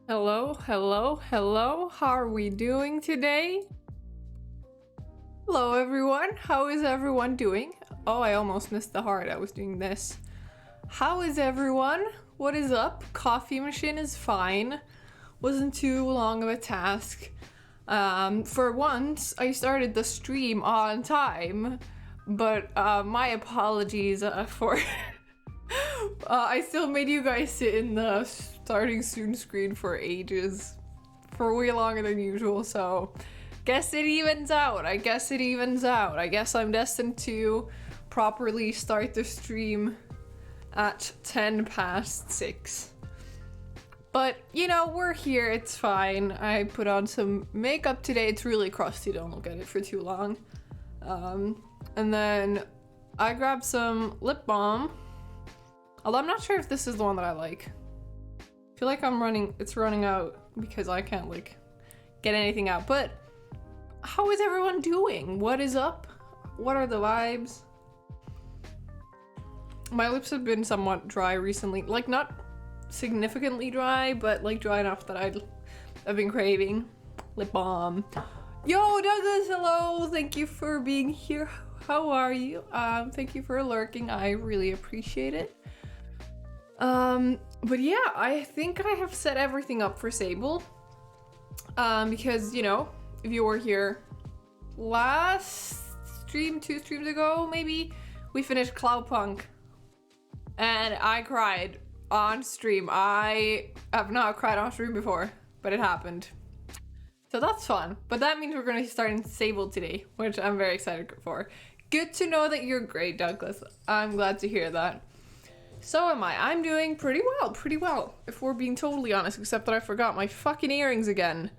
Hello, hello, hello. How are we doing today? Hello, everyone. How is everyone doing? Oh, I almost missed the heart. I was doing this. How is everyone? What is up? Coffee machine is fine. Wasn't too long of a task. For once, I started the stream on time, but my apologies for. I still made you guys sit in the starting soon screen for ages, for way longer than usual, so guess it evens out. I guess it evens out. I guess I'm destined to properly start the stream at 10 past 6. But, you know, we're here, it's fine. I put on some makeup today. It's really crusty, don't look at it for too long. And then I grabbed some lip balm. Although I'm not sure if this is the one that I like. I feel like it's running out because I can't like get anything out. But how is everyone doing? What is up? What are the vibes? My lips have been somewhat dry recently. Like not significantly dry, but like dry enough that I've been craving lip balm. Yo, Douglas, hello. Thank you for being here. How are you? Thank you for lurking. I really appreciate it. But yeah, I think I have set everything up for Sable. Because, you know, if you were here last stream, 2 streams ago, maybe, we finished Cloudpunk. And I cried on stream. I have not cried on stream before, but it happened. So that's fun. But that means we're going to start in Sable today, which I'm very excited for. Good to know that you're great, Douglas. I'm glad to hear that. So am I. I'm doing pretty well, if we're being totally honest, except that I forgot my fucking earrings again.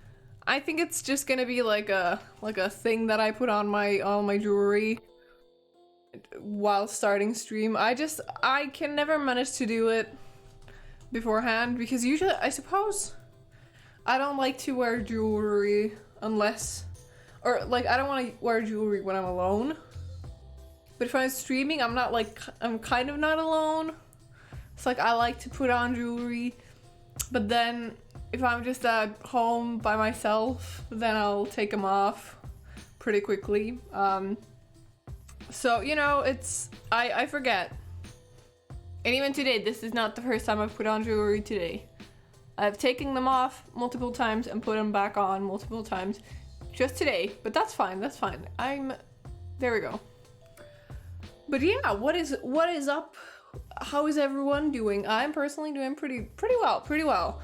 I think it's just gonna be like a thing that I put on all my jewelry while starting stream. I can never manage to do it beforehand because usually, I suppose, I don't like to wear jewelry unless, or like I don't want to wear jewelry when I'm alone. But if I'm streaming, I'm kind of not alone. It's like I like to put on jewelry, but then if I'm just at home by myself, then I'll take them off pretty quickly. So, you know, I forget. And even today, this is not the first time I've put on jewelry today. I've taken them off multiple times and put them back on multiple times just today, but that's fine, there we go. But yeah, what is up? How is everyone doing? I'm personally doing pretty well.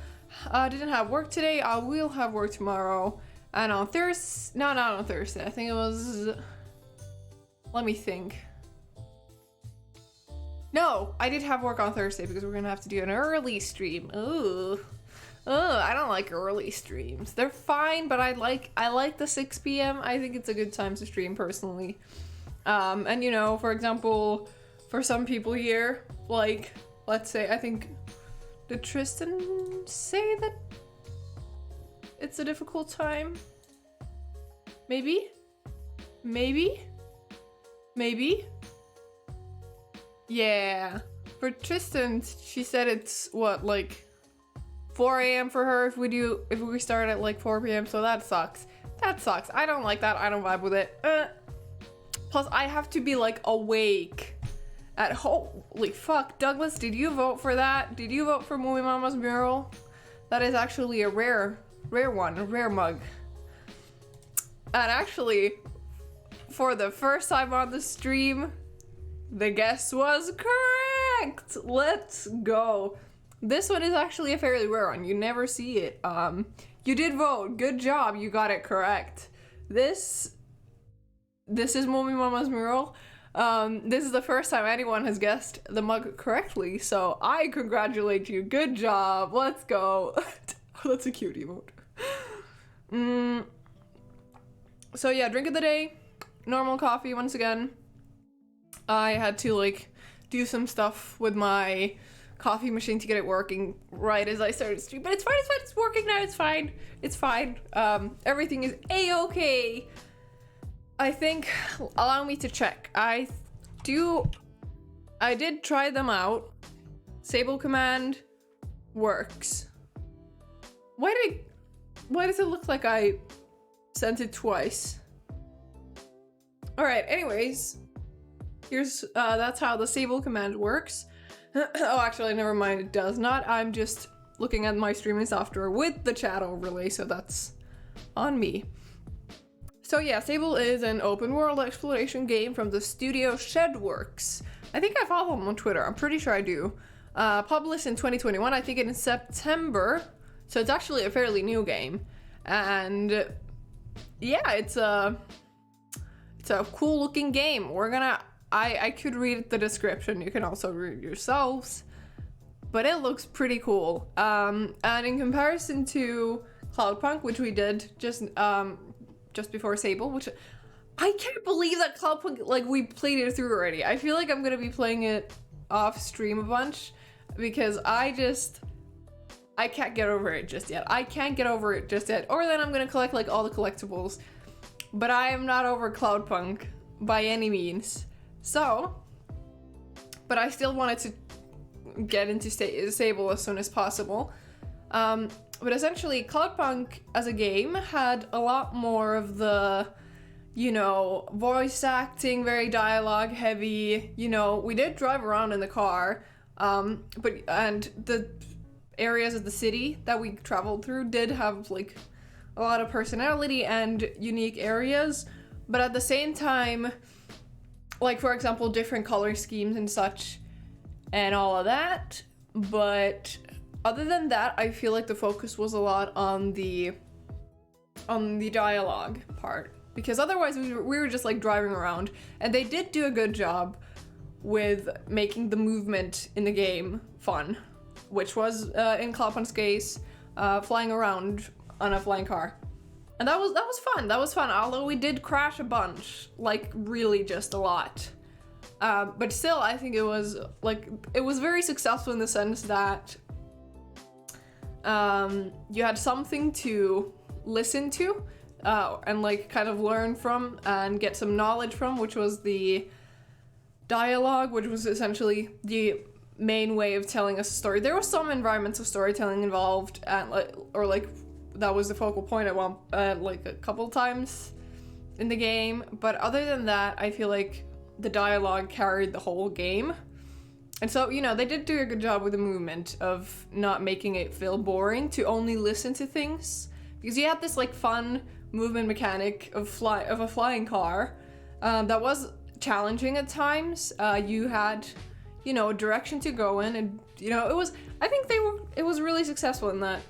I didn't have work today. I will have work tomorrow. And on Thursday, no, not on Thursday. I think it was, let me think. No, I did have work on Thursday because we're gonna have to do an early stream. Ooh. I don't like early streams. They're fine, but I like the 6 p.m. I think it's a good time to stream personally. And you know, for example, for some people here, like, let's say, I think, did Tristan say that it's a difficult time? Maybe? Yeah. For Tristan, she said it's what, like 4 a.m. for her if we start at like 4 p.m. So that sucks. I don't like that. I don't vibe with it. Plus, I have to be like awake at holy fuck. Douglas, did you vote for that? Did you vote for Movie Mama's mural? That is actually a rare one, a rare mug. And actually, for the first time on the stream, the guess was correct. Let's go. This one is actually a fairly rare one. You never see it. You did vote. Good job. You got it correct. This is Movie Mama's mural. This is the first time anyone has guessed the mug correctly, so I congratulate you. Good job. Let's go. That's a cute emote. So yeah, drink of the day. Normal coffee once again. I had to like do some stuff with my coffee machine to get it working right as I started stream, but it's fine, it's working now, it's fine. Everything is a-okay. I think, allow me to check. I did try them out. Sable command works. why does it look like I sent it twice? All right, anyways, here's, that's how the Sable command works. Oh, actually, never mind, it does not. I'm just looking at my streaming software with the chat overlay, so that's on me. So yeah, Sable is an open world exploration game from the studio Shedworks. I think I follow them on Twitter, I'm pretty sure I do. Published in 2021, I think in September, so it's actually a fairly new game. And yeah, it's a cool looking game. I could read the description, you can also read it yourselves, but it looks pretty cool. And in comparison to Cloudpunk, which we did just before Sable, which I can't believe that Cloudpunk, like, we played it through already. I feel like I'm gonna be playing it off stream a bunch because I can't get over it just yet. Or then I'm gonna collect like all the collectibles, but I am not over Cloudpunk by any means. So, but I still wanted to get into Sable as soon as possible. But essentially, Cloudpunk as a game had a lot more of the, you know, voice acting, very dialogue heavy. You know, we did drive around in the car, and the areas of the city that we traveled through did have like a lot of personality and unique areas. But at the same time, like, for example, different color schemes and such and all of that. But other than that, I feel like the focus was a lot on the dialogue part, because otherwise we were just like driving around, and they did do a good job with making the movement in the game fun, which was in Cloudpunk's case, flying around on a flying car. And that was fun, although we did crash a bunch, like really just a lot. But still, I think it was very successful in the sense that you had something to listen to and like kind of learn from and get some knowledge from, which was the dialogue, which was essentially the main way of telling us a story. There was some environmental storytelling involved, and that was the focal point at like a couple times in the game. But other than that, I feel like the dialogue carried the whole game. And so, you know, they did do a good job with the movement of not making it feel boring to only listen to things, because you had this like fun movement mechanic of a flying car that was challenging at times. You had, you know, a direction to go in, and you know, it was really successful in that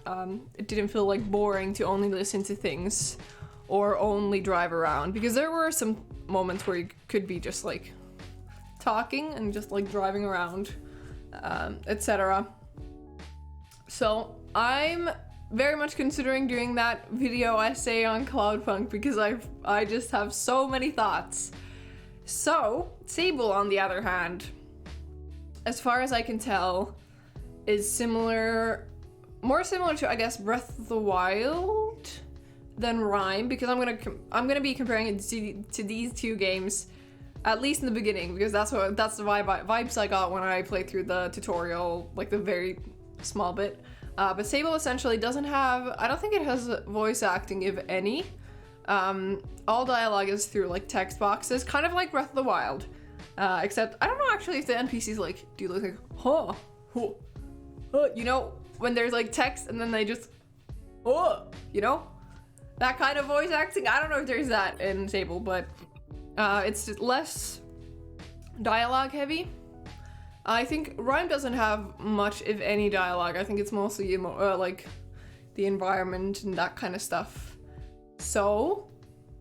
it didn't feel like boring to only listen to things or only drive around, because there were some moments where you could be just like talking and just like driving around, etc. So I'm very much considering doing that video essay on Cloudpunk, because I just have so many thoughts. So Sable, on the other hand, as far as I can tell, is more similar to, I guess, Breath of the Wild than Rime, because I'm gonna be comparing it to these two games, at least in the beginning, because that's the vibes I got when I played through the tutorial, like the very small bit. But Sable essentially doesn't have, I don't think it has voice acting, if any. All dialogue is through like text boxes, kind of like Breath of the Wild. Except I don't know actually if the NPCs like do like huh, you know, when there's like text and then they just you know, that kind of voice acting. I don't know if there's that in Sable, but it's less dialogue heavy. I think Rime doesn't have much, if any, dialogue. I think it's mostly like the environment and that kind of stuff. So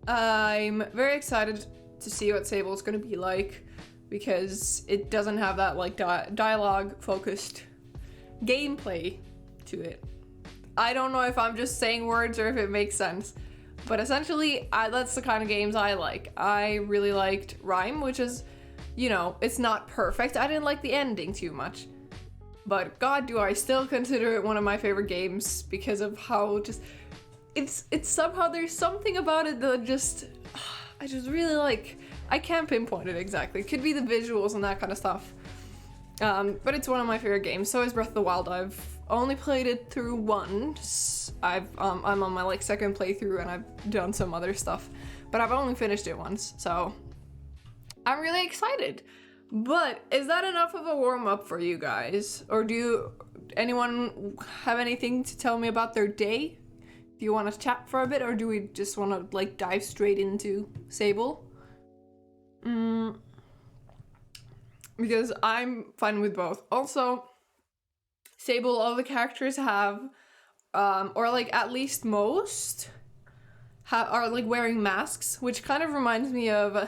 I'm very excited to see what Sable is going to be like, because it doesn't have that like dialogue focused gameplay to it. I don't know if I'm just saying words or if it makes sense, but essentially that's the kind of games I like. I really liked Rime, which is, you know, it's not perfect. I didn't like the ending too much, but God, do I still consider it one of my favorite games, because of how just it's somehow, there's something about it that just I just really like. I can't pinpoint it exactly. It could be the visuals and that kind of stuff. But it's one of my favorite games. So is Breath of the Wild. I've only played it through once. I'm on my like second playthrough and I've done some other stuff, but I've only finished it once. So I'm really excited. But is that enough of a warm up for you guys? Or do anyone have anything to tell me about their day? Do you want to chat for a bit, or do we just want to like dive straight into Sable? Because I'm fine with both. Also, Sable, all the characters have, or like at least most, are like wearing masks, which kind of reminds me of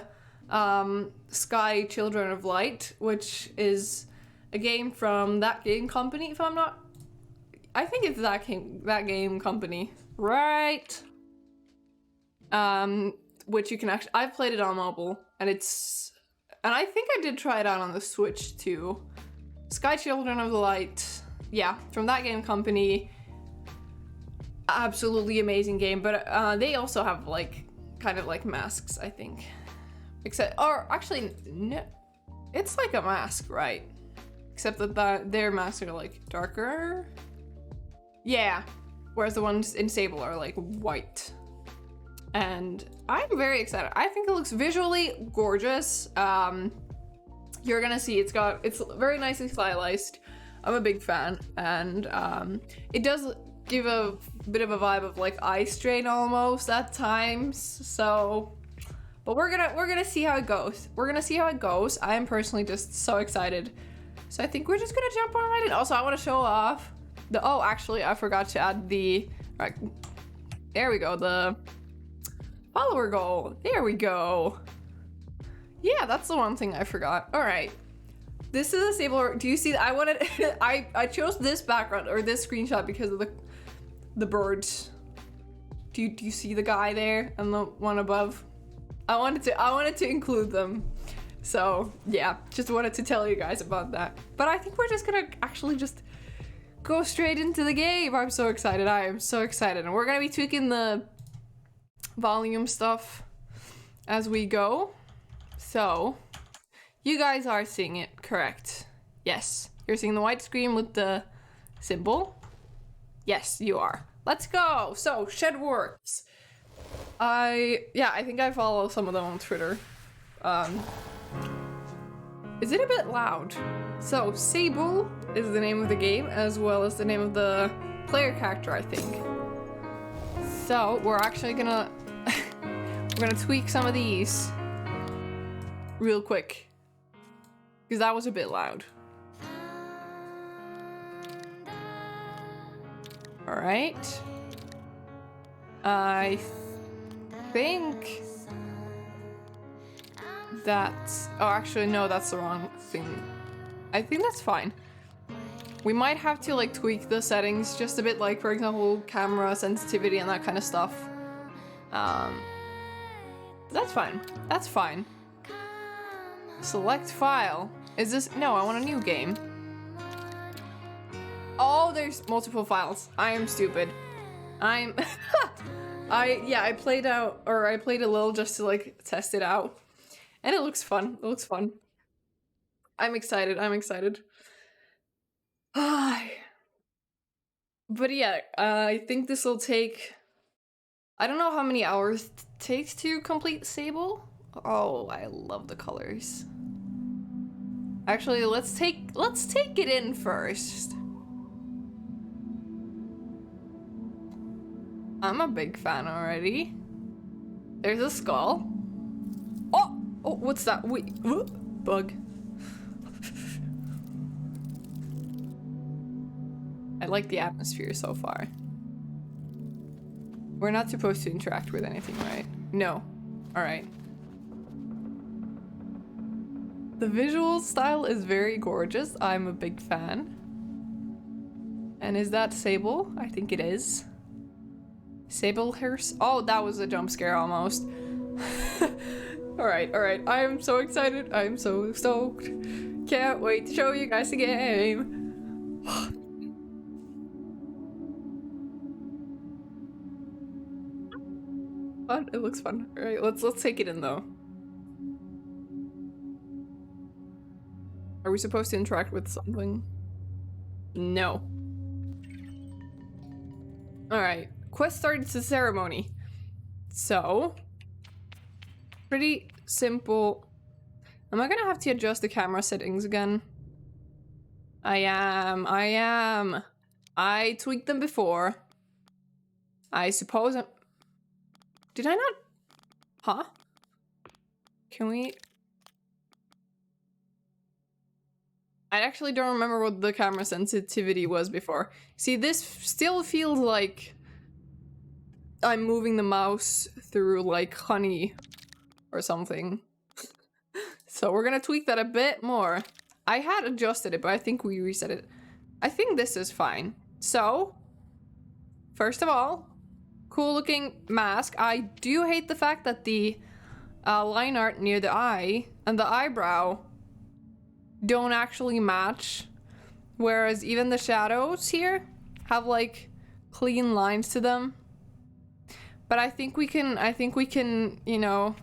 Sky Children of Light, which is a game from that game company, if I'm not... I think it's that game company, right? Which you can actually... I've played it on mobile, and it's... And I think I did try it out on the Switch too. Sky Children of the Light, yeah, from that game company. Absolutely amazing game, but they also have like, kind of like masks, I think. Except, or actually, no, it's like a mask, right? Except that their masks are like darker. Yeah, whereas the ones in Sable are like white. And I'm very excited. I think it looks visually gorgeous. You're gonna see it's very nicely stylized. I'm a big fan, and it does give a bit of a vibe of like Eye Strain almost at times. So, but we're gonna see how it goes. We're gonna see how it goes. I am personally just so excited. So I think we're just gonna jump on right in. Also, I want to show off the. Oh, actually, I forgot to add the. Right, there we go. The follower goal. There we go. Yeah, that's the one thing I forgot. All right. This is a Sable. Do you see? I wanted. I chose this background or this screenshot because of the birds. Do you see the guy there and the one above? I wanted to include them. So yeah, just wanted to tell you guys about that. But I think we're just gonna actually just go straight into the game. I'm so excited. I am so excited, and we're gonna be tweaking the volume stuff as we go. So you guys are seeing it correct. Yes, you're seeing the white screen with the symbol. Yes, you are. Let's go. So Shedworks. I think I follow some of them on Twitter. Is it a bit loud? So Sable is the name of the game as well as the name of the player character, I think. So we're actually gonna we're gonna tweak some of these real quick because that was a bit loud. All right. I think that's... Oh, actually, no, that's the wrong thing. I think that's fine. We might have to, like, tweak the settings just a bit, like, for example, camera sensitivity and that kind of stuff. That's fine. That's fine. Select file. Is this... No, I want a new game. Oh, there's multiple files. I am stupid. I'm... I played a little just to like test it out. And it looks fun. It looks fun. I'm excited. I'm excited. But yeah, I think this will take... I don't know how many hours it takes to complete Sable. Oh, I love the colors. Actually, let's take it in first. I'm a big fan already. There's a skull. Oh, what's that? Wait, bug. I like the atmosphere so far. We're not supposed to interact with anything, right? No. All right. The visual style is very gorgeous. I'm a big fan. And is that Sable? I think it is. Sable hairs. Oh, that was a jump scare almost. All right. I am so excited. I am so stoked. Can't wait to show you guys the game. Fun. It looks fun. All right, let's take it in though. Are we supposed to interact with something? No. Alright. Quest started the ceremony. So, pretty simple. Am I gonna have to adjust the camera settings again? I am. I tweaked them before. I suppose I'm... Did I not? Huh? Can we... I actually don't remember what the camera sensitivity was before. See, this still feels like I'm moving the mouse through like honey or something. So we're gonna tweak that a bit more. I had adjusted it, but I think we reset it. I think this is fine. So, first of all, cool looking mask. I do hate the fact that the line art near the eye and the eyebrow don't actually match. Whereas even the shadows here have like clean lines to them. But I think we can, you know,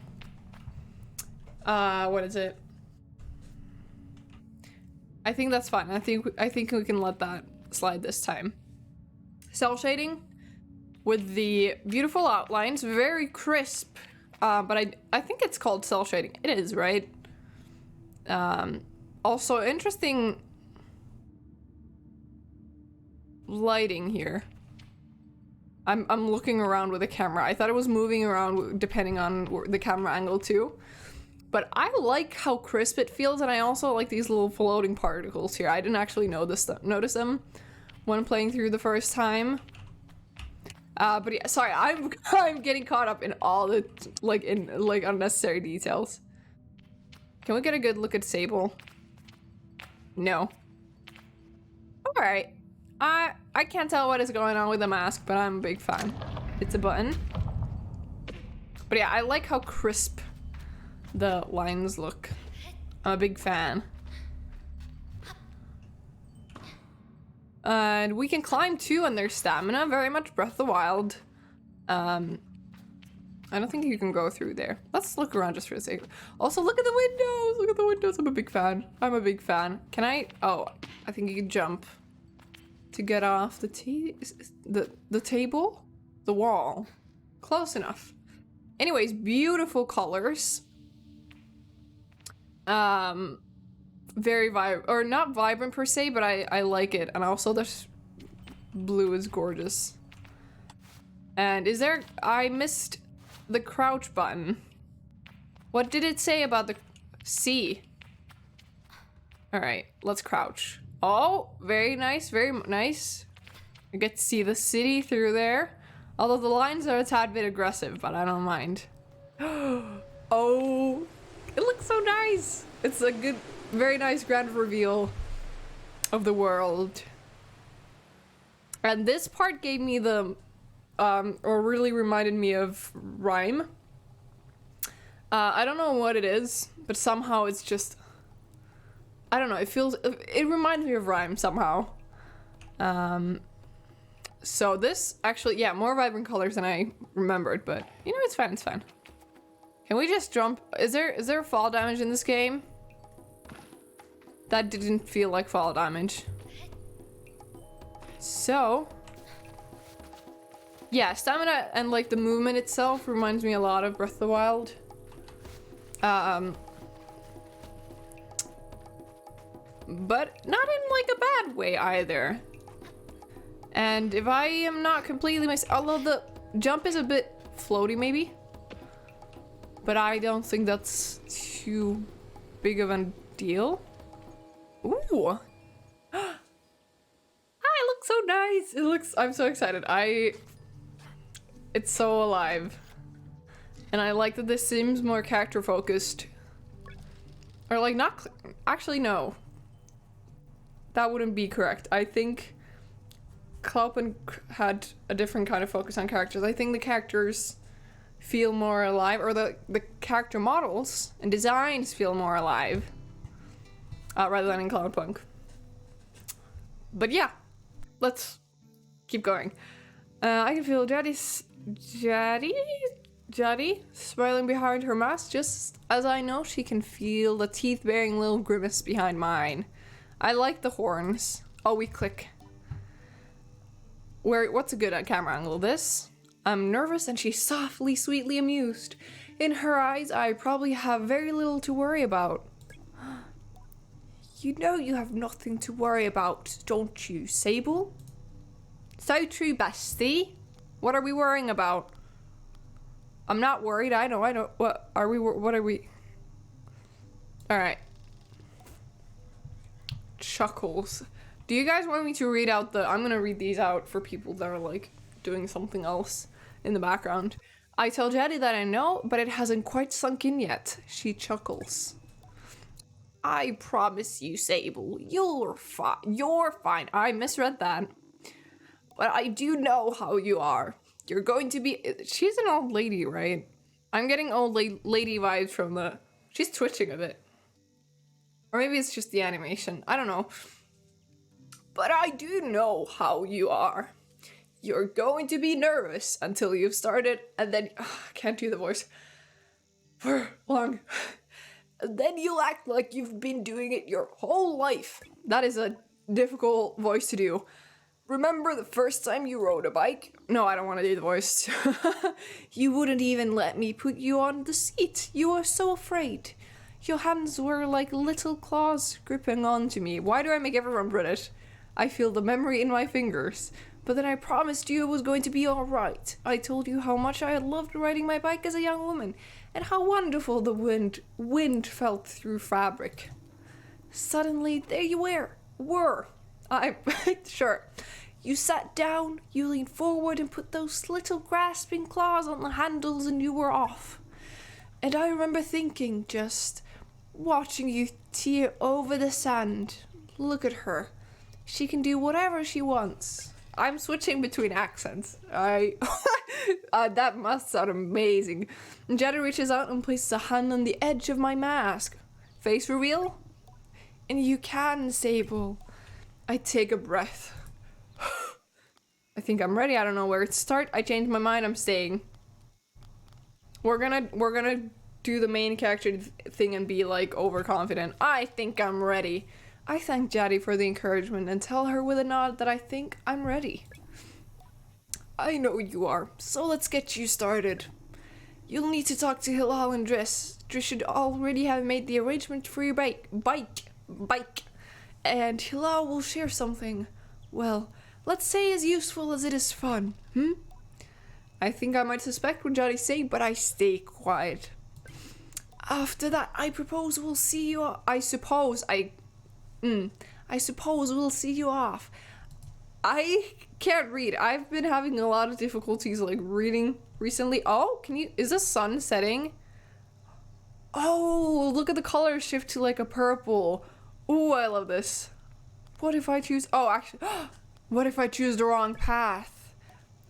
what is it? I think that's fine. I think we can let that slide this time. Cell shading with the beautiful outlines, very crisp. But I think it's called cell shading. It is, right? Also interesting lighting here. I'm looking around with the camera. I thought it was moving around depending on the camera angle too. But I like how crisp it feels, and I also like these little floating particles here. I didn't actually notice them when playing through the first time. But yeah, sorry, I'm getting caught up in all the like unnecessary details. Can we get a good look at Sable? No. All right. I can't tell what is going on with the mask, but I'm a big fan. It's a button. But yeah, I like how crisp the lines look. I'm a big fan. And we can climb too, and there's stamina, very much Breath of the Wild. I don't think you can go through there. Let's look around just for a second. Also, look at the windows! Look at the windows, I'm a big fan. I'm a big fan. Can I? Oh, I think you can jump to get off the table? The wall. Close enough. Anyways, beautiful colors. Very or not vibrant per se, but I like it. And also this blue is gorgeous. And I missed the crouch button. What did it say about the C? All right, let's crouch. Oh, very nice, very nice. I get to see the city through there. Although the lines are a tad bit aggressive, but I don't mind. Oh, it looks so nice. It's a good, very nice grand reveal of the world. And this part gave me the, or really reminded me of Rime. I don't know what it is, but somehow it's just, I don't know, it reminds me of Rime somehow. So this actually, yeah, more vibrant colors than I remembered, but you know, it's fine, it's fine. Can we just jump? Is there fall damage in this game? That didn't feel like fall damage. So, yeah, stamina and like the movement itself reminds me a lot of Breath of the Wild. But not in like a bad way either. And if I am not completely although the jump is a bit floaty maybe, but I don't think that's too big of a deal. Ooh. It looks so nice. I'm so excited. It's so alive. And I like that this seems more character focused. Or like not, actually no. That wouldn't be correct. I think Clopen had a different kind of focus on characters. I think the characters feel more alive, or the character models and designs feel more alive. Rather than in Cloudpunk. But yeah, let's keep going. I can feel Jaddy Jaddy, smiling behind her mask, just as I know she can feel the teeth-bearing little grimace behind mine. I like the horns. Oh, we click. What's a good camera angle? This? I'm nervous and she's softly, sweetly amused. In her eyes, I probably have very little to worry about. You know you have nothing to worry about, don't you, Sable? So true, bestie. What are we worrying about? I'm not worried. I know. What are we? All right. Chuckles. Do you guys want me to read out I'm gonna read these out for people that are like doing something else in the background. I tell Jaddy that I know, but it hasn't quite sunk in yet. She chuckles. I promise you, Sable, you're fine. I misread that. But I do know how you are. You're going to be... She's an old lady, right? I'm getting old lady vibes from the... She's twitching a bit. Or maybe it's just the animation. I don't know. But I do know how you are. You're going to be nervous until you've started, and then... I can't do the voice for long. And then you'll act like you've been doing it your whole life. That is a difficult voice to do. Remember the first time you rode a bike? No, I don't want to do the voice. You wouldn't even let me put you on the seat. You were so afraid. Your hands were like little claws gripping onto me. Why do I make everyone British? I feel the memory in my fingers. But then I promised you it was going to be alright. I told you how much I had loved riding my bike as a young woman, and how wonderful the wind felt through fabric. Suddenly, there you were. Sure. You sat down, you leaned forward and put those little grasping claws on the handles and you were off. And I remember thinking, just watching you tear over the sand. Look at her. She can do whatever she wants. I'm switching between accents. That must sound amazing. And Jada reaches out and places a hand on the edge of my mask. Face reveal? And you can, Sable. I take a breath. I think I'm ready. I don't know where to start. I changed my mind. I'm staying. We're gonna do the main character thing and be like overconfident. I think I'm ready. I thank Jaddy for the encouragement and tell her with a nod that I think I'm ready. I know you are, so let's get you started. You'll need to talk to Hilal and Driss. Driss should already have made the arrangement for your bike. And Hilal will share something, well, let's say as useful as it is fun, I think I might suspect what Jaddy's saying, but I stay quiet. After that, I suppose we'll see you off. I can't read. I've been having a lot of difficulties like reading recently. Oh, is the sun setting? Oh, look at the color shift to like a purple. Ooh, I love this. What if I choose, what if I choose the wrong path?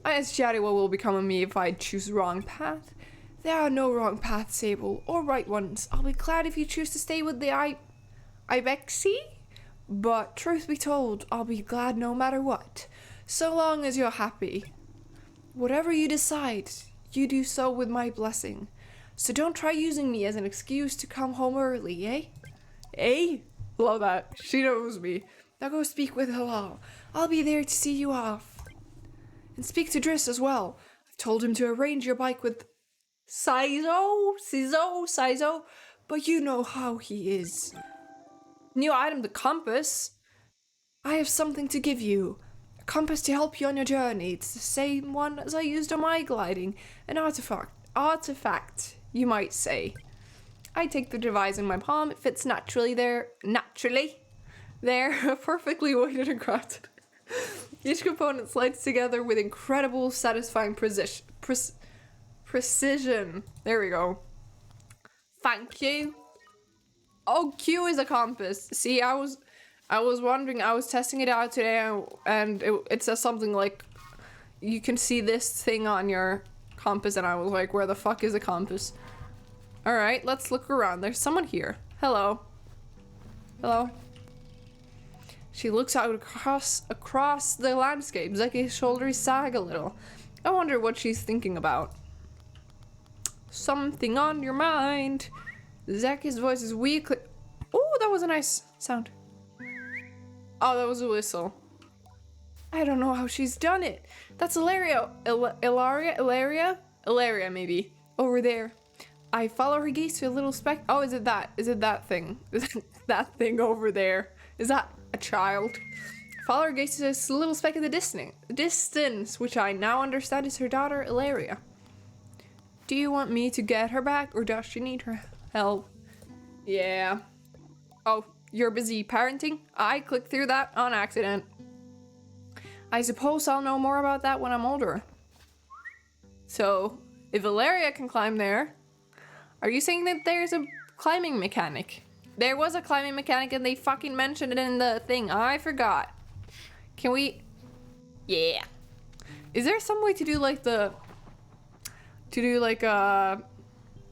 I asked Jaddy what will become of me if I choose the wrong path. There are no wrong paths, Sable, or right ones. I'll be glad if you choose to stay with the Ibexi. But truth be told, I'll be glad no matter what, so long as you're happy. Whatever you decide, you do so with my blessing. So don't try using me as an excuse to come home early, eh? Eh? Love that. She knows me. Now go speak with Hilal. I'll be there to see you off. And speak to Driss as well. I've told him to arrange your bike with Sizo, but you know how he is. New item, the compass. I have something to give you. A compass to help you on your journey. It's the same one as I used on my gliding. An artifact, you might say. I take the device in my palm. It fits naturally there, perfectly weighted and crafted. Each component slides together with incredible, satisfying precision. There we go. Thank you. Oh, Q is a compass. See, I was wondering, I was testing it out today and it says something like, you can see this thing on your compass, and I was like, where the fuck is a compass? Alright, let's look around. There's someone here. Hello. Hello. She looks out across the landscape. Zeki's shoulders sag a little. I wonder what she's thinking about. something on your mind. Zacky's voice is weak. Oh, that was a nice sound. Oh, that was a whistle. I don't know how she's done it. That's Ilaria. Ilaria, maybe. Over there. I follow her gaze to a little speck. Oh, is it that? Is it that thing? Is it that thing over there? Is that a child? Follow her gaze to this little speck in the distance, which I now understand is her daughter, Ilaria. Do you want me to get her back, or does she need her help? Yeah. Oh, you're busy parenting? I clicked through that on accident. I suppose I'll know more about that when I'm older. So, if Ilaria can climb there, are you saying that there's a climbing mechanic? There was a climbing mechanic and they fucking mentioned it in the thing. I forgot. Can we... Yeah. Is there some way to do like the... To do like a...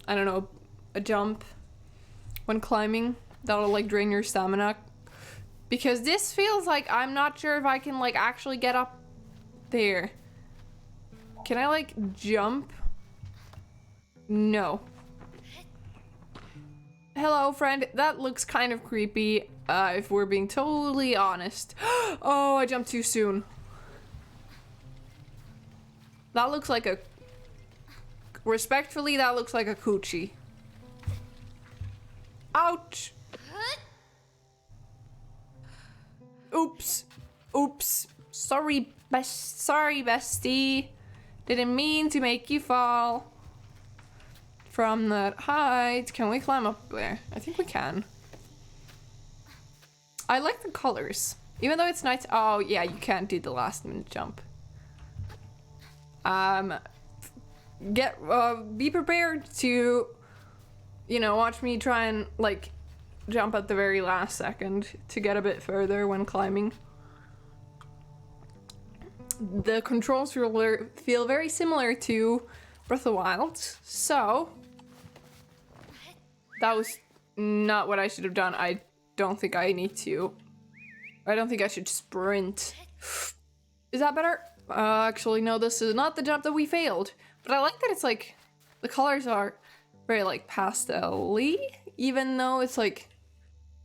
I don't know, a jump when climbing that'll like drain your stamina? Because this feels like I'm not sure if I can like actually get up there. Can I like jump? No. Hello, friend. That looks kind of creepy, if we're being totally honest. Oh, I jumped too soon. That looks like a... Respectfully, that looks like a coochie. Ouch! Oops. Oops. Sorry, bestie. Didn't mean to make you fall from that height. Can we climb up there? I think we can. I like the colors. Even though it's night. Oh, yeah, you can't do the last minute jump. Be prepared to, you know, watch me try and, like, jump at the very last second to get a bit further when climbing. The controls feel very similar to Breath of the Wild, so that was not what I should have done. I don't think I need to. I don't think I should sprint. Is that better? Actually, no, this is not the jump that we failed. But I like that it's like, the colors are very like pastel-y, even though it's like,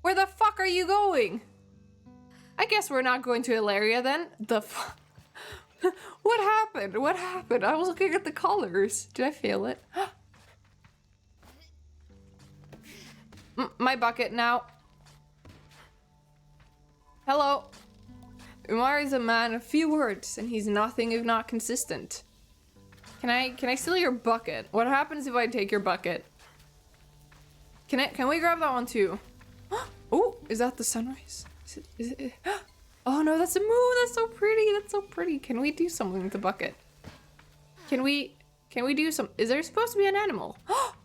where the fuck are you going? I guess we're not going to Ilaria then. The fuck? What happened? What happened? I was looking at the colors. Did I fail it? My bucket now. Hello. Umar is a man of few words, and he's nothing if not consistent. Can I steal your bucket? What happens if I take your bucket? Can we grab that one too? Oh, is that the sunrise? Is it? Oh no, that's a moon. That's so pretty. That's so pretty. Can we do something with the bucket? Can we do some? Is there supposed to be an animal? Oh.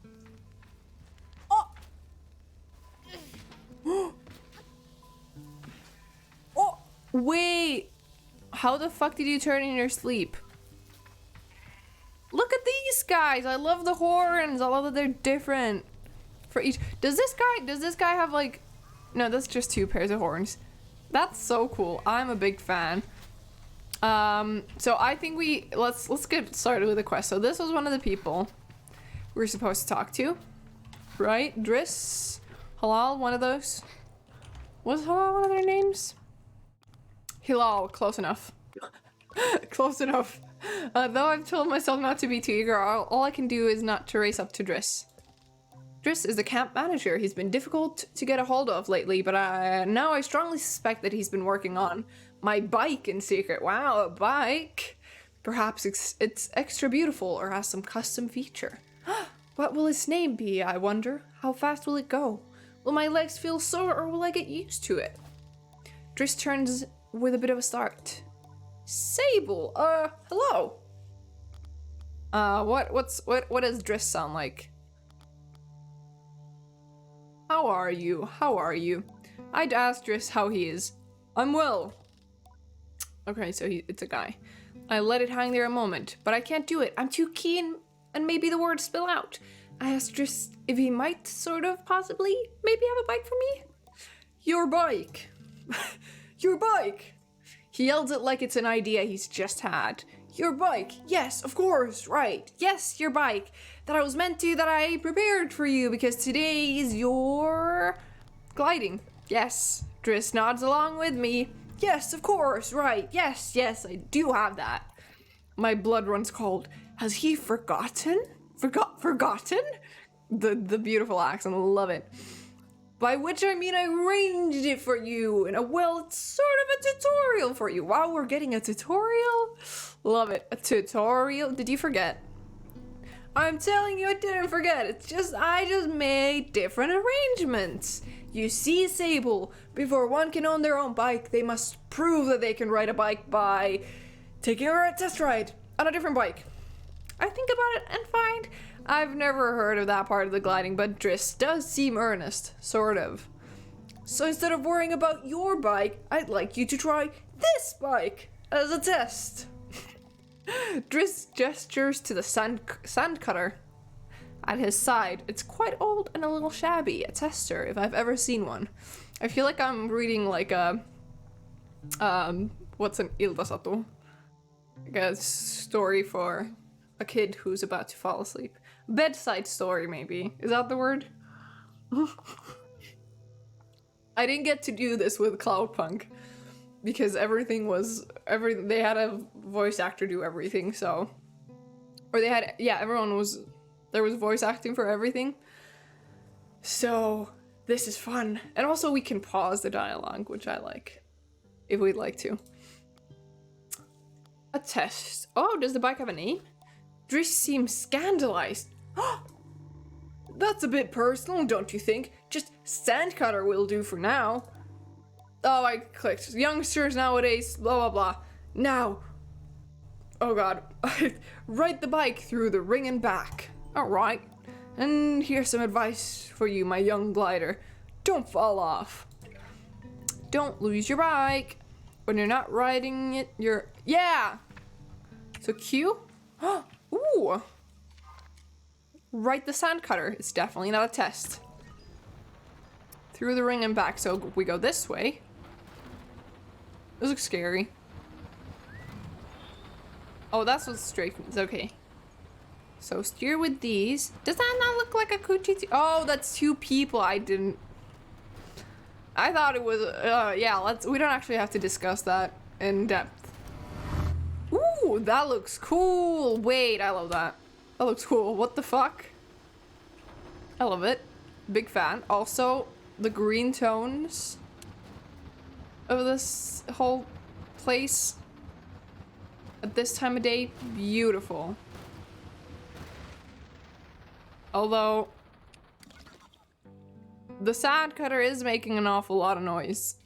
Oh, wait. How the fuck did you turn in your sleep? Look at these guys. I love the horns. I love that they're different for each. Does this guy have like, no, that's just 2 pairs of horns. That's so cool. I'm a big fan. So I think let's get started with the quest. So this was one of the people we were supposed to talk to, right? Driss, Halal, one of those. Was Halal one of their names? Hilal, close enough. Close enough. Though I've told myself not to be too eager, all I can do is not to race up to Driss. Driss is the camp manager. He's been difficult to get a hold of lately, but now I strongly suspect that he's been working on my bike in secret. Wow, a bike! Perhaps it's extra beautiful or has some custom feature. What will its name be, I wonder? How fast will it go? Will my legs feel sore or will I get used to it? Driss turns with a bit of a start. Sable, hello. What does Driss sound like? How are you? How are you? I'd ask Driss how he is. I'm well. Okay, so it's a guy. I let it hang there a moment, but I can't do it. I'm too keen, and maybe the words spill out. I asked Driss if he might sort of possibly maybe have a bike for me. Your bike. Your bike. He yells it like it's an idea he's just had. Your bike. Yes, of course, right. Yes, your bike. That I prepared for you because today is your gliding. Yes, Driss nods along with me. Yes, of course, right. Yes, I do have that. My blood runs cold. Has he forgotten? Forgotten? The beautiful accent, love it. By which I mean I arranged it for you, and it's sort of a tutorial for you. Wow, we're getting a tutorial? Love it. A tutorial? Did you forget? I'm telling you, I didn't forget. I just made different arrangements. You see, Sable, before one can own their own bike, they must prove that they can ride a bike by taking a test ride on a different bike. I think about it and find I've never heard of that part of the gliding, but Driss does seem earnest, sort of. So instead of worrying about your bike, I'd like you to try this bike as a test. Driss gestures to the sand cutter at his side. It's quite old and a little shabby, a tester if I've ever seen one. I feel like I'm reading like a what's an iltasatu? Like a story for a kid who's about to fall asleep. Bedside story, maybe. Is that the word? I didn't get to do this with Cloudpunk because they had a voice actor do everything, so. Or they had, yeah, there was voice acting for everything. So, this is fun. And also we can pause the dialogue, which I like, if we'd like to. A test. Oh, does the bike have a name? Driss seems scandalized. That's a bit personal, don't you think? Just Sandcutter will do for now. Oh, I clicked. Youngsters nowadays, blah blah blah. Now. Oh god. Ride the bike through the ring and back. Alright. And here's some advice for you, my young glider. Don't fall off. Don't lose your bike. When you're not riding it, yeah! So Q? Ooh! Right the sand cutter. It's definitely not a test. Through the ring and back. So we go this way. This looks scary. Oh, that's what straight means. Okay. So steer with these. Does that not look like a coochie? Oh, that's two people. I thought it was, yeah, we don't actually have to discuss that in depth. Ooh, that looks cool. Wait, I love that. That looks cool. What the fuck? I love it. Big fan. Also, the green tones of this whole place at this time of day, beautiful. Although, the sand cutter is making an awful lot of noise.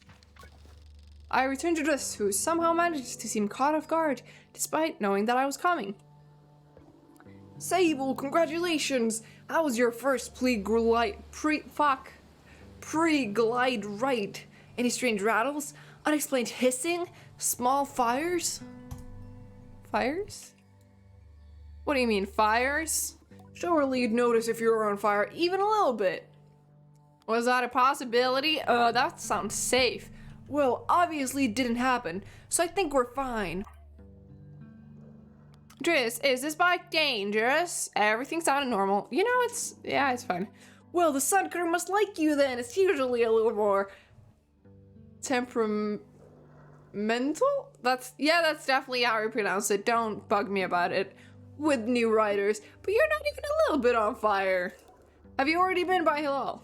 I returned to Driss, who somehow managed to seem caught off guard, despite knowing that I was coming. Sable, congratulations! How was your first pre-glide ride? Any strange rattles? Unexplained hissing? Small fires? Fires? What do you mean, fires? Surely you'd notice if you were on fire even a little bit. Was that a possibility? That sounds safe. Well, obviously it didn't happen, so I think we're fine. Driss, is this bike dangerous? Everything sounded normal. You know, it's fine. Well, the sun cutter must like you then. It's usually a little more temperamental? That's definitely how we pronounce it. Don't bug me about it with new riders. But you're not even a little bit on fire. Have you already been by Hilal?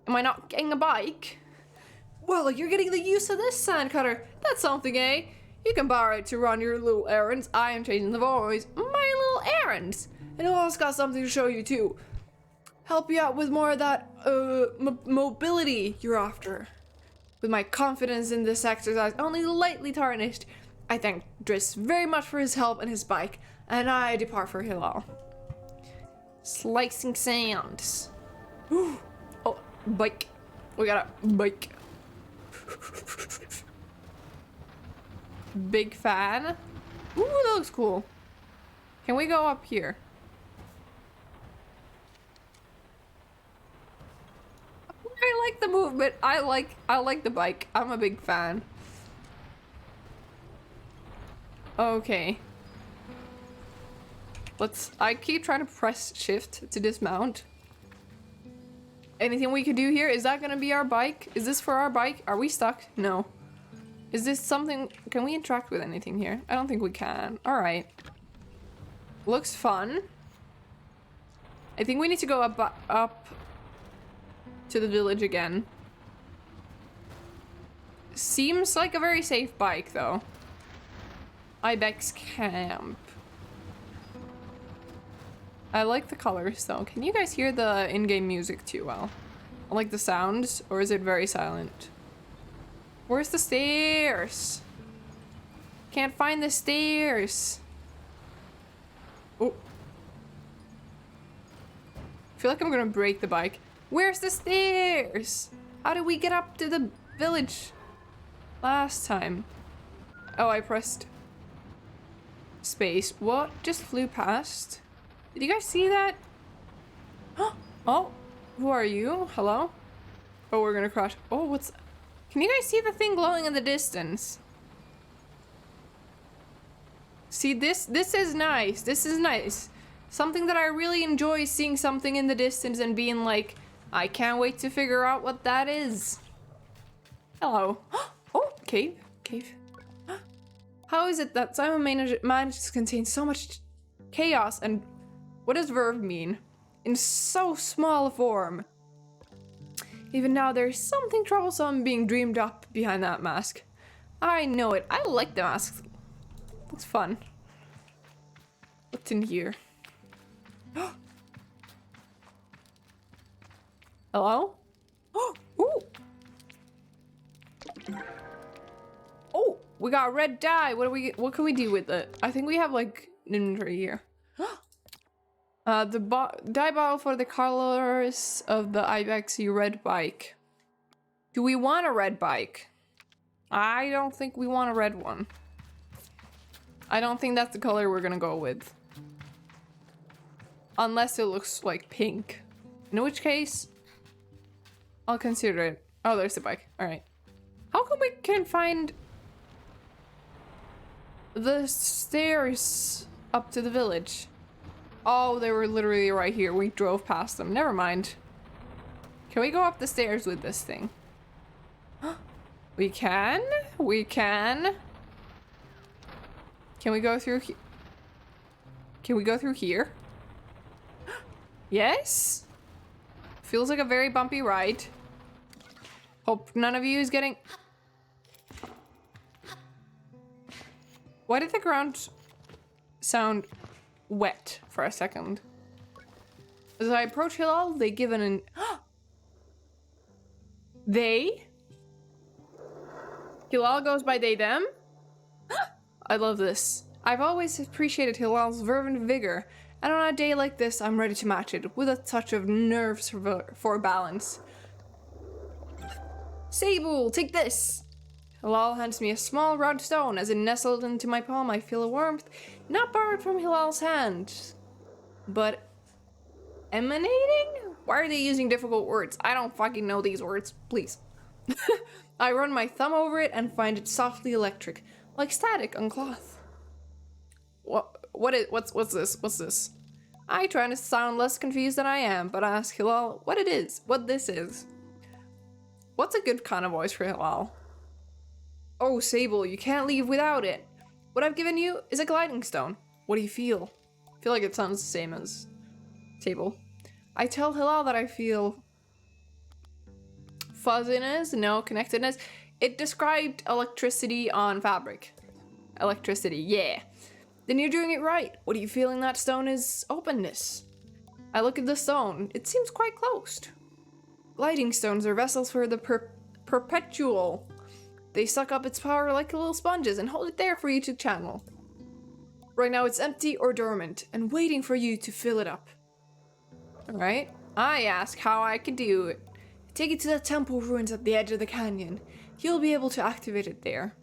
Am I not getting a bike? Well, you're getting the use of this sand cutter. That's something, eh? You can borrow it to run your little errands. I am changing the voice. My little errands. And who else got something to show you too? Help you out with more of that, mobility you're after. With my confidence in this exercise only lightly tarnished, I thank Driss very much for his help and his bike, and I depart for Hilal. Slicing sands. Ooh. Oh, bike. We got a bike. Big fan. Ooh, that looks cool. Can we go up here? I like the movement. I like the bike. I'm a big fan. Okay. I keep trying to press shift to dismount. Anything we can do here? Is that gonna be our bike? Is this for our bike? Are we stuck? No. Is this something? Can we interact with anything here? I don't think we can. Alright. Looks fun. I think we need to go up to the village again. Seems like a very safe bike though. Ibex camp. I like the colors though. Can you guys hear the in-game music too well? I like the sounds, or is it very silent? Where's the stairs? Can't find the stairs. Oh. I feel like I'm gonna break the bike. Where's the stairs? How did we get up to the village last time? Oh, I pressed space. What just flew past? Did you guys see that? Oh, who are you? Hello? Oh, we're gonna crash. Oh, what's... Can you guys see the thing glowing in the distance? See, this is nice. This is nice. Something that I really enjoy, seeing something in the distance and being like, I can't wait to figure out what that is. Hello. Oh, cave. How is it that Simon managed to contain so much chaos, and what does verve mean? In so small a form. Even now, there's something troublesome being dreamed up behind that mask. I know it. I like the mask. Looks fun. What's in here? Hello? Ooh. Oh, we got red dye. What can we do with it? I think we have like an inventory here. The dye bottle for the colors of the Ibexy red bike. Do we want a red bike? I don't think we want a red one. I don't think that's the color we're gonna go with. Unless it looks like pink. In which case, I'll consider it. Oh, there's the bike. Alright. How come we can't find the stairs up to the village? Oh, they were literally right here. We drove past them. Never mind. Can we go up the stairs with this thing? We can. We can. Can we go through here? Can we go through here? Yes? Feels like a very bumpy ride. Hope none of you is getting... Why did the ground sound wet for a second? As I approach Hilal, they give an... They? Hilal goes by they, them? I love this. I've always appreciated Hilal's verve and vigor, and on a day like this, I'm ready to match it with a touch of nerves for balance. Sable, take this! Hilal hands me a small round stone. As it nestled into my palm, I feel a warmth not borrowed from Hilal's hand, but emanating? Why are they using difficult words? I don't fucking know these words, please. I run my thumb over it and find it softly electric, like static on cloth. What's this? I try to sound less confused than I am, but I ask Hilal what this is. What's a good kind of voice for Hilal? Oh, Sable, you can't leave without it. What I've given you is a gliding stone. What do you feel? I feel like it sounds the same as Sable. I tell Hilal that I feel fuzziness, no connectedness. It described electricity on fabric. Electricity, yeah. Then you're doing it right. What do you feel in that stone is openness. I look at the stone. It seems quite closed. Gliding stones are vessels for the perpetual. They suck up its power like little sponges and hold it there for you to channel. Right now it's empty or dormant and waiting for you to fill it up. Alright, I ask how I can do it. Take it to the temple ruins at the edge of the canyon. You'll be able to activate it there.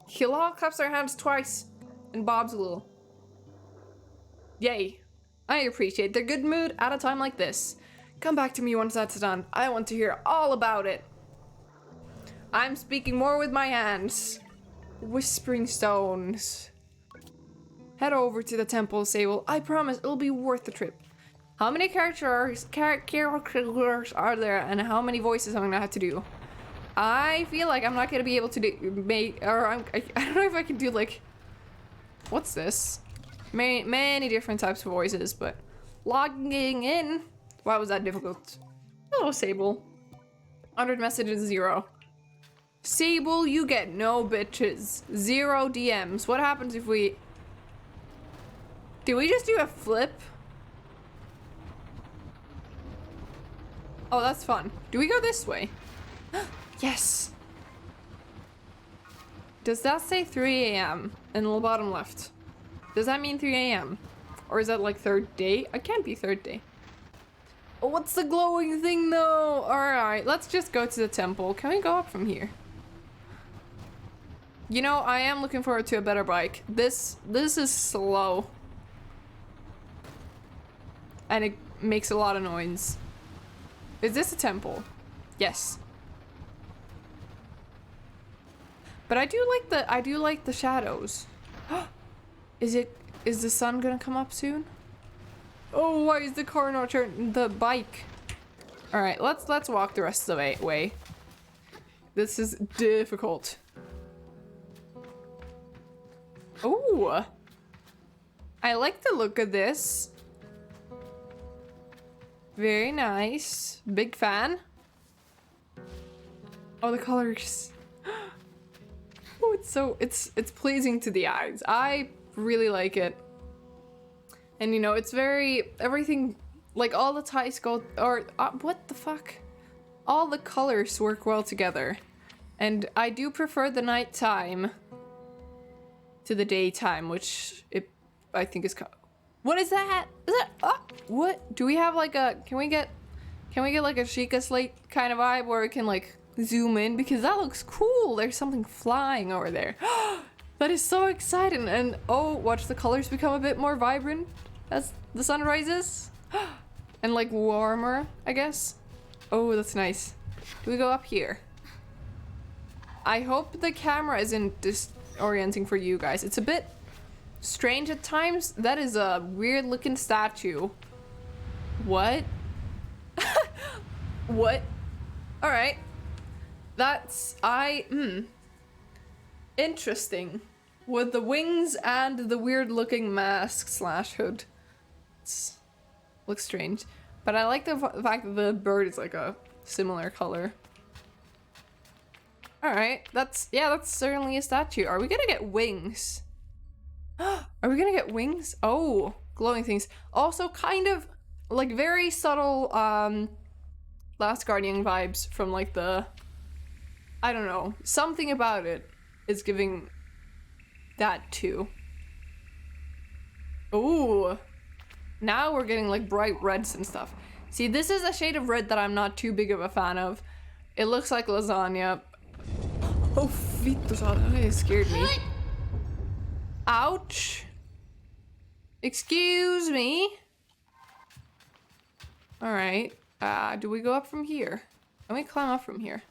Hilal claps her hands twice and bobs a little. Yay. I appreciate their good mood at a time like this. Come back to me once that's done. I want to hear all about it. I'm speaking more with my hands. Whispering stones. Head over to the temple, Sable. I promise it'll be worth the trip. How many characters are there, and how many voices am I gonna have to do? I feel like I'm not gonna be able to I don't know if I can do like, what's this? Many different types of voices, but logging in. Why was that difficult? Hello, Sable. 100 messages, 0. Sable, you get no bitches. 0 DMs. What happens if we... Did we just do a flip? Oh, that's fun. Do we go this way? Yes! Does that say 3 a.m. in the bottom left? Does that mean 3 a.m.? Or is that like third day? It can't be third day. Oh, what's the glowing thing though? Alright, let's just go to the temple. Can we go up from here? You know, I am looking forward to a better bike. This is slow. And it makes a lot of noise. Is this a temple? Yes. But I do like the shadows. Is the sun gonna come up soon? Oh, why is the car not turning the bike? All right, let's walk the rest of the way. This is difficult. Oh, I like the look of this. Very nice. Big fan. Oh, the colors. Oh, it's pleasing to the eyes. I really like it. And you know, it's very, everything, like all the ties go, or what the fuck? All the colors work well together. And I do prefer the nighttime to the daytime, which I think is, what is that? Is that, what? Do we have like a, can we get like a Sheikah Slate kind of vibe where we can like zoom in? Because that looks cool. There's something flying over there. That is so exciting. And oh, watch the colors become a bit more vibrant as the sun rises. And like warmer, I guess. Oh, that's nice. Do we go up here? I hope the camera isn't disorienting for you guys. It's a bit strange at times. That is a weird looking statue. What? What? All right. That's, interesting. With the wings and the weird looking mask / hood. Looks strange. But I like the fact that the bird is like a similar color. Alright, that's certainly a statue. Are we gonna get wings? Are we gonna get wings? Oh, glowing things. Also kind of like very subtle Last Guardian vibes from like the, I don't know, something about it is giving that too. Ooh, now we're getting like bright reds and stuff. See, this is a shade of red that I'm not too big of a fan of. It looks like lasagna. Oh, it scared me. Ouch. Excuse me. All right. Do we go up from here? Can we climb up from here?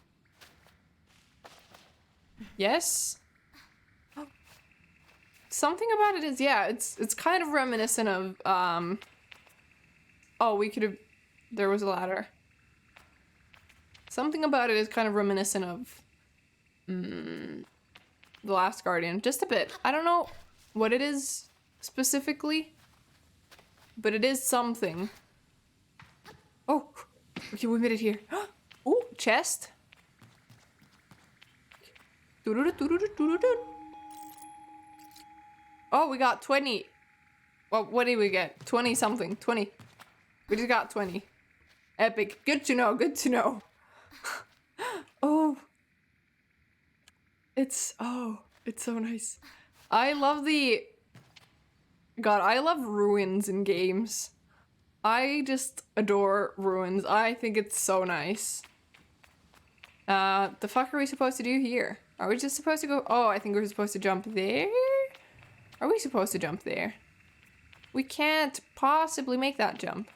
Yes. Something about it is, yeah, it's kind of reminiscent of, oh, we could have, there was a ladder. Something about it is kind of reminiscent of, The Last Guardian, just a bit. I don't know what it is specifically, but it is something. Oh, okay, we made it here. Oh, chest. Oh, we got 20. Well, what did we get? 20 something. 20. We just got 20. Epic. Good to know. Good to know. Oh. It's so nice. I love I love ruins in games. I just adore ruins. I think it's so nice. The fuck are we supposed to do here? Are we just supposed to go? Oh, I think we're supposed to jump there? Are we supposed to jump there? We can't possibly make that jump.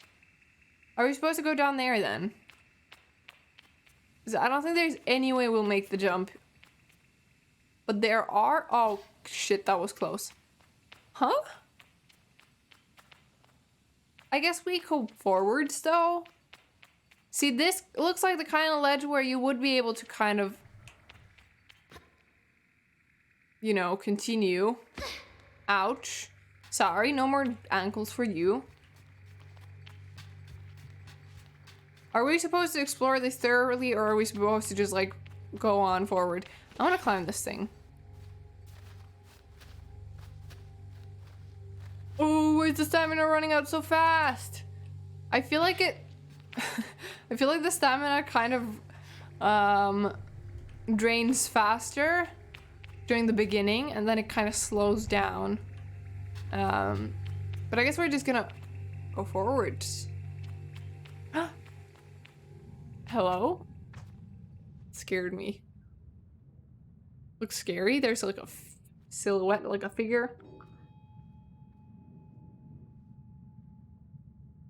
Are we supposed to go down there then? 'Cause I don't think there's any way we'll make the jump But there are... Oh, shit, that was close. Huh? I guess we go forwards, though. See, this looks like the kind of ledge where you would be able to kind of... You know, continue. Ouch. Sorry, no more ankles for you. Are we supposed to explore this thoroughly, or are we supposed to just, like, go on forward? I want to climb this thing. Oh, why is the stamina running out so fast? I feel like it... I feel like the stamina kind of drains faster during the beginning, and then it kind of slows down. But I guess we're just gonna go forwards. Hello? Scared me. Looks scary. There's like a silhouette, like a figure.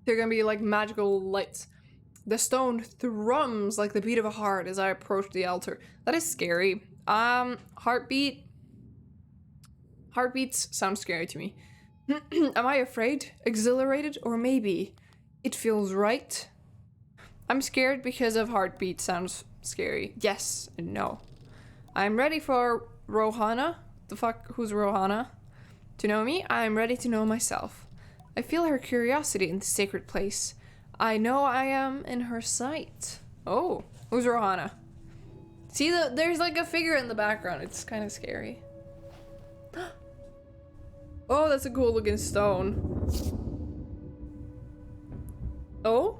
They're gonna be like magical lights. The stone thrums like the beat of a heart as I approach the altar. That is scary. Heartbeat. Heartbeats sound scary to me. Am I afraid? Exhilarated? Or maybe it feels right? I'm scared because of heartbeat sounds scary. Yes and no. I'm ready for Rohana. The fuck? Who's Rohana? To know me? I'm ready to know myself. I feel her curiosity in the sacred place. I know I am in her sight. Oh, who's Rohana? See, there's like a figure in the background. It's kind of scary. Oh, that's a cool looking stone. Oh?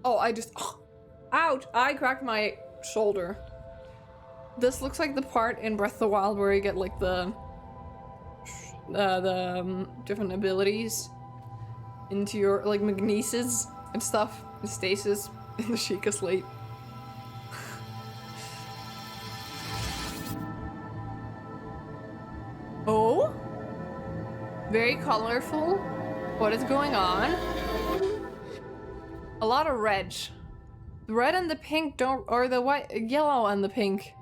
Oh, I just... Oh, ouch! I cracked my shoulder. This looks like the part in Breath of the Wild where you get like the different abilities into your like magnesis and stuff, the stasis in the Sheikah Slate. Oh, very colorful. What is going on? A lot of red. The red and the pink don't, or the white, yellow and the pink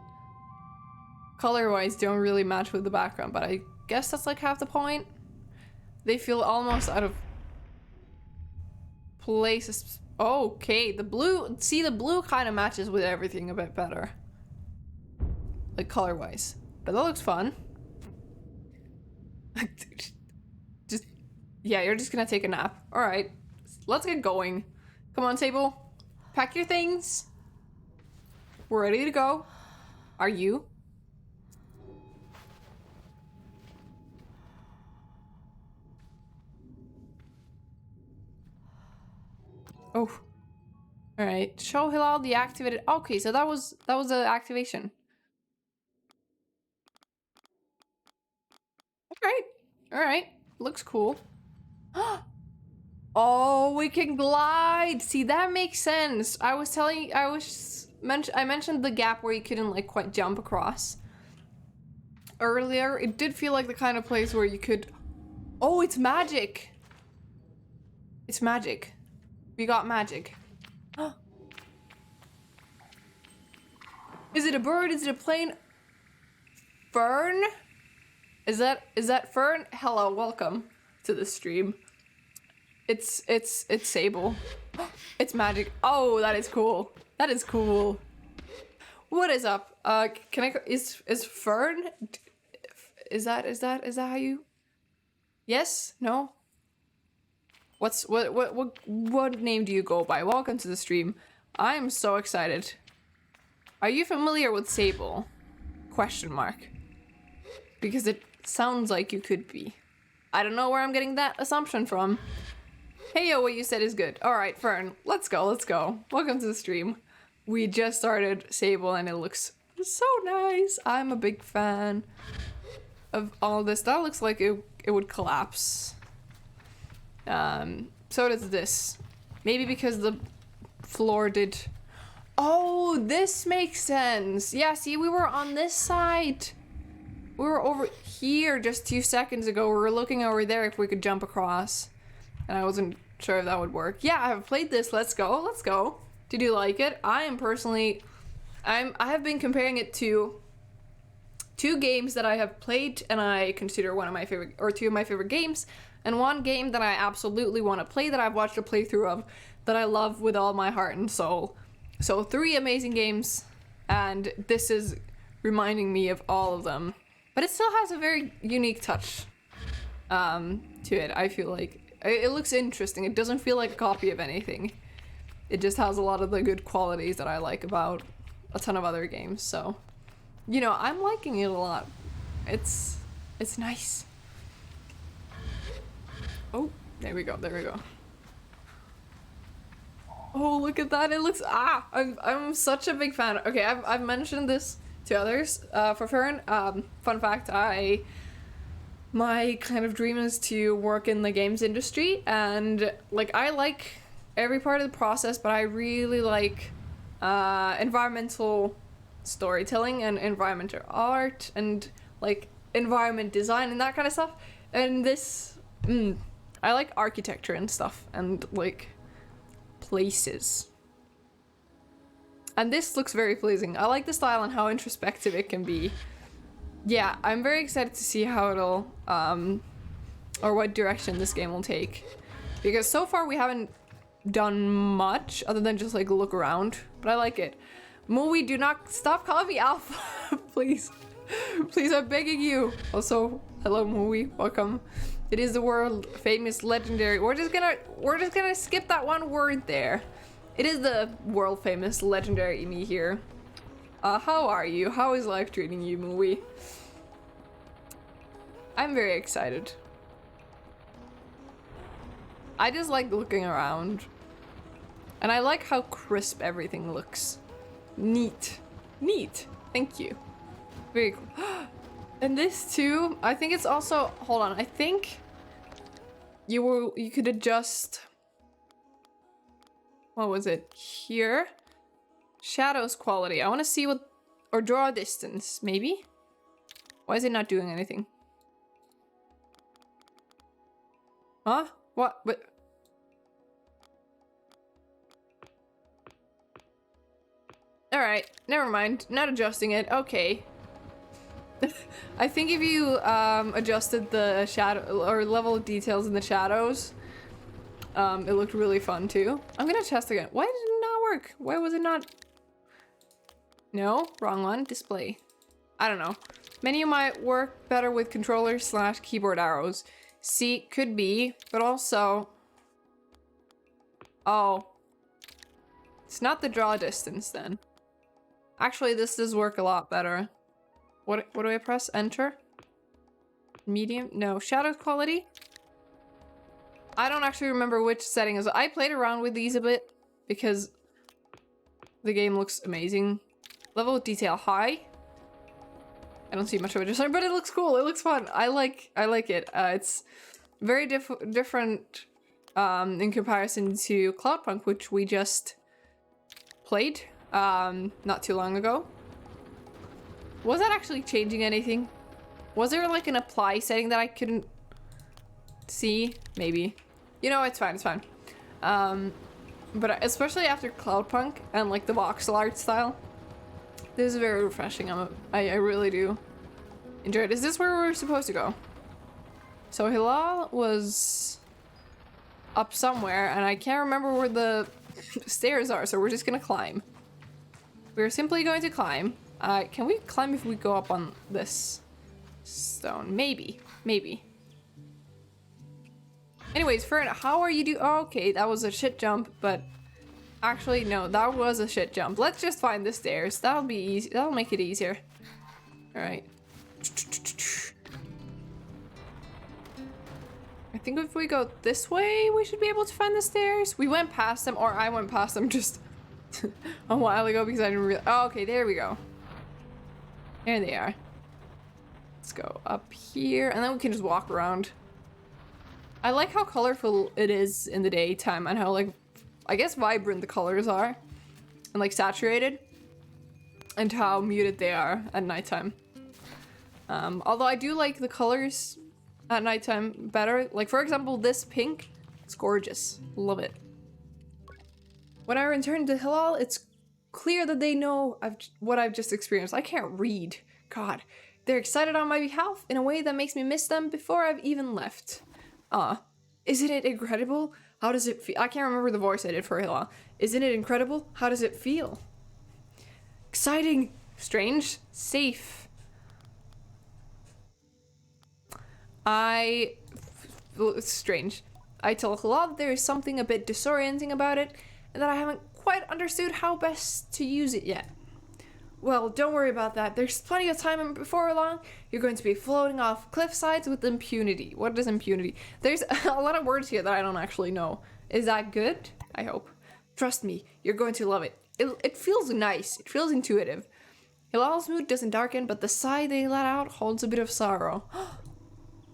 color-wise don't really match with the background, but I guess that's like half the point. They feel almost out of place. Okay, the blue, see, the blue kind of matches with everything a bit better. Like color-wise. But that looks fun. Just, yeah, you're just gonna take a nap. All right, let's get going. Come on, Sable. Pack your things. We're ready to go. Are you? Oh. All right. Show Hilal deactivated. Okay, so that was the activation. All right. Looks cool. Oh, we can glide. See, that makes sense. I mentioned the gap where you couldn't like quite jump across earlier. It did feel like the kind of place where you could. Oh, it's magic. It's magic. We got magic. Is it a bird? Is it a plane? Fern? Is that Fern? Hello, welcome to the stream. It's Sable. It's magic. Oh, that is cool. That is cool. What is up? Is Fern? Is that how you? Yes? No? What name do you go by? Welcome to the stream. I am so excited. Are you familiar with Sable? Question mark. Because it sounds like you could be. I don't know where I'm getting that assumption from. Hey yo, what you said is good. Alright, Fern, let's go. Welcome to the stream. We just started Sable and it looks so nice. I'm a big fan of all this. That looks like it would collapse. So does this. Maybe because the floor did... Oh, this makes sense. Yeah, see, we were on this side. We were over here just 2 seconds ago. We were looking over there if we could jump across. And I wasn't sure if that would work. Yeah, I have played this. Let's go. Did you like it? I have been comparing it to 2 games that I have played and I consider one of my favorite, or 2 of my favorite games, and 1 game that I absolutely want to play that I've watched a playthrough of that I love with all my heart and soul. So 3 amazing games, and this is reminding me of all of them. But it still has a very unique touch to it, I feel like. It looks interesting. It doesn't feel like a copy of anything. It just has a lot of the good qualities that I like about a ton of other games, so... You know, I'm liking it a lot. It's nice. Oh, there we go, there we go. Oh, look at that, it looks, I'm such a big fan. Okay, I've mentioned this to others, for Fern. Fun fact, my kind of dream is to work in the games industry, and like I like every part of the process, but I really like environmental storytelling and environmental art and like environment design and that kind of stuff. And this, I like architecture and stuff and like places. And this looks very pleasing. I like the style and how introspective it can be. Yeah, I'm very excited to see how it'll, or what direction this game will take. Because so far we haven't done much other than just like look around, but I like it. Movie, do not stop calling me Alpha, please. Please, I'm begging you. Also, hello Movie, welcome. It is the world famous legendary. We're just gonna skip that one word there. It is the world famous legendary me here. How are you? How is life treating you, Movie? I'm very excited. I just like looking around. And I like how crisp everything looks. Neat. Neat. Thank you. Very cool. And this too, I think it's also, hold on, I think you could adjust, what was it? Here? Shadows quality. I want to see what, or draw distance, maybe? Why is it not doing anything? Huh? What? But alright, never mind. Not adjusting it. Okay. I think if you adjusted the shadow or level of details in the shadows, it looked really fun too. I'm gonna test again. Why did it not work? Why was it not? No, wrong one. Display. I don't know. Menu might work better with controllers / keyboard arrows. See, could be, but also... Oh. It's not the draw distance then. Actually, this does work a lot better. What do I press? Enter? Medium? No. Shadow quality? I don't actually remember which setting is. I played around with these a bit because the game looks amazing. Level of detail high. I don't see much of a difference, but it looks cool. It looks fun. I like it. It's very different in comparison to Cloudpunk, which we just played not too long ago. Was that actually changing anything? Was there like an apply setting that I couldn't see? Maybe. You know, it's fine, it's fine. But especially after Cloudpunk and like the voxel art style, this is very refreshing. I really do enjoy it. Is this where we're supposed to go? So Hilal was up somewhere and I can't remember where the stairs are, so we're just gonna climb. We're simply going to climb. Can we climb if we go up on this stone? Maybe. Maybe. Anyways, Fern, how are you oh, okay, that was a shit jump, but actually, no, that was a shit jump. Let's just find the stairs. That'll be easy. That'll make it easier. Alright. I think if we go this way, we should be able to find the stairs. We went past them, or I went past them just a while ago because I didn't really- oh, okay, there we go. There they are. Let's go up here, and then we can just walk around. I like how colorful it is in the daytime and how, like, I guess vibrant the colors are. And, like, saturated. And how muted they are at nighttime. Although I do like the colors at nighttime better. Like, for example, this pink. It's gorgeous. Love it. When I return to Hilal, it's clear that they know what I've just experienced. I can't read. God. They're excited on my behalf in a way that makes me miss them before I've even left. Isn't it incredible? How does it feel? I can't remember the voice I did for a while. Isn't it incredible? How does it feel? Exciting, strange, safe. It's strange. I tell Halal that there is something a bit disorienting about it, and that I haven't quite understood how best to use it yet. Well, don't worry about that. There's plenty of time, and before long, you're going to be floating off cliff sides with impunity. What is impunity? There's a lot of words here that I don't actually know. Is that good? I hope. Trust me, you're going to love it. It feels nice. It feels intuitive. Hilal's mood doesn't darken, but the sigh they let out holds a bit of sorrow.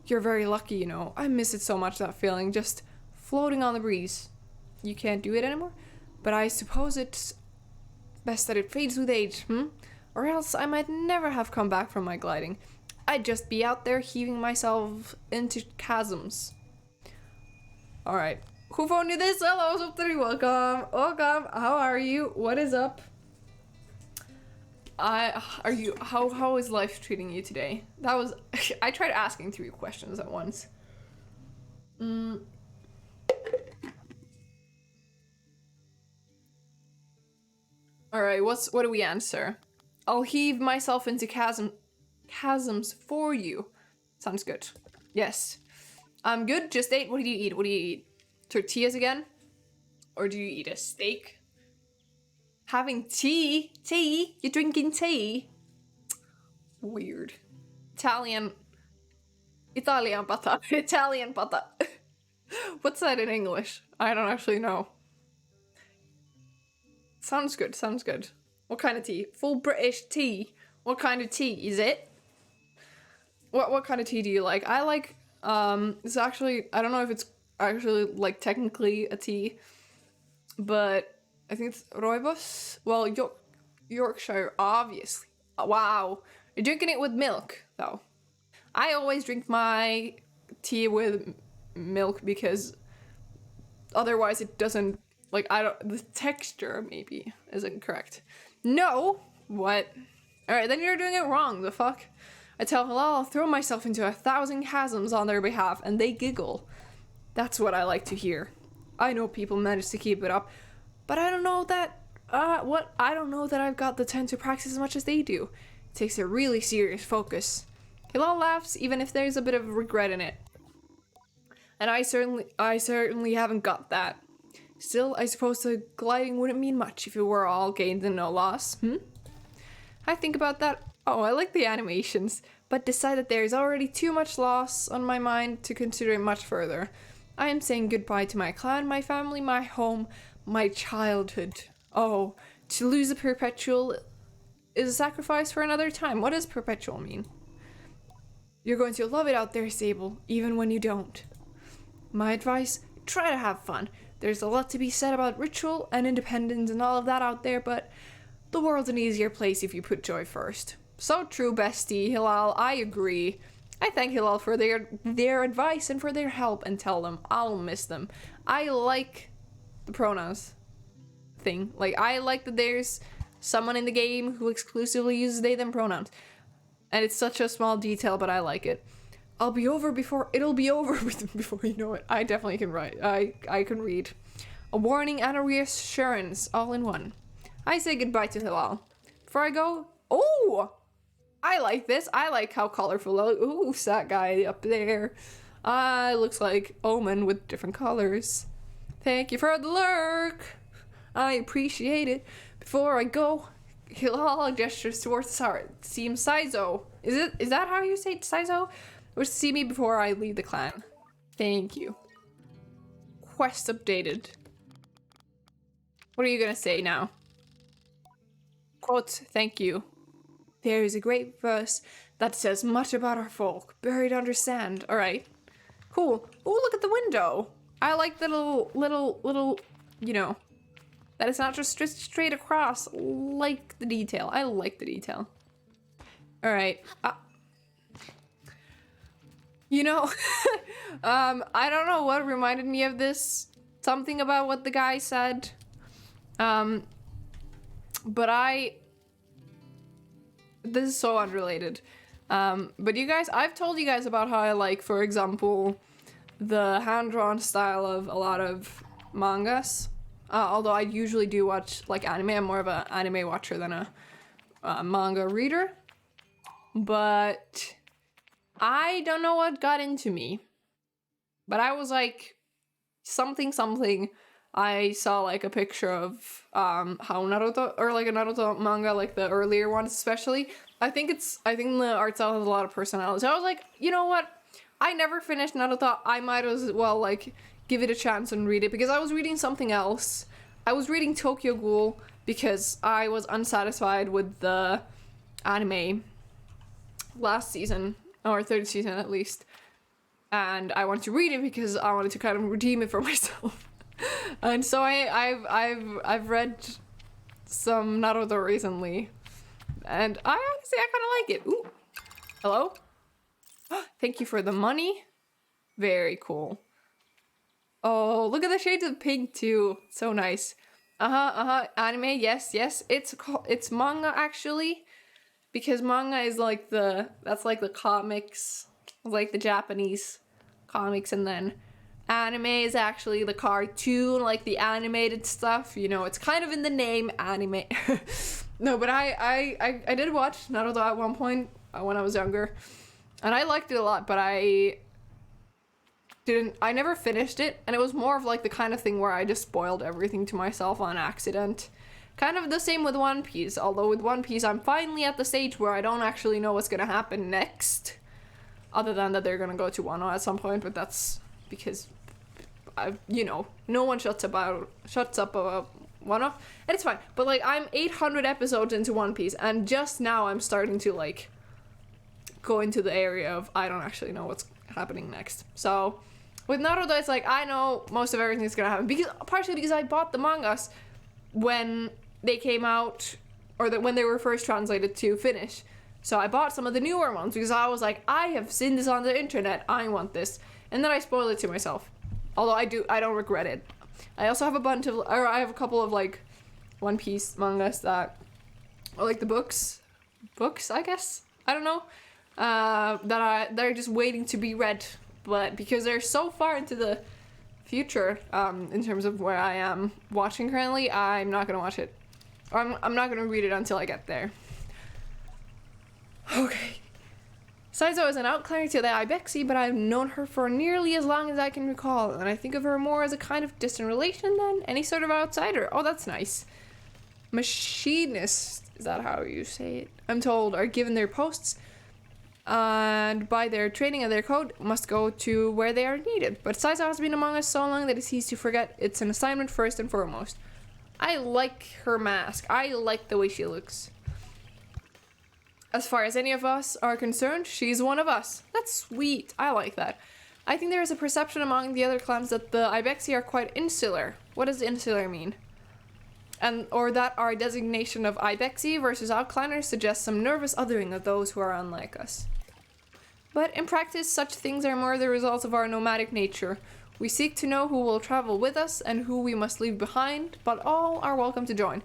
You're very lucky, you know. I miss it so much, that feeling, just floating on the breeze. You can't do it anymore? But I suppose it's best that it fades with age, Or else I might never have come back from my gliding. I'd just be out there heaving myself into chasms. Alright. Who phoned you this? Hello, Sub 3, welcome. Welcome. How are you? What is up? How is life treating you today? That was I tried asking 3 questions at once. Alright, what do we answer? I'll heave myself into chasms for you. Sounds good. Yes. I'm good, just ate. What do you eat? What do you eat? Tortillas again? Or do you eat a steak? Having tea? Tea? You're drinking tea? Weird. Italian pata. Italian pata. What's that in English? I don't actually know. Sounds good, sounds good. What kind of tea? Full British tea. What kind of tea is it? What kind of tea do you like? I like, it's actually, I don't know if it's actually, like, technically a tea, but I think it's rooibos. Well, Yorkshire, obviously. Wow. You're drinking it with milk, though. I always drink my tea with milk because otherwise it doesn't, like, the texture maybe isn't correct. No! What? Alright, then you're doing it wrong, the fuck? I tell Halal I'll throw myself into 1,000 chasms on their behalf, and they giggle. That's what I like to hear. I know people manage to keep it up, but I don't know that, I don't know that I've got the time to practice as much as they do. It takes a really serious focus. Hilal laughs, even if there's a bit of regret in it. And I certainly haven't got that. Still, I suppose the gliding wouldn't mean much if it were all gains and no loss, I think about that. Oh, I like the animations, but decide that there is already too much loss on my mind to consider it much further. I am saying goodbye to my clan, my family, my home, my childhood. Oh, to lose a perpetual is a sacrifice for another time. What does perpetual mean? You're going to love it out there, Sable, even when you don't. My advice, try to have fun. There's a lot to be said about ritual and independence and all of that out there, but the world's an easier place if you put joy first. So true, bestie. Hilal, I agree. I thank Hilal for their advice and for their help, and tell them I'll miss them. I like the pronouns thing. Like, I like that there's someone in the game who exclusively uses they them pronouns. And it's such a small detail, but I like it. It'll be over before you know it. I definitely can write. I can read. A warning and a reassurance all in one. I say goodbye to Hilal. Before I go, oh! I like this. I like how colorful. Ooh, that guy up there. Looks like Omen with different colors. Thank you for the lurk. I appreciate it. Before I go, Hilal gestures towards the tower. Team Saizo. Is that how you say it, Saizo? Wish to see me before I leave the clan. Thank you. Quest updated. What are you gonna say now? Quote, thank you. There is a great verse that says much about our folk, buried under sand. Alright. Cool. Oh, look at the window. I like the little, you know, that it's not just straight across. Like the detail. I like the detail. Alright. You know, I don't know what reminded me of this. Something about what the guy said. But this is so unrelated. But you guys, I've told you guys about how I like, for example, the hand-drawn style of a lot of mangas. Although I usually do watch like anime. I'm more of an anime watcher than a manga reader. But I don't know what got into me. But I was like, something. I saw like a picture of how Naruto, or like a Naruto manga, like the earlier ones especially. I think the art style has a lot of personality. So I was like, you know what? I never finished Naruto. I might as well like give it a chance and read it, because I was reading something else. I was reading Tokyo Ghoul because I was unsatisfied with the anime last season, or third season at least. And I wanted to read it because I wanted to kind of redeem it for myself. And so I've read some Naruto recently, and I honestly kind of like it. Ooh, hello. Thank you for the money. Very cool. Oh, look at the shades of pink too. So nice. Anime. Yes. It's manga actually, because manga is like that's like the comics, like the Japanese comics, and then anime is actually the cartoon, like the animated stuff. You know, it's kind of in the name, anime. No, but I did watch Naruto at one point when I was younger, and I liked it a lot, but I never finished it, and it was more of like the kind of thing where I just spoiled everything to myself on accident. Kind of the same with One Piece, although with One Piece I'm finally at the stage where I don't actually know what's gonna happen next, other than that they're gonna go to Wano at some point, but that's because no one shuts up about Wano, and it's fine. But like, I'm 800 episodes into One Piece, and just now I'm starting to like go into the area of I don't actually know what's happening next. So with Naruto, it's like I know most of everything that's gonna happen, partially because I bought the mangas when they came out, or when they were first translated to Finnish. So I bought some of the newer ones because I was like, I have seen this on the internet, I want this, and then I spoiled it to myself. Although I don't regret it. I also have I have a couple of like One Piece mangas that are like the books, I guess. I don't know. They're just waiting to be read, but because they're so far into the future, in terms of where I am watching currently, I'm not gonna watch it. Or I'm not gonna read it until I get there. Okay. Saizo is an outcliner to the Ibexi, but I've known her for nearly as long as I can recall, and I think of her more as a kind of distant relation than any sort of outsider. Oh, that's nice. Machinists, is that how you say it? I'm told, are given their posts, and by their training and their code, must go to where they are needed. But Saizo has been among us so long that it's easy to forget it's an assignment first and foremost. I like her mask. I like the way she looks. As far as any of us are concerned, she's one of us. That's sweet. I like that. I think there is a perception among the other clans that the Ibexi are quite insular. What does insular mean? Or that our designation of Ibexi versus outcliners suggests some nervous othering of those who are unlike us. But in practice, such things are more the result of our nomadic nature. We seek to know who will travel with us and who we must leave behind, but all are welcome to join.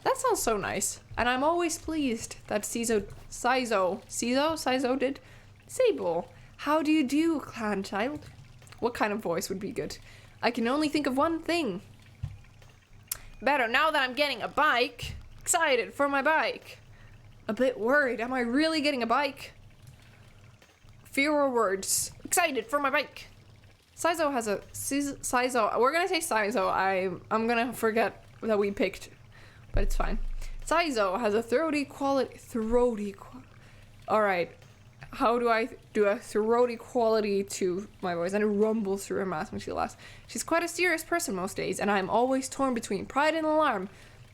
That sounds so nice, and I'm always pleased that Saizo did. Sable, how do you do, clan child? What kind of voice would be good? I can only think of one thing. Better now that I'm getting a bike. Excited for my bike. A bit worried, am I really getting a bike? Fewer words. Excited for my bike. Saizo has a... Saizo, we're gonna say Saizo. I'm gonna forget that we picked, but it's fine. Saizo has a throaty quality. Alright. How do I do a throaty quality to my voice? And it rumbles through her mouth when she laughs. She's quite a serious person most days, and I'm always torn between pride and alarm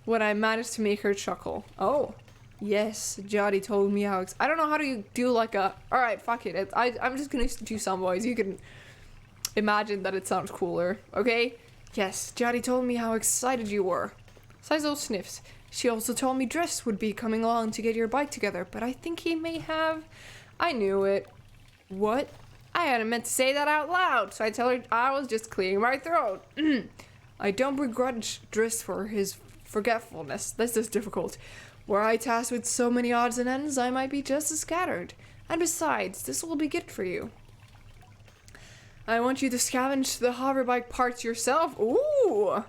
when I manage to make her chuckle. Oh. Yes, Jody told me how... I don't know how to do like a... Alright, fuck it. I'm just gonna do some voice. You can imagine that it sounds cooler, okay? Yes, Jody told me how excited you were. Saizo sniffs. She also told me Driss would be coming along to get your bike together, but I think he may have... I knew it. What? I hadn't meant to say that out loud, so I tell her I was just clearing my throat. I don't begrudge Driss for his forgetfulness. This is difficult. Were I tasked with so many odds and ends, I might be just as scattered. And besides, this will be good for you. I want you to scavenge the hoverbike parts yourself. Ooh!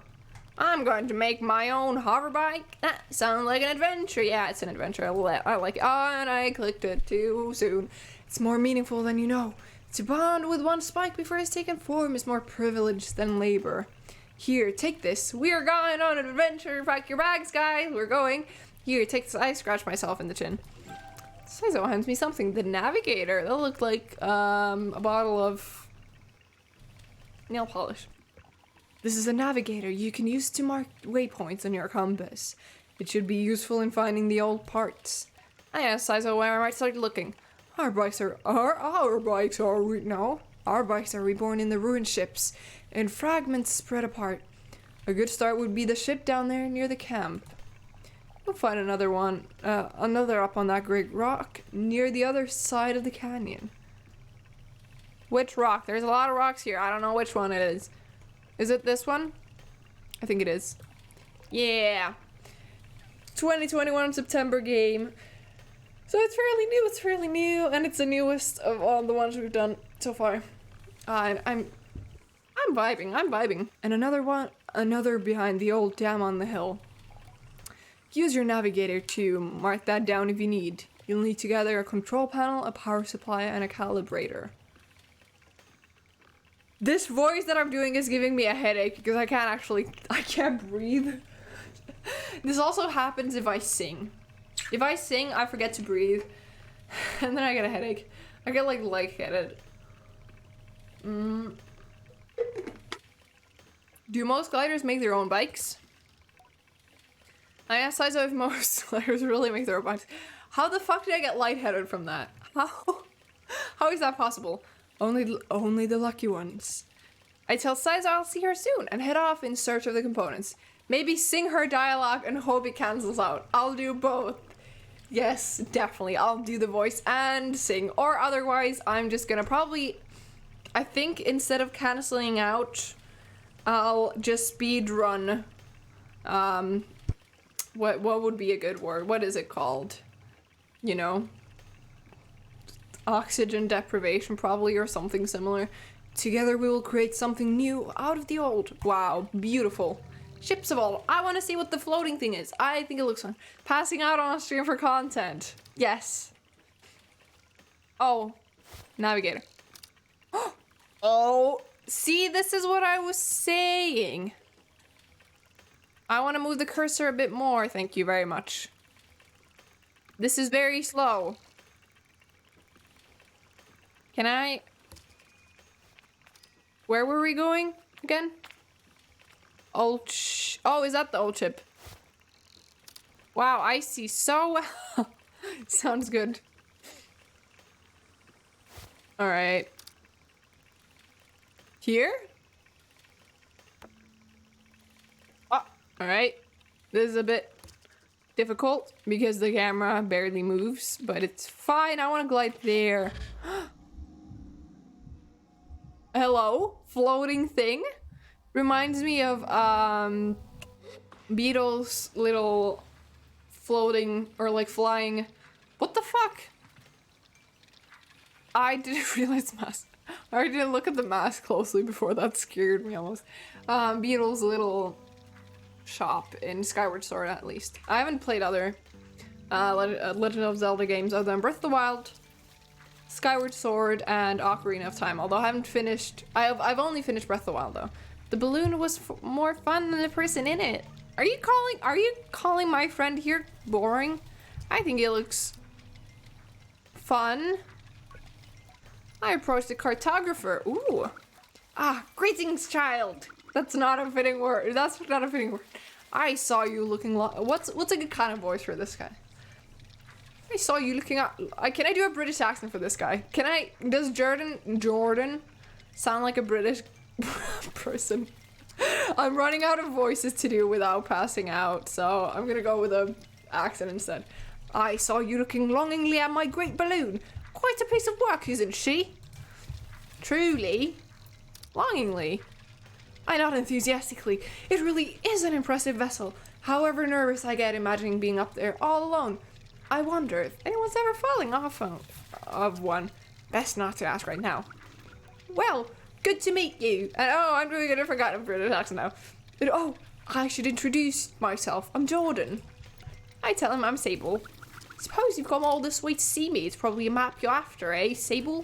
I'm going to make my own hoverbike. That sounds like an adventure. Yeah, it's an adventure. I like it. Oh, and I clicked it too soon. It's more meaningful than you know. To bond with one spike before it's taken form is more privilege than labor. Here, take this. We are going on an adventure. Pack your bags, guys. We're going. Here, take this. I scratched myself in the chin. Saizo hands me something. The Navigator. That looked like a bottle of nail polish. This is a navigator you can use to mark waypoints on your compass. It should be useful in finding the old parts. I asked Saizo where I might start looking. Our bikes are reborn in the ruined ships, and fragments spread apart. A good start would be the ship down there near the camp. We'll find another up on that great rock near the other side of the canyon. Which rock? There's a lot of rocks here. I don't know which one it is. Is it this one? I think it is. Yeah. 2021 September game. So it's fairly new, and it's the newest of all the ones we've done so far. I'm vibing. And another behind the old dam on the hill. Use your navigator to mark that down if you need. You'll need to gather a control panel, a power supply, and a calibrator. This voice that I'm doing is giving me a headache because I can't breathe. This also happens if I sing. If I sing, I forget to breathe. And then I get a headache. I get like lightheaded. Do most gliders make their own bikes? I asked Saizo if most gliders really make their own bikes. How the fuck did I get lightheaded from that? How is that possible? Only the lucky ones. I tell Saizo I'll see her soon and head off in search of the components. Maybe sing her dialogue and hope it cancels out. I'll do both. Yes, definitely. I'll do the voice and sing. Or otherwise, I'm just gonna probably... I think instead of canceling out, I'll just speed run. What would be a good word? What is it called? You know? Oxygen deprivation probably, or something similar. Together we will create something new out of the old. Wow, beautiful. Ships of all. I want to see what the floating thing is. I think it looks fun. Passing out on a stream for content. Yes. Oh, navigator. Oh, see, this is what I was saying. I want to move the cursor a bit more. Thank you very much. This is very slow. Can I... Where were we going again? Oh, is that the old ship? Wow, I see so well. Sounds good. Alright. Here? Oh, alright. This is a bit difficult because the camera barely moves, but it's fine. I want to glide there. Hello? Floating thing? Reminds me of Beetle's little floating or like flying. What the fuck? I didn't realize mask. I didn't look at the mask closely before. That scared me almost. Beetle's little shop in Skyward Sword, at least. I haven't played other Legend of Zelda games other than Breath of the Wild, Skyward Sword, and Ocarina of Time. Although I haven't finished. I've only finished Breath of the Wild though. The balloon was more fun than the person in it. Are you calling my friend here boring? I think it looks fun. I approached the cartographer. Ooh. Ah, greetings, child. That's not a fitting word. That's not a fitting word. I saw you looking what's a good kind of voice for this guy? I saw you looking up. Can I do a British accent for this guy? Does Jordan sound like a British person? I'm running out of voices to do without passing out, so I'm gonna go with a accent instead. I saw you looking longingly at my great balloon. Quite a piece of work, isn't she? Truly? Longingly? I nod enthusiastically. It really is an impressive vessel. however nervous I get imagining being up there all alone. I wonder if anyone's ever falling off of one. Best not to ask right now. Well, good to meet you. And oh, I'm doing a different kind of British accent now. But oh, I should introduce myself. I'm Jordan. I tell him I'm Sable. Suppose you've come all this way to see me. It's probably a map you're after, eh, Sable?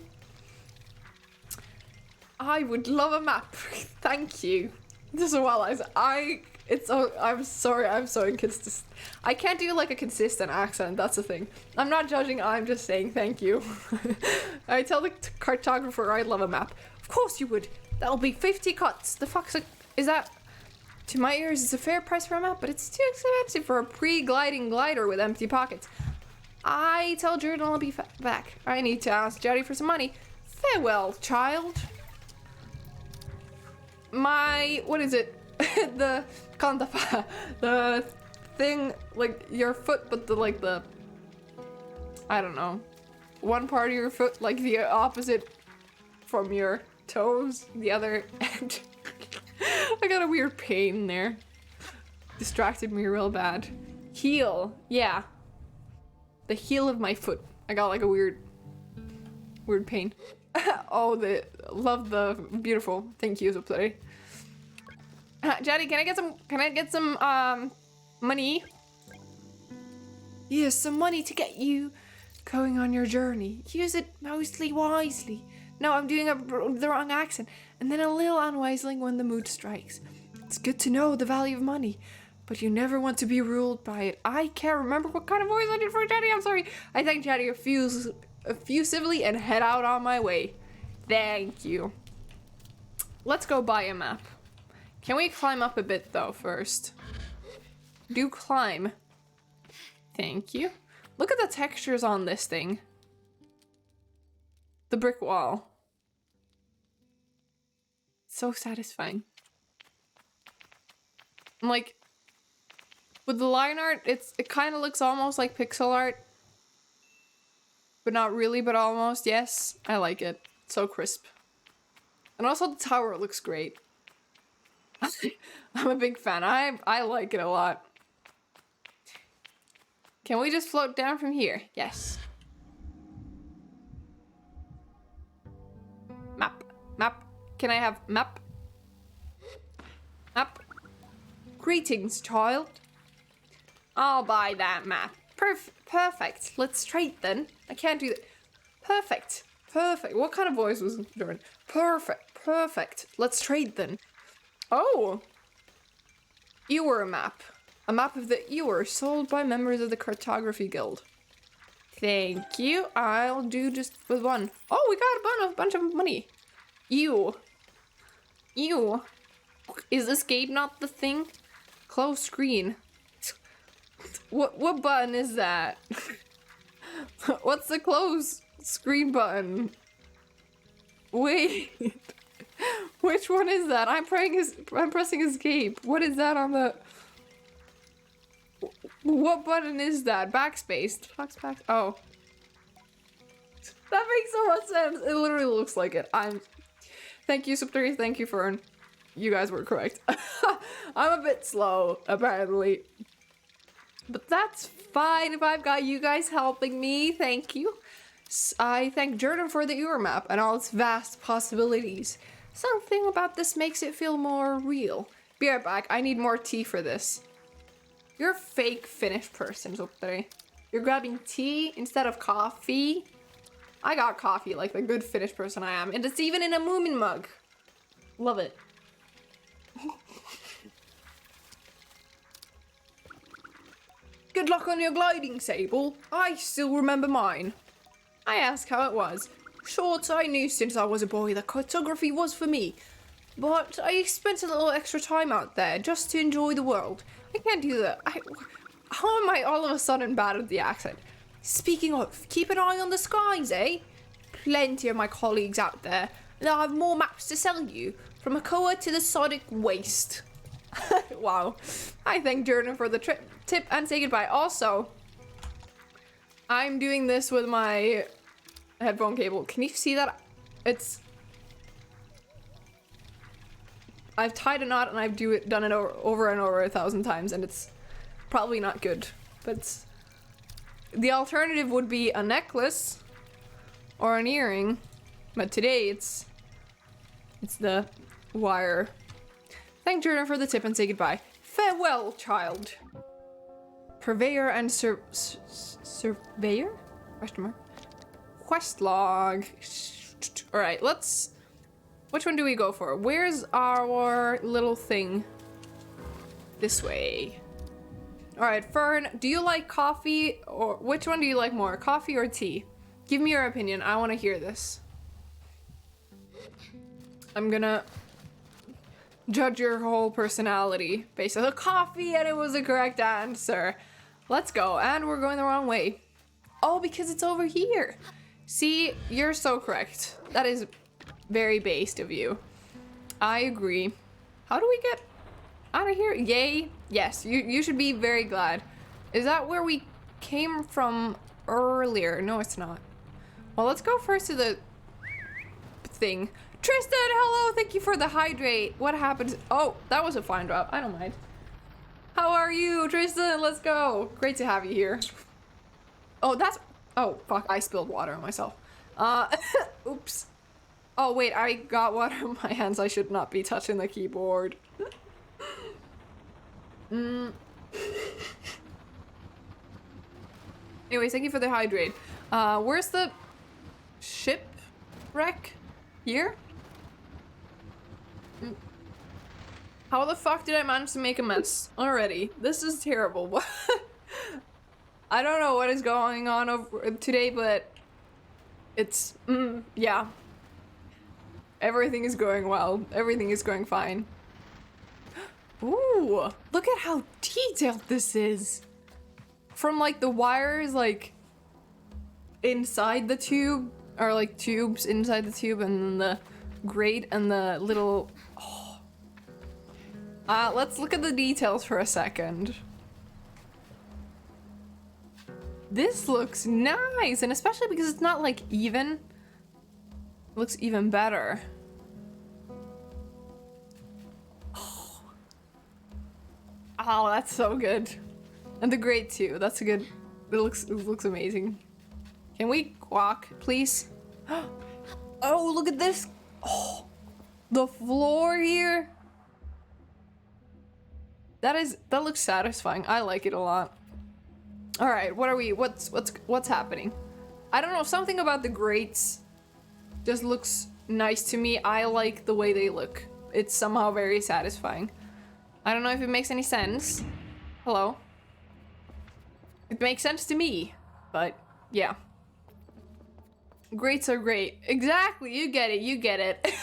I would love a map. Thank you. Just a while I'm sorry, I'm so inconsistent. I can't do like a consistent accent, that's the thing. I'm not judging, I'm just saying thank you. I tell the cartographer I'd love a map. Of course you would. That'll be 50 cuts. The fuck's is that? To my ears, it's a fair price for a map, but it's too expensive for a pre-gliding glider with empty pockets. I tell Jordan I'll be back. I need to ask Jody for some money. Farewell, child. What is it? the thing, like your foot, but I don't know. One part of your foot, like the opposite from your toes, the other end. I got a weird pain there. Distracted me real bad. Heel, yeah. The heel of my foot. I got like a weird pain. Oh, love the beautiful. Thank you, Zoplay. Jaddy, can I get some money? Yes, some money to get you going on your journey. Use it mostly wisely. No, I'm doing the wrong accent. And then a little unwisely when the mood strikes. It's good to know the value of money, but you never want to be ruled by it. I can't remember what kind of voice I did for Jaddy. I'm sorry. I thank Jaddy effusively and head out on my way. Thank you. Let's go buy a map. Can we climb up a bit though first? Do climb. Thank you. Look at the textures on this thing. The brick wall. So satisfying. And like with the line art, it kind of looks almost like pixel art. But not really, but almost. Yes, I like it. So crisp. And also the tower looks great. I'm a big fan. I like it a lot. Can we just float down from here? Yes. Map. Can I have map? Map. Greetings, child. I'll buy that map. Perfect. Let's trade then. I can't do that. Perfect. What kind of voice was Jordan? Perfect. Let's trade then. Oh. Ewer map. A map of the Ewer sold by members of the Cartography Guild. Thank you. I'll do just with one. Oh, we got a bunch of money. Ew. Is escape not the thing? Close screen. What button is that? What's the close screen button? Wait. Which one is that? I'm pressing escape. What is that on the... What button is that? Backspace. Back. Oh. That makes so much sense. It literally looks like it. Thank you, Sub3. Thank you, Fern. You guys were correct. I'm a bit slow, apparently. But that's fine if I've got you guys helping me. Thank you. I thank Jordan for the Ewer map and all its vast possibilities. Something about this makes it feel more real. Be right back. I need more tea for this. You're a fake Finnish person, Zoplay. You're grabbing tea instead of coffee. I got coffee like the good Finnish person I am. And it's even in a Moomin mug. Love it. Good luck on your gliding, Sable. I still remember mine. I asked how it was. Short, I knew since I was a boy that cartography was for me. But I spent a little extra time out there just to enjoy the world. I can't do that. How am I all of a sudden bad at the accent? Speaking of, keep an eye on the skies, eh? Plenty of my colleagues out there, and I'll have more maps to sell you, from Akoa to the Sodic Waste. Wow. I thank Jordan for the tip and say goodbye. Also, I'm doing this with my headphone cable. Can you see that? I've tied a knot and I've done it over and over 1,000 times, and it's Probably not good, but the alternative would be a necklace or an earring, but today it's the wire. Thank Jordan for the tip and say goodbye. Farewell, child. Purveyor and surveyor? Question mark. Quest log. All right, let's. Which one do we go for? Where's our little thing? This way. All right, Fern, do you like coffee or which one do you like more, coffee or tea? Give me your opinion. I want to hear this. I'm gonna judge your whole personality based on the coffee, and it was the correct answer. Let's go. And we're going the wrong way. Oh, because it's over here. See, you're so correct. That is very based of you. I agree. How do we get out of here? Yay. Yes, you should be very glad. Is that where we came from earlier? No, it's not. Well, let's go first to the thing. Tristan, hello. Thank you for the hydrate. What happened? Oh, that was a fine drop. I don't mind. How are you, Tristan? Let's go. Great to have you here. Oh, that's... Oh, fuck. I spilled water on myself. Oops. Oh, wait. I got water on my hands. I should not be touching the keyboard. Anyways, thank you for the hydrate. Where's the shipwreck? Here? How the fuck did I manage to make a mess already? This is terrible. I don't know what is going on over today, but it's yeah. Everything is going well. Everything is going fine. Ooh, look at how detailed this is. From like the wires like inside the tube, or like tubes inside the tube, and then the grate and the little... Oh. Let's look at the details for a second. This looks nice, and especially because it's not like even. It looks even better. Oh, that's so good. And the grate too. That's a good. It looks amazing. Can we walk, please? Oh, look at this. Oh, the floor here. That looks satisfying. I like it a lot. All right, what are we? What's happening? I don't know. Something about the grates just looks nice to me. I like the way they look. It's somehow very satisfying. I don't know if it makes any sense. Hello. It makes sense to me, but yeah. Grates are great. Exactly, you get it, you get it.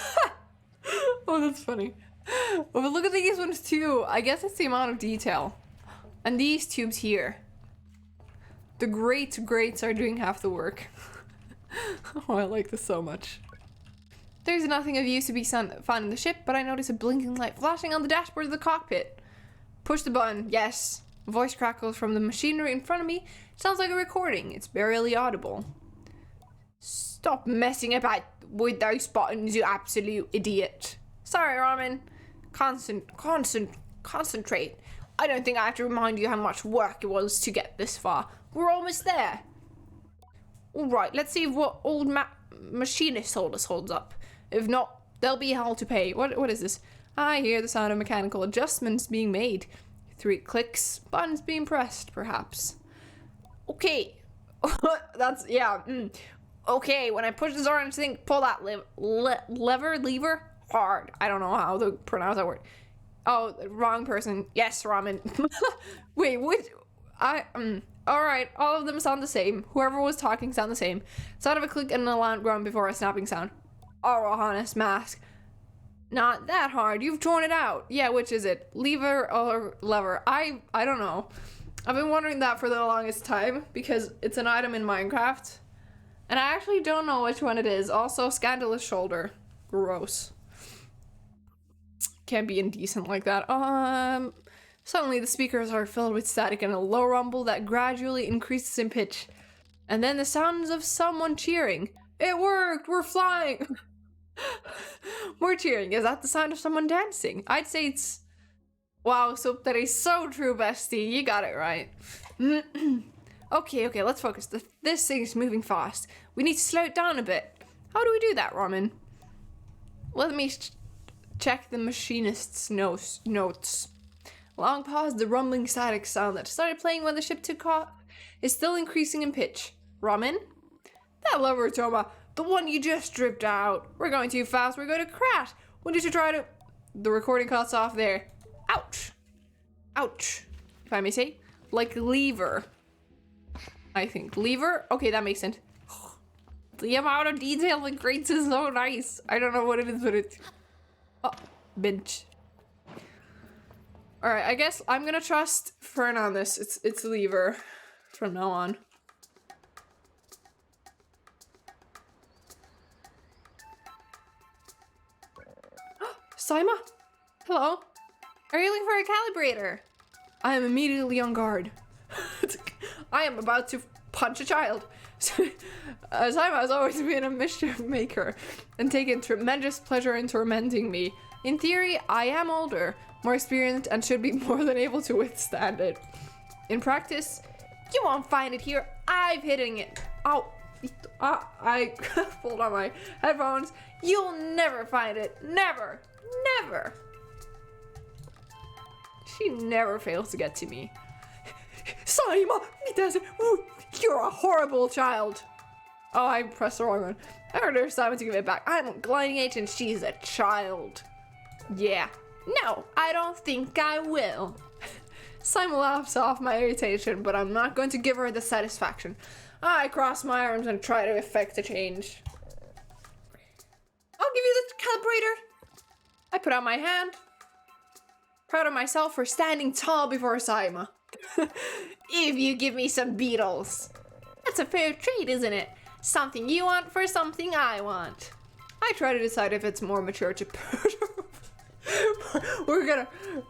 Oh, that's funny. Oh, but look at these ones too. I guess it's the amount of detail. And these tubes here. The grates are doing half the work. Oh, I like this so much. There's nothing of use to be found in the ship, but I notice a blinking light flashing on the dashboard of the cockpit. Push the button, yes. Voice crackles from the machinery in front of me. Sounds like a recording. It's barely audible. Stop messing about with those buttons, you absolute idiot. Sorry, Ramen. Concentrate. I don't think I have to remind you how much work it was to get this far. We're almost there. All right, let's see what old machinist told us holds up. If not, there'll be hell to pay. What is this? I hear the sound of mechanical adjustments being made. 3 clicks, buttons being pressed, perhaps. Okay. That's, yeah. Okay, when I push this orange thing, pull that lever, hard. I don't know how to pronounce that word. Oh, wrong person. Yes, Ramen. Wait, which? Alright, all of them sound the same. Whoever was talking sound the same. Sound of a click and an alarm ground before a snapping sound. Oh, honest mask. Not that hard. You've torn it out. Yeah, which is it? Lever or lever? I don't know. I've been wondering that for the longest time because it's an item in Minecraft. And I actually don't know which one it is. Also, scandalous shoulder. Gross. Can't be indecent like that. Suddenly the speakers are filled with static and a low rumble that gradually increases in pitch. And then the sounds of someone cheering. It worked! We're flying! We're cheering. Is that the sound of someone dancing? I'd say it's Wow, so that is so true, bestie. You got it right. Okay, let's focus. This thing is moving fast. We need to slow it down a bit. How do we do that, Ramen? Let me check the machinist's notes. Long pause, the rumbling static sound that started playing when the ship took off is still increasing in pitch. Ramen? That lever, Toma. The one you just stripped out. We're going too fast. We're going to crash. When did you try to... The recording cuts off there. Ouch. Ouch. If I may say. Like lever. I think. Lever? Okay, that makes sense. The amount of detail in crates is so nice. I don't know what it is, but it's... Oh, bench. Alright, I guess I'm gonna trust Fern on this. It's lever from now on. Saima? Hello? Are you looking for a calibrator? I am immediately on guard. I am about to punch a child. Saima has always been a mischief maker and taken tremendous pleasure in tormenting me. In theory, I am older, more experienced, and should be more than able to withstand it. In practice, you won't find it here. I've hidden it. Oh, I pulled on my headphones. You'll never find it. Never. Never. She never fails to get to me. Saima, you're a horrible child. Oh, I pressed the wrong one. I ordered Saima to give it back. I'm a gliding age and she's a child. Yeah. No, I don't think I will. Saima laughs off my irritation, but I'm not going to give her the satisfaction. I cross my arms and try to effect a change. I'll give you the calibrator. I put out my hand. Proud of myself for standing tall before Saima. If you give me some beetles. That's a fair trade, isn't it? Something you want for something I want. I try to decide if it's more mature to put. We're gonna.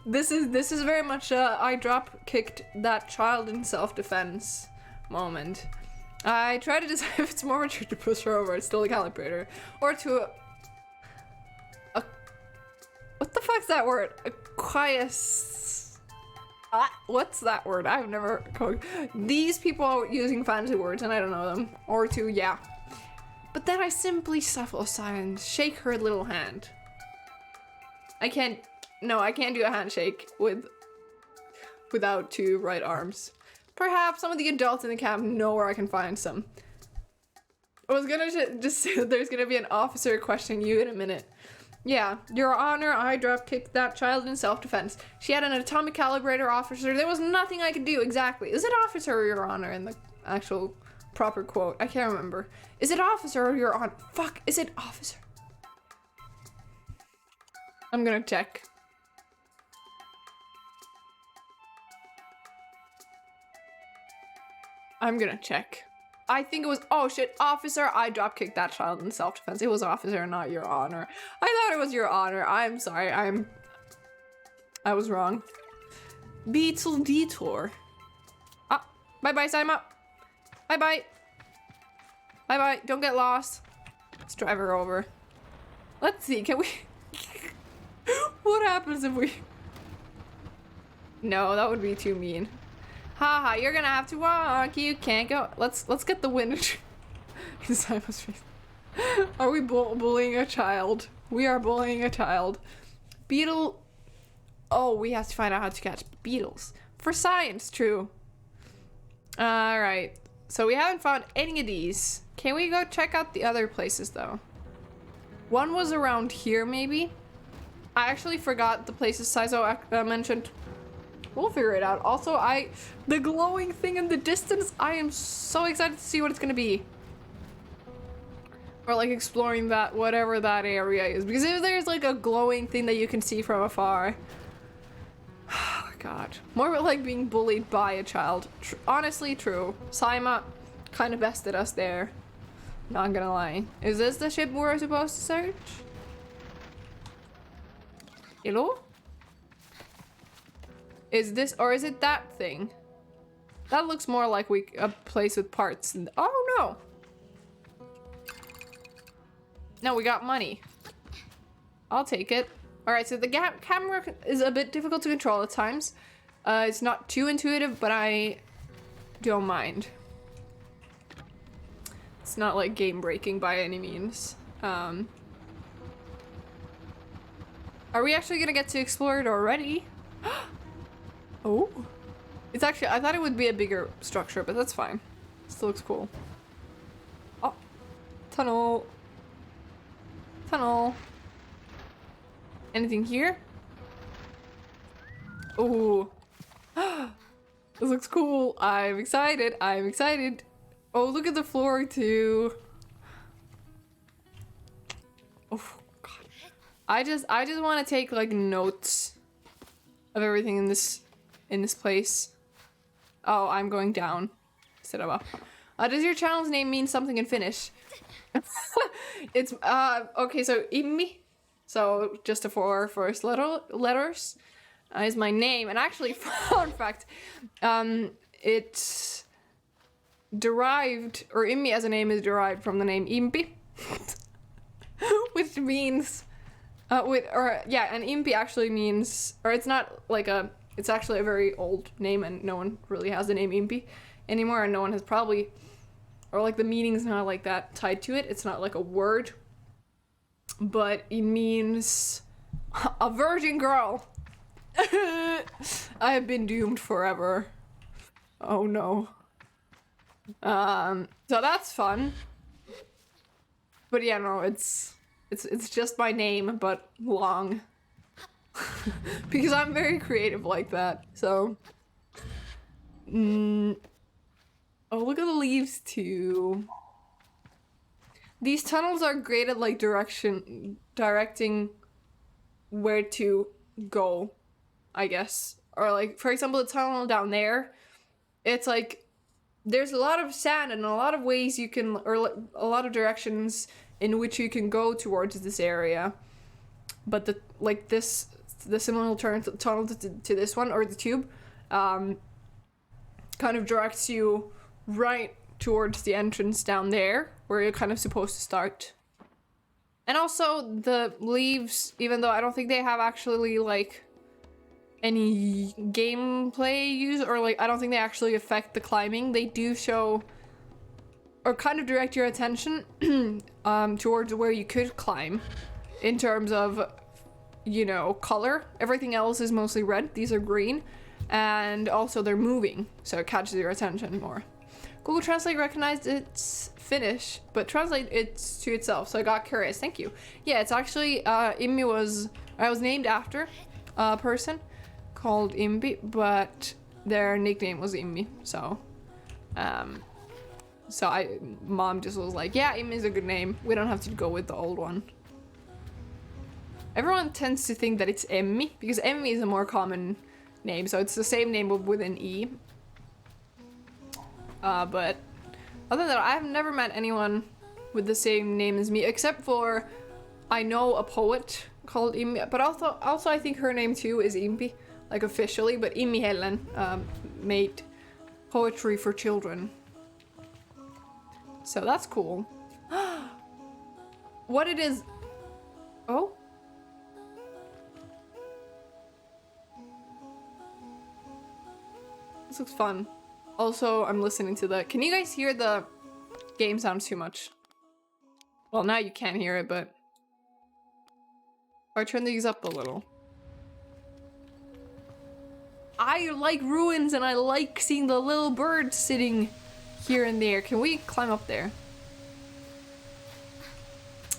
This is very much I drop kicked that child in self-defense moment. I try to decide if it's more mature to push her over. It's still a calibrator, or to what the fuck's that word? What's that word? I've never. These people are using fancy words and I don't know them. Or to yeah. But then I simply shuffle aside and shake her little hand. I can't do a handshake without two right arms. Perhaps some of the adults in the camp know where I can find some. I was gonna just say that there's gonna be an officer questioning you in a minute. Yeah, Your Honor, I drop kicked that child in self-defense. She had an atomic calibrator, officer. There was nothing I could do exactly. Is it officer or Your Honor in the actual proper quote? I can't remember. Is it officer or Your Honor? Fuck, is it officer? I'm gonna check. I'm gonna check. I think it was, oh shit, officer, I drop kicked that child in self-defense. It was officer, not Your Honor. I thought it was Your Honor. I'm sorry, I was wrong. Beetle detour. Ah, bye-bye, Saima. Bye-bye. Bye-bye, don't get lost. Let's drive her over. Let's see, can we... What happens if we... No, that would be too mean. Haha, you're gonna have to walk. You can't go. Let's get the wind in Simon's face. Are we bullying a child? We are bullying a child. Beetle. Oh, we have to find out how to catch beetles. For science, true. Alright. So we haven't found any of these. Can we go check out the other places though? One was around here maybe? I actually forgot the places Saizo mentioned. We'll figure it out. Also, the glowing thing in the distance, I am so excited to see what it's gonna be. Or like exploring that, whatever that area is. Because if there's like a glowing thing that you can see from afar. Oh god. More like being bullied by a child. Honestly, true. Saima kind of bested us there. Not gonna lie. Is this the ship we're supposed to search? Hello? Is this, or is it that thing? That looks more like a place with parts. Oh no! No, we got money. I'll take it. Alright, so the camera is a bit difficult to control at times. It's not too intuitive, but I don't mind. It's not like game breaking by any means. Are we actually gonna get to explore it already? Oh. It's actually, I thought it would be a bigger structure, but that's fine. Still looks cool. Oh. Tunnel. Tunnel. Anything here? Oh. This looks cool. I'm excited. I'm excited. Oh, look at the floor too. Oh god. I just want to take like notes of everything in this place. Oh, I'm going down instead of up. Does your channel's name mean something in Finnish? It's okay, so Immi. So just the four first letters is my name, and actually, fun fact, it's derived, or Immi as a name is derived from the name Impi, which means, and Impi actually means, or it's not like it's actually a very old name, and no one really has the name Impi anymore, and no one has probably, or like the meaning's not like that tied to it. It's not like a word, but it means a virgin girl. I have been doomed forever. Oh no. So that's fun. But yeah, no, it's just my name, but long. Because I'm very creative like that, so. Oh, look at the leaves too. These tunnels are great at like directing where to go, I guess. Or like, for example, the tunnel down there, it's like, there's a lot of sand and a lot of ways you can, or a lot of directions in which you can go towards this area. But the similar tunnel to this one, or the tube, kind of directs you right towards the entrance down there, where you're kind of supposed to start. And also the leaves, even though I don't think they have actually like any gameplay use, or like I don't think they actually affect the climbing, they do show or kind of direct your attention towards where you could climb in terms of, you know, color. Everything else is mostly red, these are green, and also they're moving, so it catches your attention more. Google Translate recognized it's Finnish, but translate it to itself, so I got curious. Thank you. Yeah, it's actually Immi I was named after a person called Impi, but their nickname was Immi, so mom just was like, yeah, Immi's a good name, we don't have to go with the old one. Everyone tends to think that it's Emmi, because Emmi is a more common name, so it's the same name but with an E. But other than that, I've never met anyone with the same name as me, except for I know a poet called Immi, but also I think her name too is Impi, like officially, but Immi Helen made poetry for children. So that's cool. What it is... Oh? This looks fun. Also, I'm listening to the... Can you guys hear the game sounds too much? Well, now you can't hear it, but... I turn these up a little. I like ruins and I like seeing the little birds sitting here and there. Can we climb up there?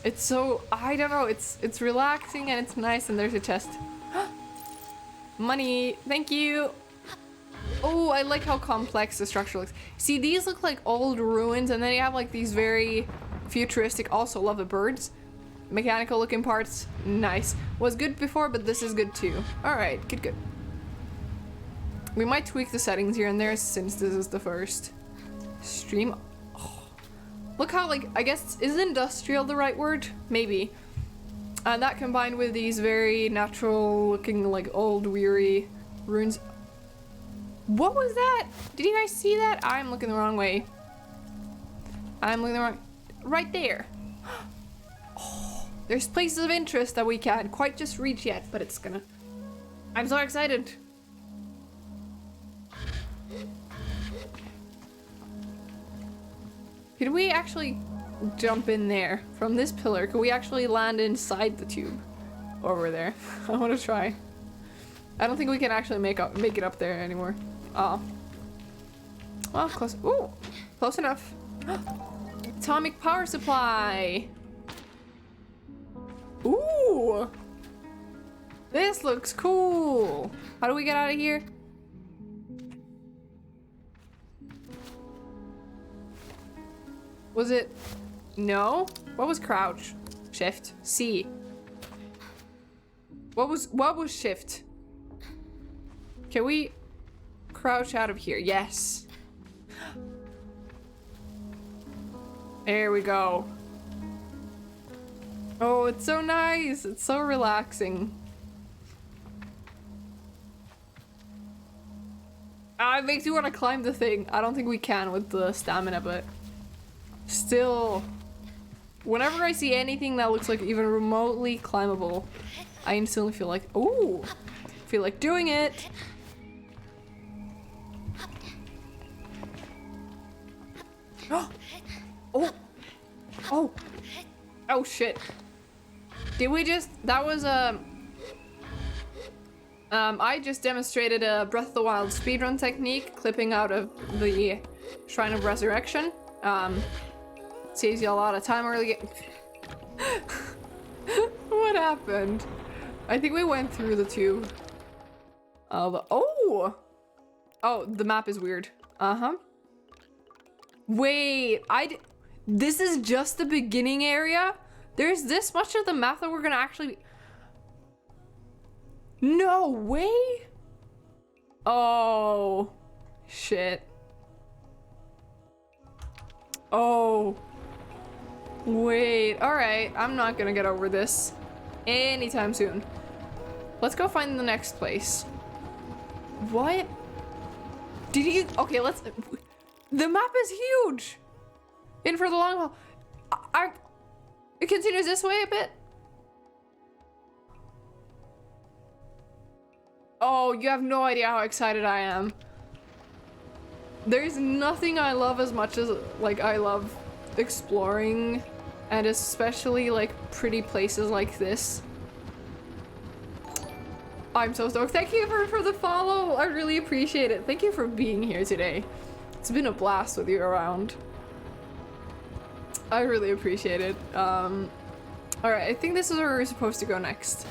It's so... I don't know, it's relaxing and it's nice, and there's a chest. Money! Thank you! Oh, I like how complex the structure looks. See, these look like old ruins, and then you have like these very futuristic, also love the birds, mechanical looking parts. Nice. Was good before, but this is good too. Alright, good. We might tweak the settings here and there since this is the first stream. Oh, look how, like, I guess, is industrial the right word? Maybe. And that combined with these very natural looking, like, old, weary ruins. What was that? Did you guys see that? I'm looking the wrong way. I'm looking the wrong... Right there. Oh, There's places of interest that we can't quite just reach yet, but it's gonna... I'm so excited. Can we actually jump in there from this pillar? Can we actually land inside the tube over there? I want to try. I don't think we can actually make it up there anymore. Oh. Well, close. Ooh, close enough. Atomic power supply. Ooh. This looks cool. How do we get out of here? Was it? No? What was crouch? Shift. C. What was shift? Can we crouch out of here? Yes. There we go. Oh, it's so nice. It's so relaxing. Ah, it makes me want to climb the thing. I don't think we can with the stamina, but still, whenever I see anything that looks like even remotely climbable, I instantly feel like, ooh, feel like doing it. Oh, oh, oh shit. Did we just, that was I just demonstrated a Breath of the Wild speedrun technique, clipping out of the Shrine of Resurrection. Saves you a lot of time early. What happened? I think we went through the tube. Oh, the map is weird. Wait, this is just the beginning area? There's this much of the map that we're gonna actually... No way! Oh, shit. Oh. Wait, alright. I'm not gonna get over this anytime soon. Let's go find the next place. What? Did he... Okay, let's... The map is huge! In for the long haul. It continues this way a bit? Oh, you have no idea how excited I am. There's nothing I love as much as, like, I love exploring, and especially, like, pretty places like this. I'm so stoked. Thank you for the follow. I really appreciate it. Thank you for being here today. It's been a blast with you around. I really appreciate it. Alright, I think this is where we're supposed to go next.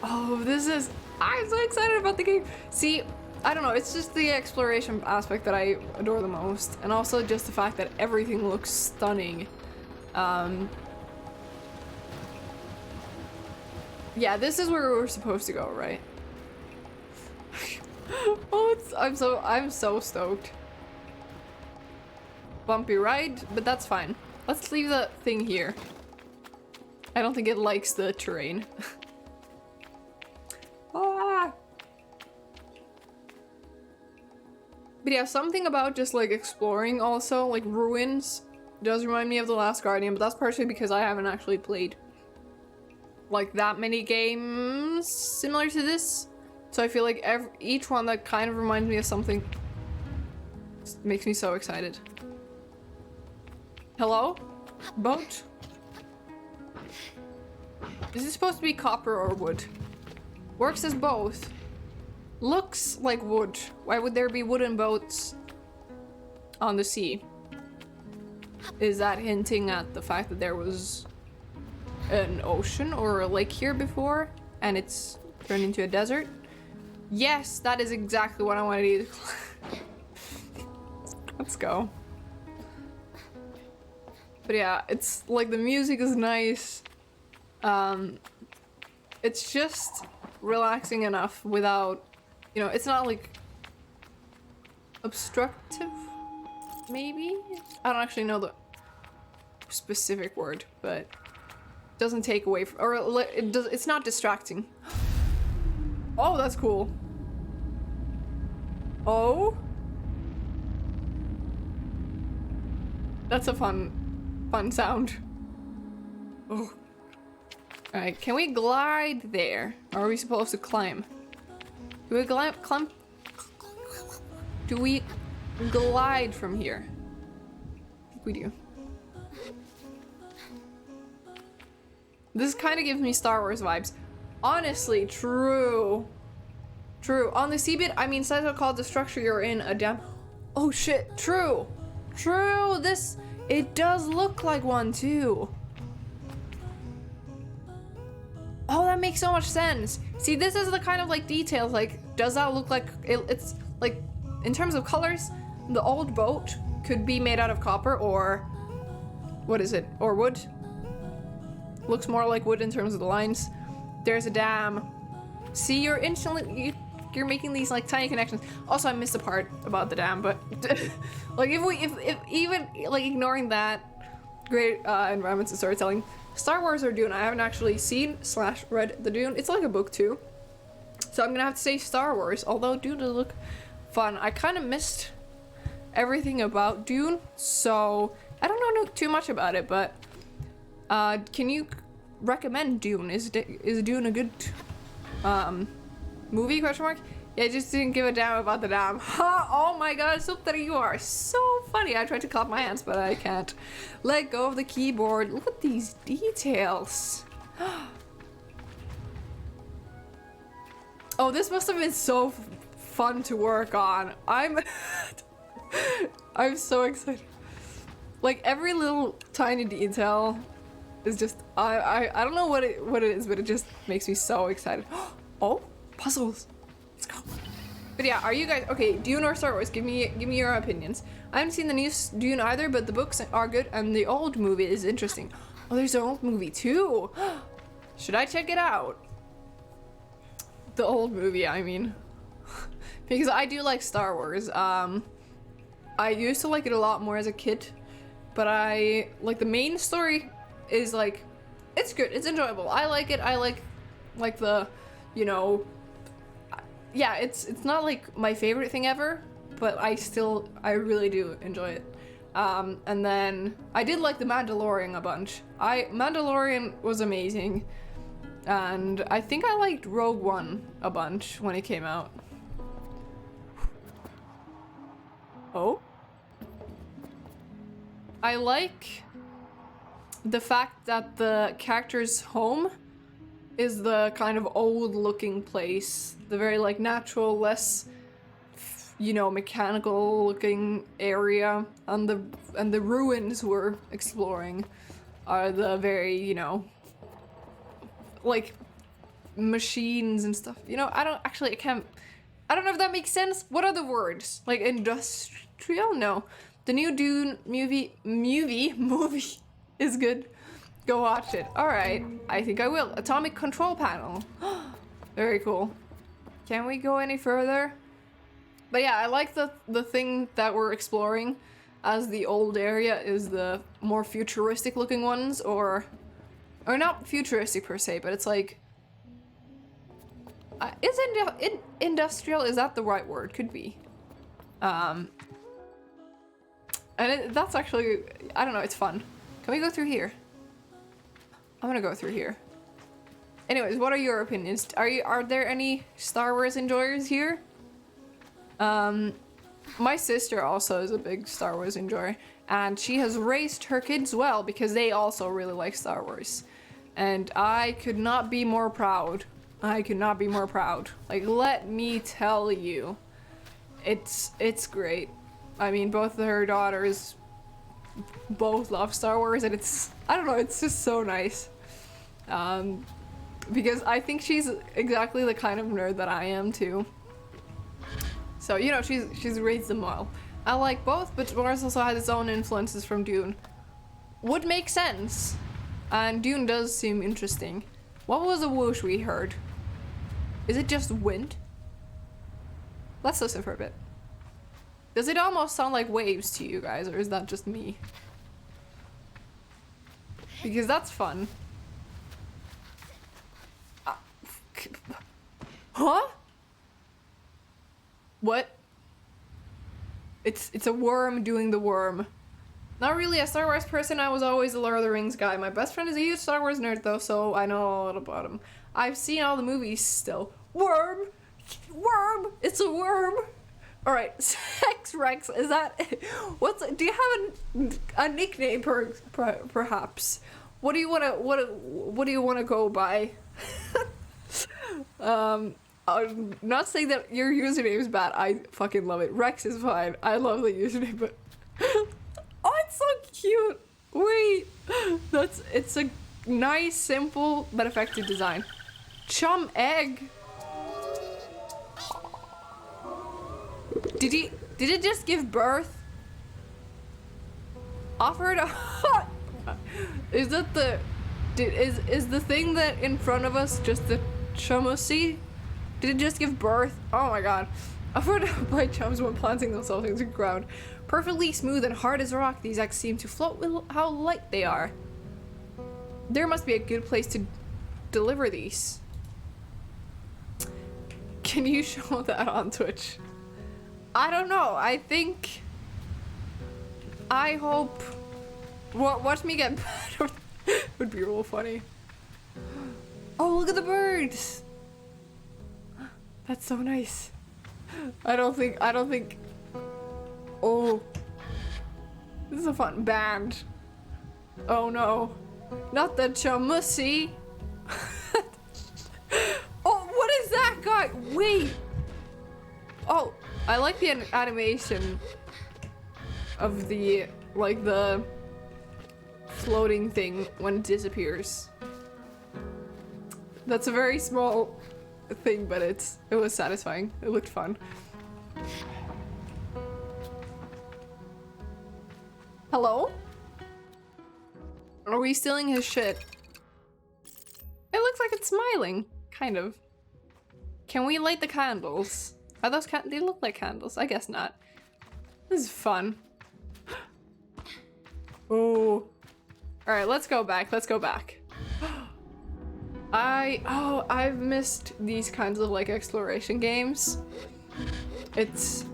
Oh, this is... I'm so excited about the game. See, I don't know, it's just the exploration aspect that I adore the most. And also just the fact that everything looks stunning. Yeah, this is where we're supposed to go, right? Oh, I'm so stoked. Bumpy ride, but that's fine. Let's leave the thing here. I don't think it likes the terrain. Ah. But yeah, something about just like exploring also, like ruins, does remind me of The Last Guardian, but that's partially because I haven't actually played like that many games similar to this. So I feel like each one that kind of reminds me of something makes me so excited. Hello? Boat? Is this supposed to be copper or wood? Works as both. Looks like wood. Why would there be wooden boats on the sea? Is that hinting at the fact that there was an ocean or a lake here before and it's turned into a desert? Yes, that is exactly what I wanted to do. Let's go. But yeah, it's like the music is nice. It's just relaxing enough without, you know, it's not like obstructive, maybe? I don't actually know the specific word, but it doesn't take away from, or it's not distracting. Oh, that's cool. Oh. That's a fun fun sound. Oh. Alright, can we glide there? Or are we supposed to climb? Do we climb? Do we glide from here? I think we do. This kind of gives me Star Wars vibes. Honestly, true. True. On the seabed, I mean, Sable called the structure you're in a dam. Oh shit, true. True, this, it does look like one too. Oh, that makes so much sense. See, this is the kind of like details, like, does that look like, it's like, in terms of colors, the old boat could be made out of copper or, what is it, or wood? Looks more like wood in terms of the lines. There's a dam. See, you're instantly, you're making these like tiny connections. Also, I missed the part about the dam, but like if even like ignoring that, great environments and storytelling. Star Wars or Dune, I haven't actually seen / read the Dune. It's like a book too. So I'm gonna have to say Star Wars, although Dune does look fun. I kind of missed everything about Dune, so I don't know too much about it, but can you recommend Dune? Is Dune a good movie, question mark? Yeah, I just didn't give a damn about the dam. Ha! Oh my god, Suptari, you are so funny. I tried to clap my hands, but I can't. Let go of the keyboard. Look at these details. Oh, this must have been so fun to work on. I'm so excited. Like every little tiny detail is just I don't know what it is, but it just makes me so excited. Oh, puzzles. Let's go. But yeah, are you guys okay? Dune or Star Wars? Give me your opinions. I haven't seen the new Dune either, but the books are good and the old movie is interesting. Oh, there's an old movie too. Should I check it out? The old movie, I mean. Because I do like Star Wars. I used to like it a lot more as a kid, but I like the main story is like, it's good, it's enjoyable. I like it. I like the, you know, yeah, it's not like my favorite thing ever, but I really do enjoy it. And then I did like the Mandalorian a bunch. Mandalorian was amazing, and I think I liked Rogue One a bunch when it came out. Oh, I like the fact that the character's home is the kind of old looking place, the very like natural, less, you know, mechanical looking area, and the ruins we're exploring are the very, you know, like machines and stuff. You know, I don't know if that makes sense. What are the words? Like industrial? No. The new Dune movie is good. Go watch it. Alright, I think I will. Atomic control panel. Very cool. Can we go any further? But yeah, I like the thing that we're exploring as the old area is the more futuristic looking ones, or not futuristic per se, but it's like, industrial, is that the right word? Could be. And that's actually, I don't know, it's fun. Can we go through here? I'm gonna go through here. Anyways, what are your opinions? Are there any Star Wars enjoyers here? My sister also is a big Star Wars enjoyer, and she has raised her kids well because they also really like Star Wars. And I could not be more proud. I could not be more proud. Like, let me tell you, it's great. I mean, both of her daughters both love Star Wars, and I don't know, it's just so nice. Because I think she's exactly the kind of nerd that I am too. So, you know, she's raised them well. I like both, but Mars also has its own influences from Dune. Would make sense. And Dune does seem interesting. What was the whoosh we heard? Is it just wind? Let's listen for a bit. Does it almost sound like waves to you guys, or is that just me? Because that's fun. Huh? What? It's a worm doing the worm. Not really a Star Wars person, I was always a Lord of the Rings guy. My best friend is a huge Star Wars nerd though, so I know a lot about him. I've seen all the movies still. Worm! Worm! It's a worm! Alright, Sex Rex, is that... do you have a nickname perhaps? What do you wanna go by? I'm not saying that your username is bad, I fucking love it. Rex is fine, I love the username, but... Oh, it's so cute! Wait! It's a nice, simple, but effective design. Chum egg! Did it just give birth? Offered a Is that the... Is the thing that in front of us just the chumussy? Did it just give birth? Oh my god. Offered by chums when planting themselves into the ground. Perfectly smooth and hard as rock, these eggs seem to float with how light they are. There must be a good place to deliver these. Can you show that on Twitch? I don't know, I hope... Watch me get better. Would be real funny. Oh, look at the birds! That's so nice. I don't think... Oh. This is a fun band. Oh no. Not the chumussy. Oh, what is that guy? Wait. Oh, I like the animation of the, like the floating thing when it disappears. That's a very small thing, but it was satisfying. It looked fun. Hello? Are we stealing his shit? It looks like it's smiling, kind of. Can we light the candles? Are those they look like candles? I guess not. This is fun. Oh. Alright, let's go back. Let's go back. I've missed these kinds of like exploration games. It's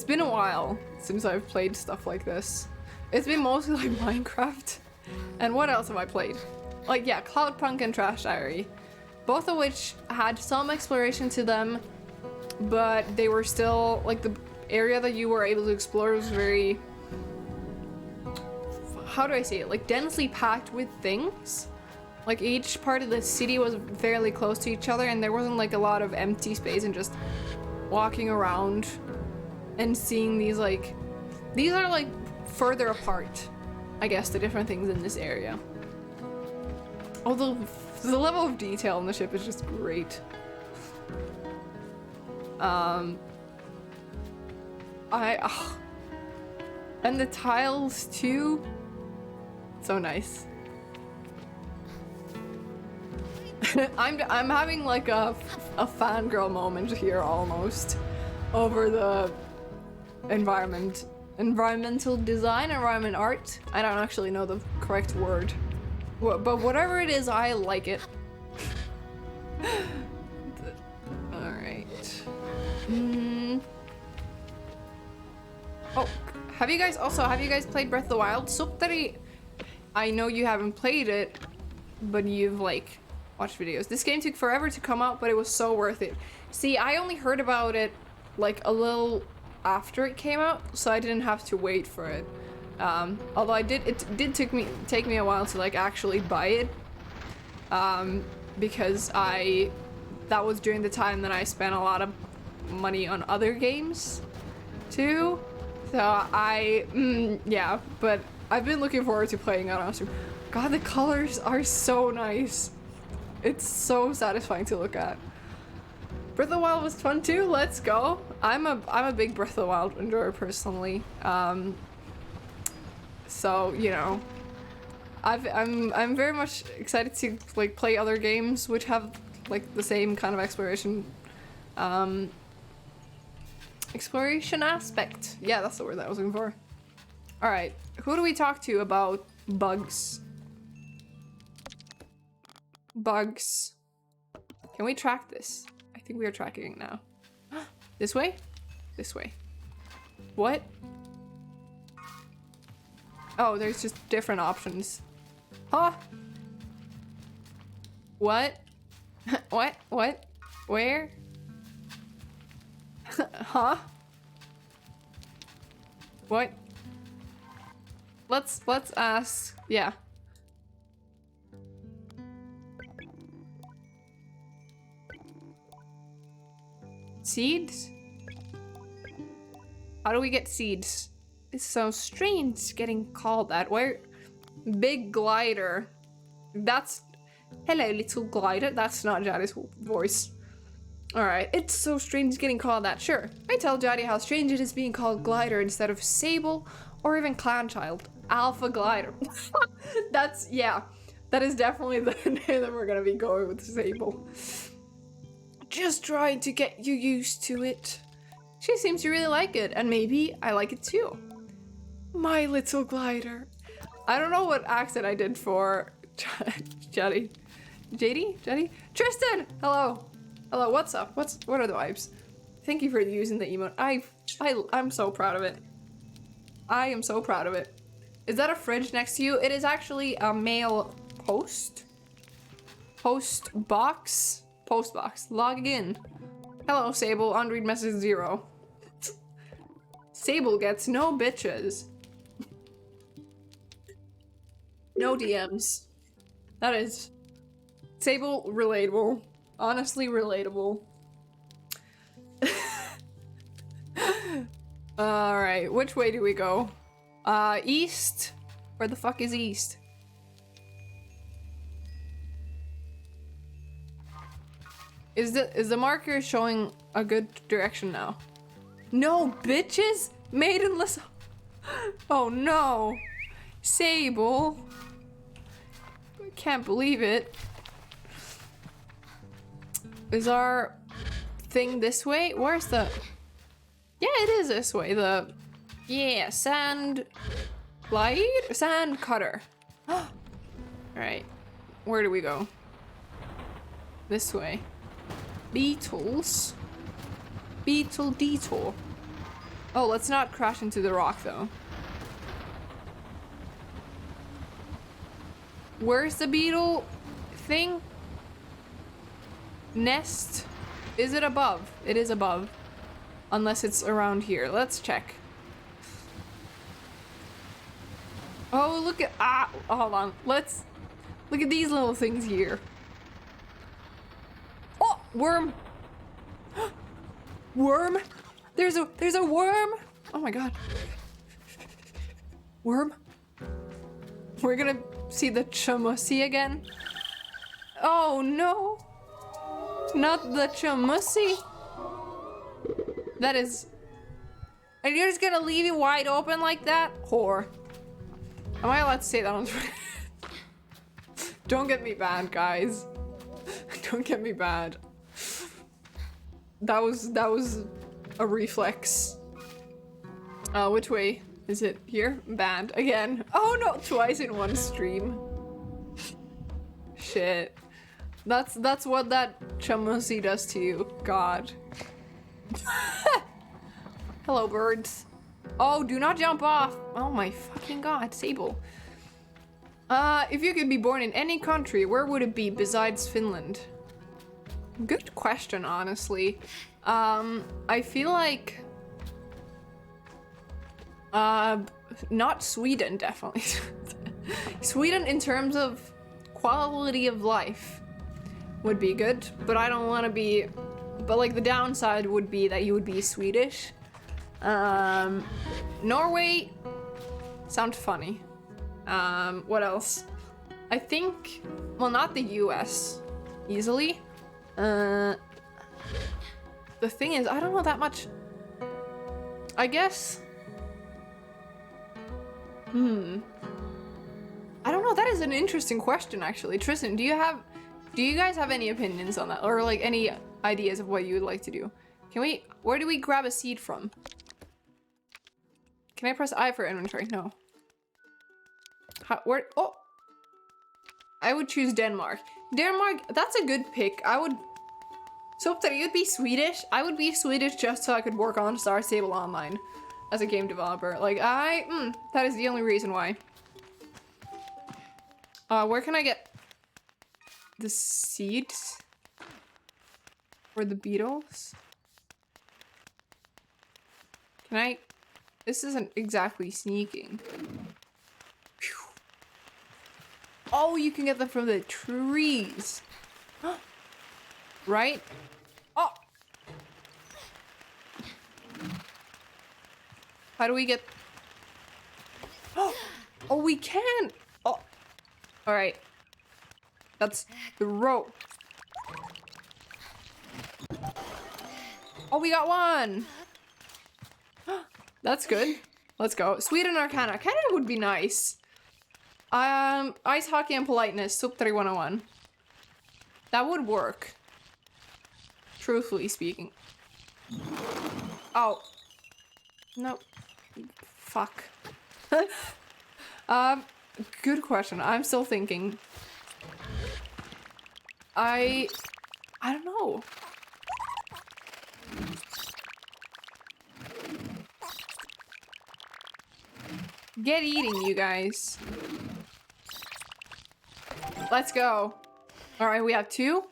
been a while since I've played stuff like this. It's been mostly like Minecraft. And what else have I played? Like, yeah, Cloudpunk and Trash Diary. Both of which had some exploration to them, but they were still, like, the area that you were able to explore was very... How do I say it? Like, densely packed with things. Like, each part of the city was fairly close to each other, and there wasn't, like, a lot of empty space and just walking around and seeing these, like... These are, like, further apart, I guess, the different things in this area. Although the level of detail in the ship is just great. And the tiles too. So nice. I'm having like a fangirl moment here almost over the environmental design, environment art. I don't actually know the correct word. But whatever it is, I like it. Alright. Oh, have you guys played Breath of the Wild? Suptari, I know you haven't played it, but you've like watched videos. This game took forever to come out, but it was so worth it. See, I only heard about it like a little after it came out, so I didn't have to wait for it. Although it did take me a while to like actually buy it, because that was during the time that I spent a lot of money on other games too. So yeah, but I've been looking forward to playing it on stream. God, the colors are so nice. It's so satisfying to look at. Breath of the Wild was fun too. Let's go. I'm a big Breath of the Wild enjoyer personally. So, you know, I'm very much excited to like play other games which have like the same kind of exploration aspect. Yeah, that's the word that I was looking for. All right, who do we talk to about bugs? Bugs. Can we track this? I think we are tracking it now. This way? This way. What? Oh, there's just different options. Huh? What? What? Where? Huh? What? Let's ask. Yeah. Seeds? How do we get seeds? It's so strange getting called that. Where? Big glider. That's... Hello, little glider. That's not Jaddy's voice. Alright, it's so strange getting called that. Sure, I tell Jaddy how strange it is being called glider instead of Sable or even Clanchild. Alpha glider. That's, yeah. That is definitely the name that we're gonna be going with, Sable. Just trying to get you used to it. She seems to really like it, and maybe I like it too. My little glider. I don't know what accent I did for Jaddy. JD? Jaddy? Tristan! Hello. Hello, what's up? What are the vibes? Thank you for using the emote. I'm so proud of it. I am so proud of it. Is that a fridge next to you? It is actually a mail post. Post box. Log in. Hello, Sable. Unread message 0. Sable gets no bitches. No DMs. That is Sable relatable. Honestly relatable. Alright, which way do we go? East? Where the fuck is east? Is the marker showing a good direction now? No bitches? Maidenless. Oh no. Sable. I can't believe it. Is our thing this way? Where's the... Yeah, it is this way. The... Yeah, sand... Glide? Sand cutter. Alright. Where do we go? This way. Beetles. Beetle detour. Oh, let's not crash into the rock though. Where's the beetle thing? Nest? Is it above? It is above. Unless it's around here. Let's check. Oh, look at... Ah! Hold on. Let's... Look at these little things here. Oh! Worm! Worm? There's a worm? Oh my god. Worm? We're gonna see the chamussy again? Oh no! Not the chamussy. That is... Are you just gonna leave it wide open like that? Whore. Am I allowed to say that on Twitter? Don't get me bad, guys. Don't get me bad. That was a reflex. Which way is it? Here? Bad. Again. Oh no! Twice in one stream. Shit. That's what that chamussy does to you. God. Hello, birds. Oh, do not jump off. Oh my fucking god, Sable. If you could be born in any country, where would it be besides Finland? Good question, honestly. I feel like... not Sweden, definitely. Sweden in terms of quality of life would be good, but I don't want to be... But like the downside would be that you would be Swedish. Norway sounds funny. What else? I think, well, not the US easily. The thing is, I don't know that much. I guess. I don't know. That is an interesting question, actually. Tristan, do you guys have any opinions on that, or like any ideas of what you would like to do? Where do we grab a seed from? Can I press I for inventory? No. Oh! I would choose Denmark. Denmark, that's a good pick. So that you'd be Swedish. I would be Swedish just so I could work on Star Sable Online. as a game developer. Like, that is the only reason why. Where can I get the seeds for the beetles? Can I? This isn't exactly sneaking. Phew. Oh, you can get them from the trees. Right? Oh! How do we get... Oh, we can! Oh! Alright. That's the rope. Oh, we got one! That's good. Let's go. Sweden Arcana. Arcana would be nice. Ice Hockey and Politeness. Sub 3101. That would work. Truthfully speaking. Oh. Nope. Fuck. Good question. I'm still thinking. I don't know. Get eating, you guys. Let's go. All right, we have 2.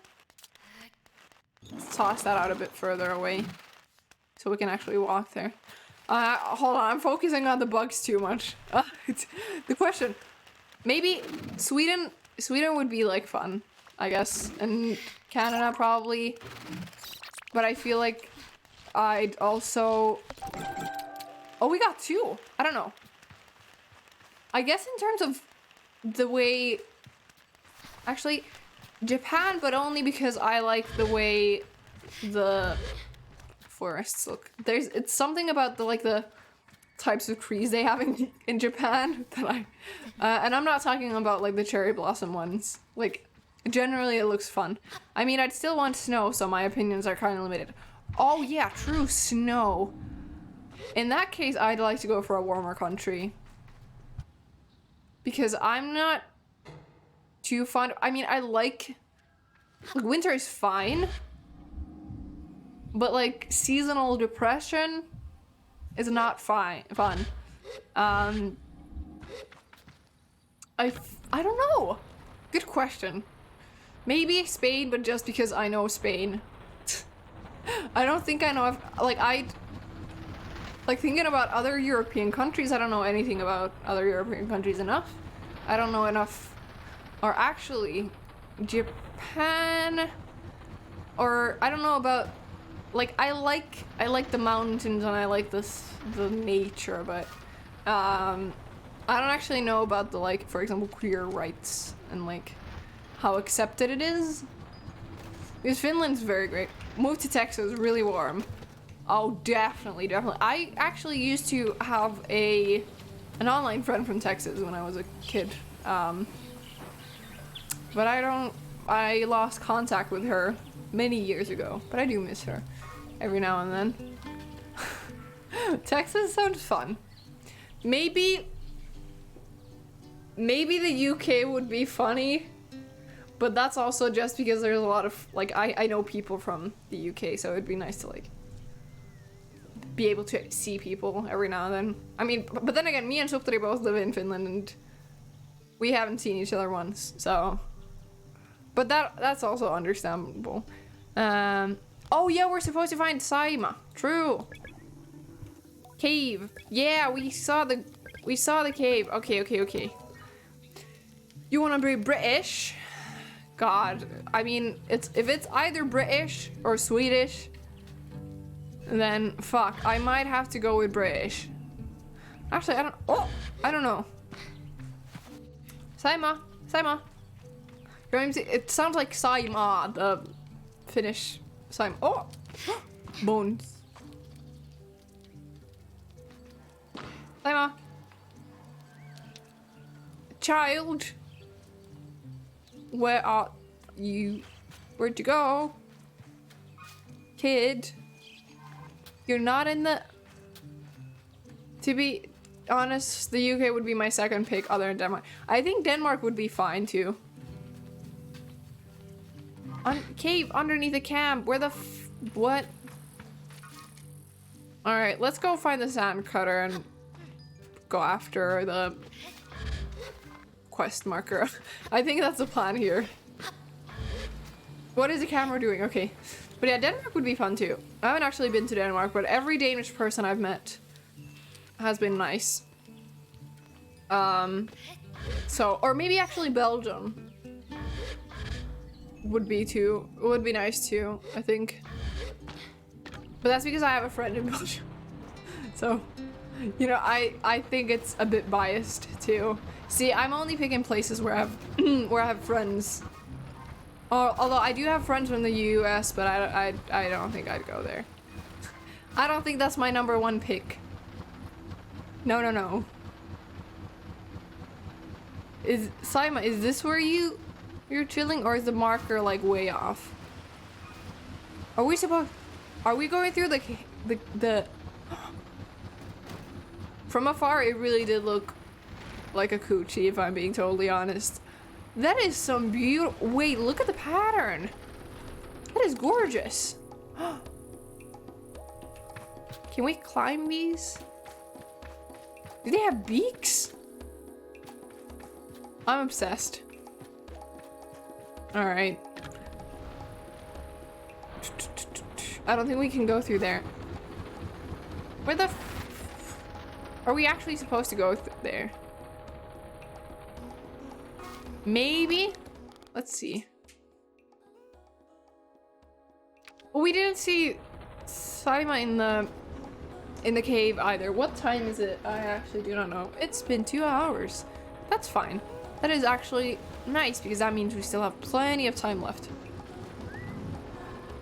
Let's toss that out a bit further away so we can actually walk there. Hold on, I'm focusing on the bugs too much. The question, maybe Sweden would be like fun, I guess, and Canada probably, but I feel like I'd also... Oh, we got 2. I don't know. I guess in terms of the way... Actually, Japan, but only because I like the way the forests look. It's something about the types of trees they have in Japan that I... and I'm not talking about like the cherry blossom ones. Like, generally it looks fun. I mean, I'd still want snow, so my opinions are kind of limited. Oh yeah, true, snow. In that case, I'd like to go for a warmer country. Because I'm not too fond. I mean, I like winter is fine, but like seasonal depression is not fun. I don't know. Good question. Maybe Spain, but just because I know Spain. I don't think I know like thinking about other European countries, I don't know anything about other European countries enough. I don't know enough. Or actually, Japan, or I don't know about, like, I like the mountains and I like the nature, but I don't actually know about the, like, for example, queer rights and like how accepted it is. Because Finland's very great. Moved to Texas, really warm. Oh, definitely. I actually used to have an online friend from Texas when I was a kid. But I lost contact with her many years ago, but I do miss her every now and then. Texas sounds fun. Maybe the UK would be funny, but that's also just because there's a lot of, like, I know people from the UK, so it'd be nice to, like, be able to see people every now and then. I mean, but then again, me and Suptari both live in Finland, and we haven't seen each other once, so... But that's also understandable. Oh yeah, we're supposed to find Saima. True. Cave. Yeah, we saw the cave. Okay. You wanna be British? God, I mean, if it's either British or Swedish, then fuck, I might have to go with British. Actually, I don't know. Saima. It sounds like Saima, the Finnish Saima. Oh! Bones. Saima. Child. Where are you? Where'd you go? Kid. You're not in the... To be honest, the UK would be my second pick other than Denmark. I think Denmark would be fine too. Cave underneath the camp. Where the what? All right, let's go find the sand cutter and go after the quest marker. I think that's the plan here. What is the camera doing? Okay. But yeah, Denmark would be fun too. I haven't actually been to Denmark, but every Danish person I've met has been nice. So, or maybe actually Belgium would be nice too, I think. But that's because I have a friend in Belgium. So, you know, I think it's a bit biased too. See, I'm only picking places where I have where I have friends. Although I do have friends from the US, but I don't think I'd go there. I don't think that's my #1 pick. No, no, no. Saima, is this where you're chilling, or is the marker like way off? Are we going through the From afar it really did look like a coochie, if I'm being totally honest. That is some beautiful. Wait, look at the pattern. That is gorgeous. Can we climb these? Do they have beaks? I'm obsessed. All right. I don't think we can go through there. Where the are we actually supposed to go there? Maybe? Let's see. Well, we didn't see Saima in the cave either. What time is it? I actually do not know. It's been 2 hours. That's fine. That is actually nice because that means we still have plenty of time left.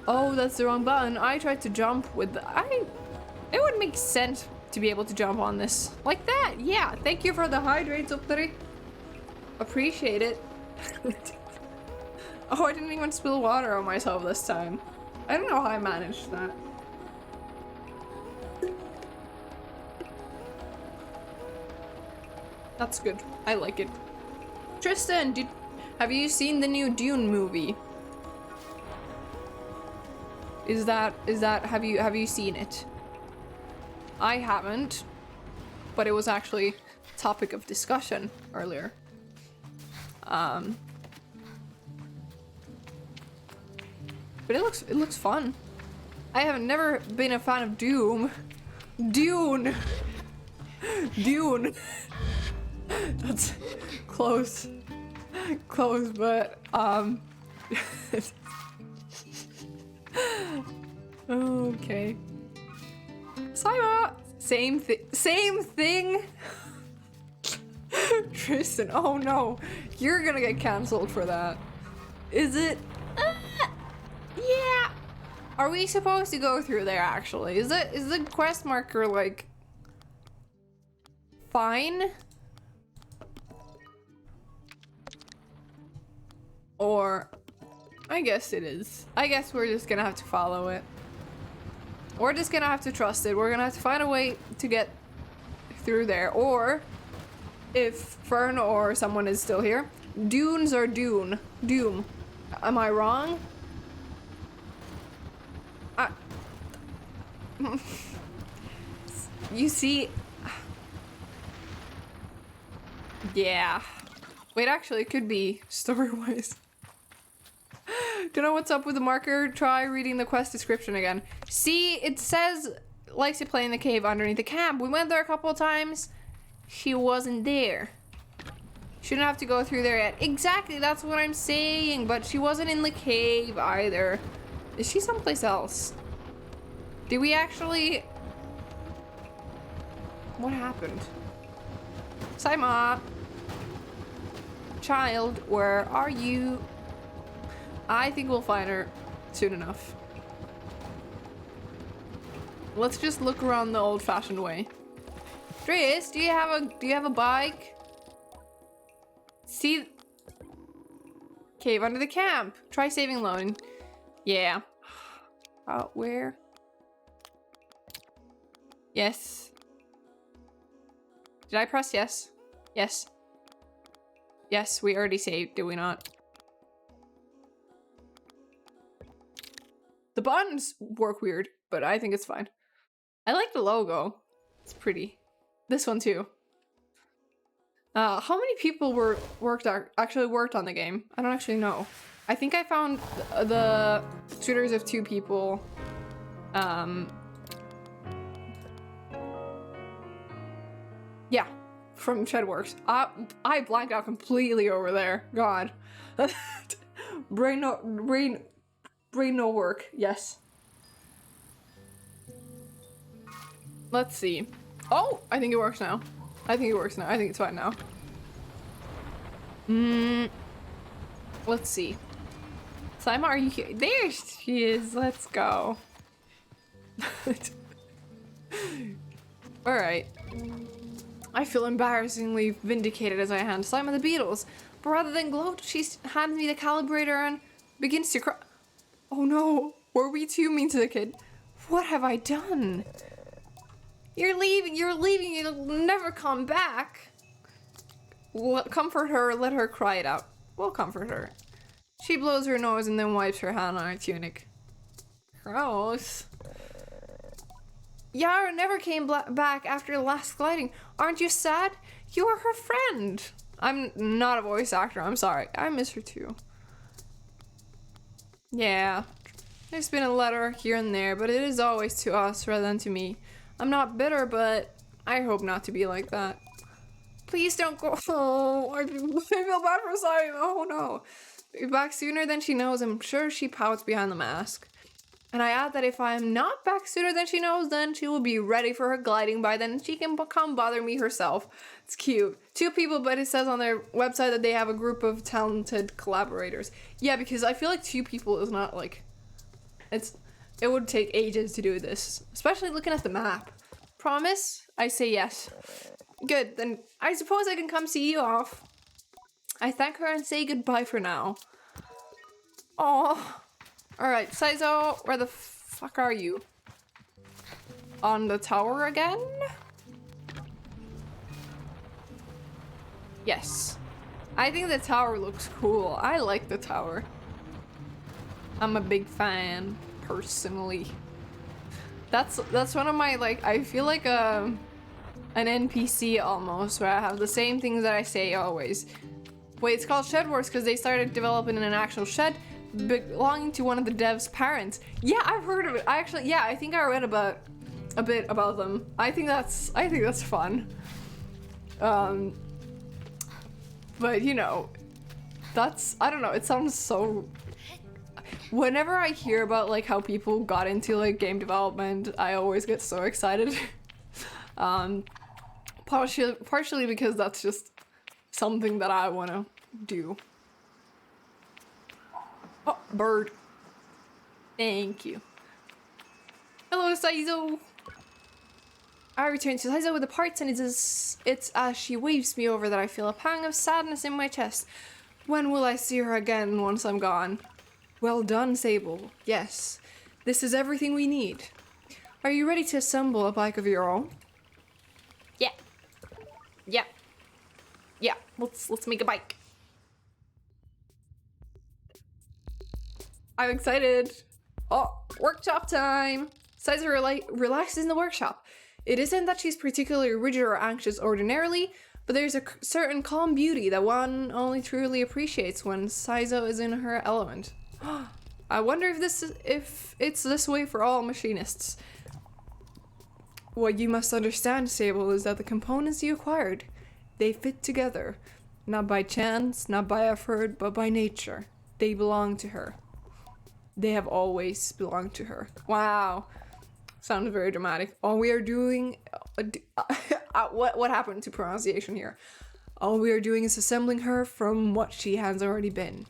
Oh, that's the wrong button. I tried to jump with it would make sense to be able to jump on this like that. Yeah, thank you for the hydrates, Opteri. Appreciate it. Oh, I didn't even spill water on myself this time. I don't know how I managed that. That's good. I like it. Tristan, have you seen the new Dune movie? Have you seen it? I haven't, but it was actually topic of discussion earlier. But it looks fun. I have never been a fan of Dune. Dune. That's close. Close, but okay. Saima! Same thing. Tristan, oh no. You're gonna get cancelled for that. Is it? Yeah. Are we supposed to go through there actually? Is the quest marker like fine? Or I guess it is. I guess we're just gonna have to follow it. We're just gonna have to trust it. We're gonna have to find a way to get through there. Or if Fern or someone is still here, dunes are Doom. Am I wrong? You see, yeah. Wait, actually, it could be story-wise. Don't know what's up with the marker. Try reading the quest description again. See, it says likes to play in the cave underneath the camp. We went there a couple of times. She wasn't there. Shouldn't have to go through there yet. Exactly, that's what I'm saying. But she wasn't in the cave either. Is she someplace else? Did we actually? What happened? Saima! Child, where are you? I think we'll find her soon enough. Let's just look around the old-fashioned way. Dries, do you have a bike? See? Cave under the camp. Try saving loan. Yeah. Where? Yes. Did I press yes? Yes. Yes, we already saved, did we not? The buttons work weird, but I think it's fine. I like the logo. It's pretty. This one too. How many people actually worked on the game? I don't actually know. I think I found the tutors of 2 people. Yeah, from Shedworks. I blanked out completely over there. God. brain no work. Yes. Let's see. Oh, I think it works now. I think it's fine now. Let's see. Simon, are you here? There she is. Let's go. Alright. I feel embarrassingly vindicated as I hand Simon the Beatles. But rather than gloat, she hands me the calibrator and begins to cry. Oh no. Were we too mean to the kid? What have I done? You're leaving, you'll never come back. Comfort her, let her cry it out. We'll comfort her. She blows her nose and then wipes her hand on her tunic. Gross. Yara never came back after the last gliding. Aren't you sad? You are her friend. I'm not a voice actor, I'm sorry. I miss her too. Yeah. There's been a letter here and there, but it is always to us rather than to me. I'm not bitter, but I hope not to be like that. Please don't go. Oh, I feel bad for Simon. Oh no. Be back sooner than she knows. I'm sure she pouts behind the mask. And I add that if I'm not back sooner than she knows, then she will be ready for her gliding by then. She can come bother me herself. It's cute. 2 people, but it says on their website that they have a group of talented collaborators. Yeah, because I feel like 2 people is not like... It would take ages to do this. Especially looking at the map. Promise? I say yes. Good, then I suppose I can come see you off. I thank her and say goodbye for now. Oh. Alright, Saizo, where the fuck are you? On the tower again? Yes. I think the tower looks cool. I like the tower. I'm a big fan, personally. That's one of my, like, I feel like an NPC almost, where I have the same things that I say always. Wait, it's called Shedworks because they started developing an actual shed belonging to one of the devs' parents. Yeah, I've heard of it. I think I read a bit about them. I think that's fun. But you know, I don't know, it sounds so... Whenever I hear about like how people got into like game development, I always get so excited. Partially because that's just something that I want to do. Oh, bird. Thank you. Hello, Saizo. I return to Saizo with the parts, and it's as she waves me over that I feel a pang of sadness in my chest. When will I see her again once I'm gone? Well done, Sable. Yes, this is everything we need. Are you ready to assemble a bike of your own? Yeah. Yeah. Yeah. Let's make a bike. I'm excited. Oh, workshop time. Saizo relaxes in the workshop. It isn't that she's particularly rigid or anxious ordinarily, but there's a certain calm beauty that one only truly appreciates when Saizo is in her element. I wonder if it's this way for all machinists. What you must understand, Sable, is that the components you acquired, they fit together. Not by chance, not by effort, but by nature. They belong to her. They have always belonged to her. Wow. Sounds very dramatic. All we are doing... what happened to pronunciation here? All we are doing is assembling her from what she has already been.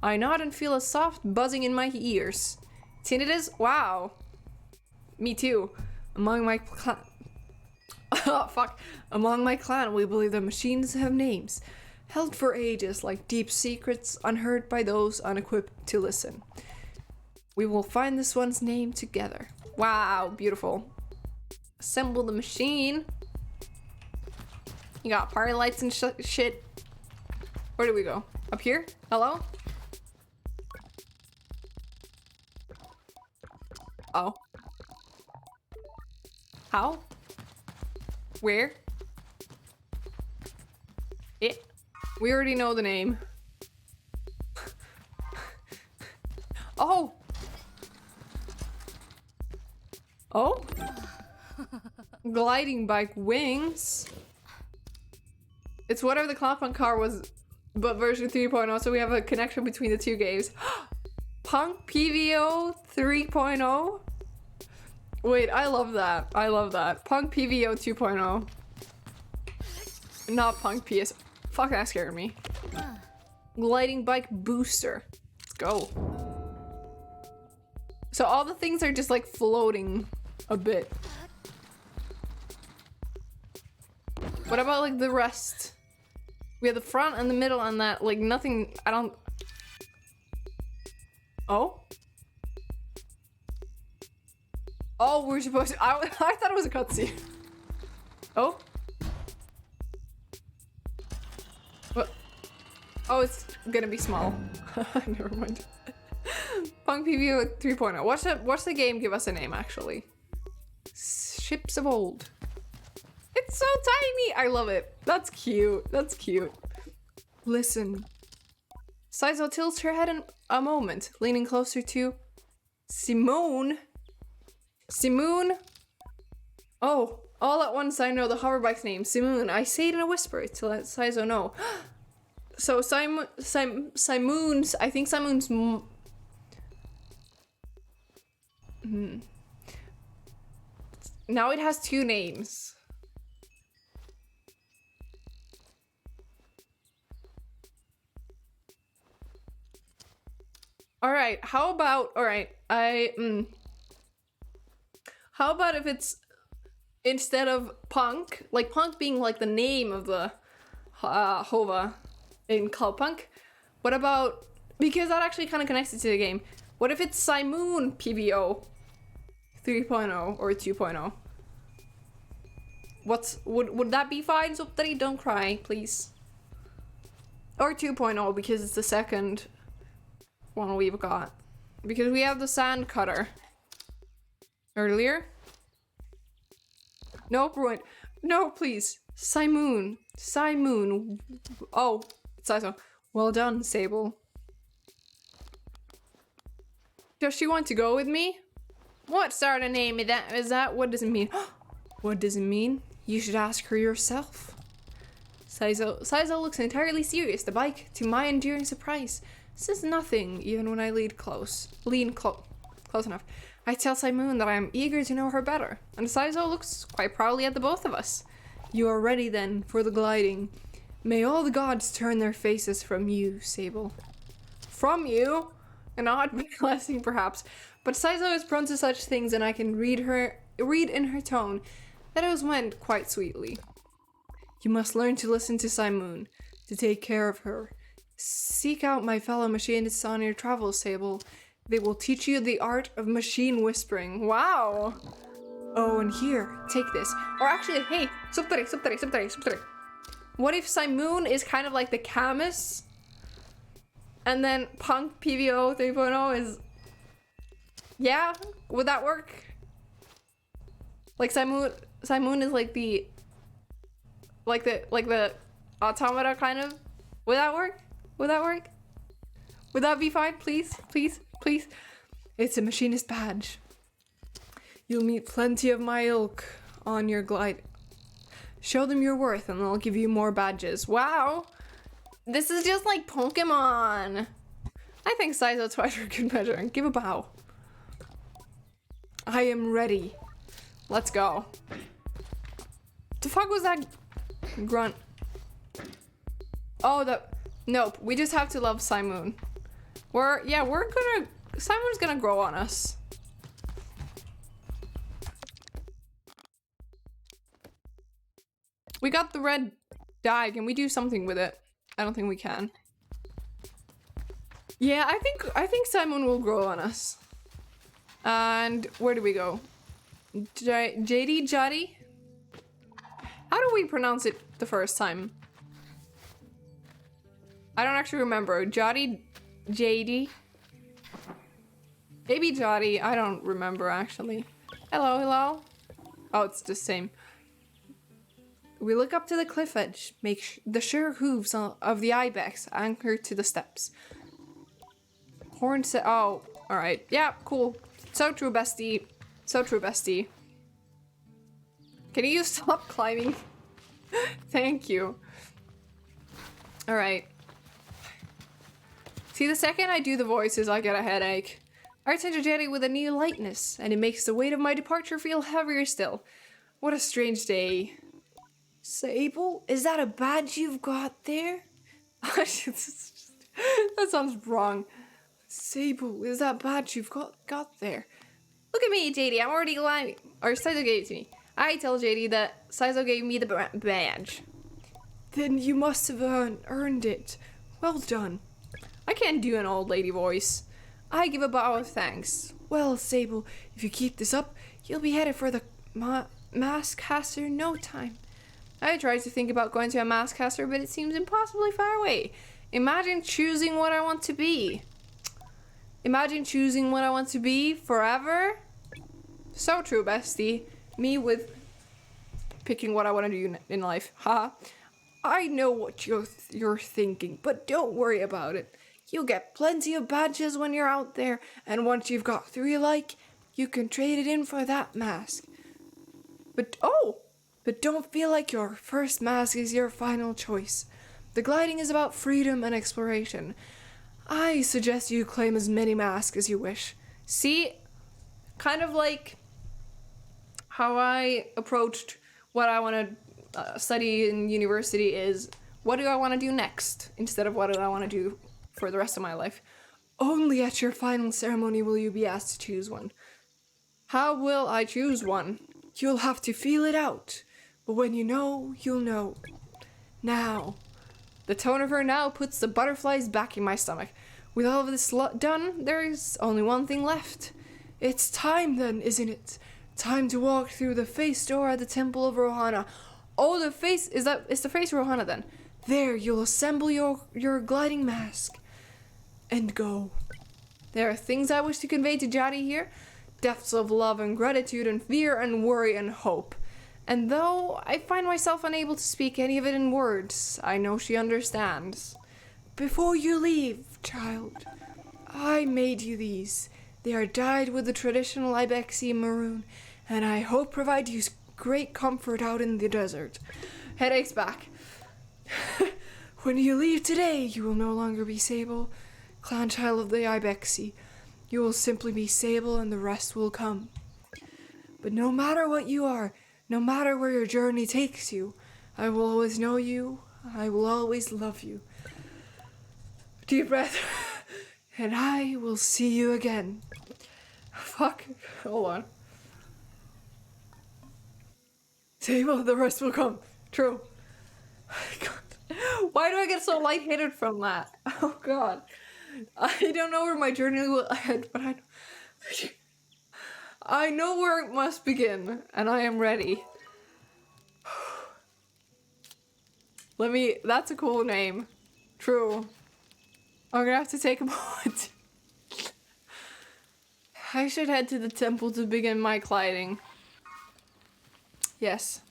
I nod and feel a soft buzzing in my ears. Tinnitus? Wow. Me too. Among my clan... Oh, fuck. Among my clan, we believe that machines have names. Held for ages like deep secrets unheard by those unequipped to listen. We will find this one's name together. Wow, beautiful. Assemble the machine. You got party lights and shit. Where do we go? Up here? Hello? Oh. How? Where? It. We already know the name. Oh! Oh? Gliding bike wings. It's whatever the Cloudpunk car was, but version 3.0, so we have a connection between the two games. Punk PVO 3.0? Wait, I love that. I love that. Punk PVO 2.0. Not Punk PS. Fuck, that scared me. Gliding bike booster. Let's go. So all the things are just like floating a bit. What about like the rest? We have the front and the middle and that, like nothing, I don't... Oh? Oh, we're supposed to, I thought it was a cutscene. Oh? What? Oh, it's gonna be small. Never mind. Punk PVO 3.0. What's the game give us a name, actually? Ships of Old. It's so tiny! I love it. That's cute. That's cute. Listen. Saizo tilts her head in a moment, leaning closer to Simoon. Simoon? Oh, all at once I know the hoverbike's name. Simoon. I say it in a whisper to let Saizo know. So Simoon's, I think Simoon's Now it has two names. Alright, how about, alright, how about if it's, instead of Punk, like Punk being like the name of the Hova in Cloudpunk, what about, because that actually kind of connects it to the game, what if it's Simoon PVO 3.0 or 2.0? Would that be fine? So don't cry, please. Or 2.0 because it's the second one we've got. Because we have the sand cutter. Earlier? Nope, ruined. No, please. Simoon. Simoon. Oh, it's Saizo. Well done, Sable. Does she want to go with me? What sort of name is that? What does it mean? What does it mean? You should ask her yourself. Saizo looks entirely serious. The bike, to my enduring surprise, says nothing even when I lean close enough. I tell Simoon that I am eager to know her better, and Saizo looks quite proudly at the both of us. You are ready then for the gliding. May all the gods turn their faces from you, Sable. From you? An odd blessing perhaps, but Saizo is prone to such things and I can read in her tone that it was meant quite sweetly. You must learn to listen to Simoon, to take care of her. Seek out my fellow machinists on your travels, Sable. They will teach you the art of machine whispering. Wow! Oh, and here, take this. Or actually, hey, subtare. What if Simoon is kind of like the Camus? And then Punk PVO 3.0 is... Yeah? Would that work? Like Simoon is like the... Like the automata kind of? Would that work? Would that work? Would that be fine? Please, please, please. It's a machinist badge. You'll meet plenty of my ilk on your glide. Show them your worth and they'll give you more badges. Wow! This is just like Pokemon. I think Saizo tried for good measure and give a bow. I am ready. Let's go. The fuck was that grunt? Oh, nope. We just have to love Simoon. Simoon's gonna grow on us. We got the red dye. Can we do something with it? I don't think we can. Yeah, I think Simoon will grow on us. And where do we go? Jari? How do we pronounce it the first time? I don't actually remember. JD? Maybe Jari, I don't remember actually. Hello. Oh, it's the same. We look up to the cliff edge, make the sure hooves of the ibex anchored to the steps. Horn said, oh, alright. Yeah, cool. So true, bestie. So true, bestie. Can you stop climbing? Thank you. Alright. See, the second I do the voices, I get a headache. I return to Jetty with a new lightness, and it makes the weight of my departure feel heavier still. What a strange day. Sable, is that a badge you've got there? That sounds wrong. Sable, is that badge you've got there? Look at me, JD, I'm already climbing. Or Sizo gave it to me. I tell JD that Sizo gave me the badge. Then you must have earned it. Well done. I can't do an old lady voice. I give a bow of thanks. Well, Sable, if you keep this up, you'll be headed for the mask caster in no time. I tried to think about going to a mask caster, but it seems impossibly far away. Imagine choosing what I want to be. Imagine choosing what I want to be forever. So true, bestie. Me with picking what I want to do in life. Ha. I know what you're thinking, but don't worry about it. You'll get plenty of badges when you're out there, and once you've got 3 you like, you can trade it in for that mask. But don't feel like your first mask is your final choice. The gliding is about freedom and exploration. I suggest you claim as many masks as you wish. See, kind of like how I approached what I want to study in university is, what do I want to do next, instead of what do I want to do for the rest of my life. Only at your final ceremony will you be asked to choose one. How will I choose one? You'll have to feel it out. But when you know, you'll know. Now. The tone of her now puts the butterflies back in my stomach. With all of this done, there's only one thing left. It's time then, isn't it? Time to walk through the face door at the Temple of Rohana. Oh, the face, it's the face Rohana then. There, you'll assemble your gliding mask. And go. There are things I wish to convey to Jadi here. Depths of love and gratitude and fear and worry and hope. And though I find myself unable to speak any of it in words, I know she understands. Before you leave, child, I made you these. They are dyed with the traditional Ibexi maroon, and I hope provide you great comfort out in the desert. Headache's back. When you leave today, you will no longer be Sable, clan child of the Ibexi. You will simply be Sable, and the rest will come. But no matter what you are, no matter where your journey takes you, I will always know you, I will always love you. Deep breath. And I will see you again. Fuck. Hold on. Sable, the rest will come. True. God. Why do I get so lightheaded from that? Oh god. I don't know where my journey will end, but I know where it must begin, and I am ready. That's a cool name. True. I'm gonna have to take a moment. I should head to the temple to begin my gliding. Yes.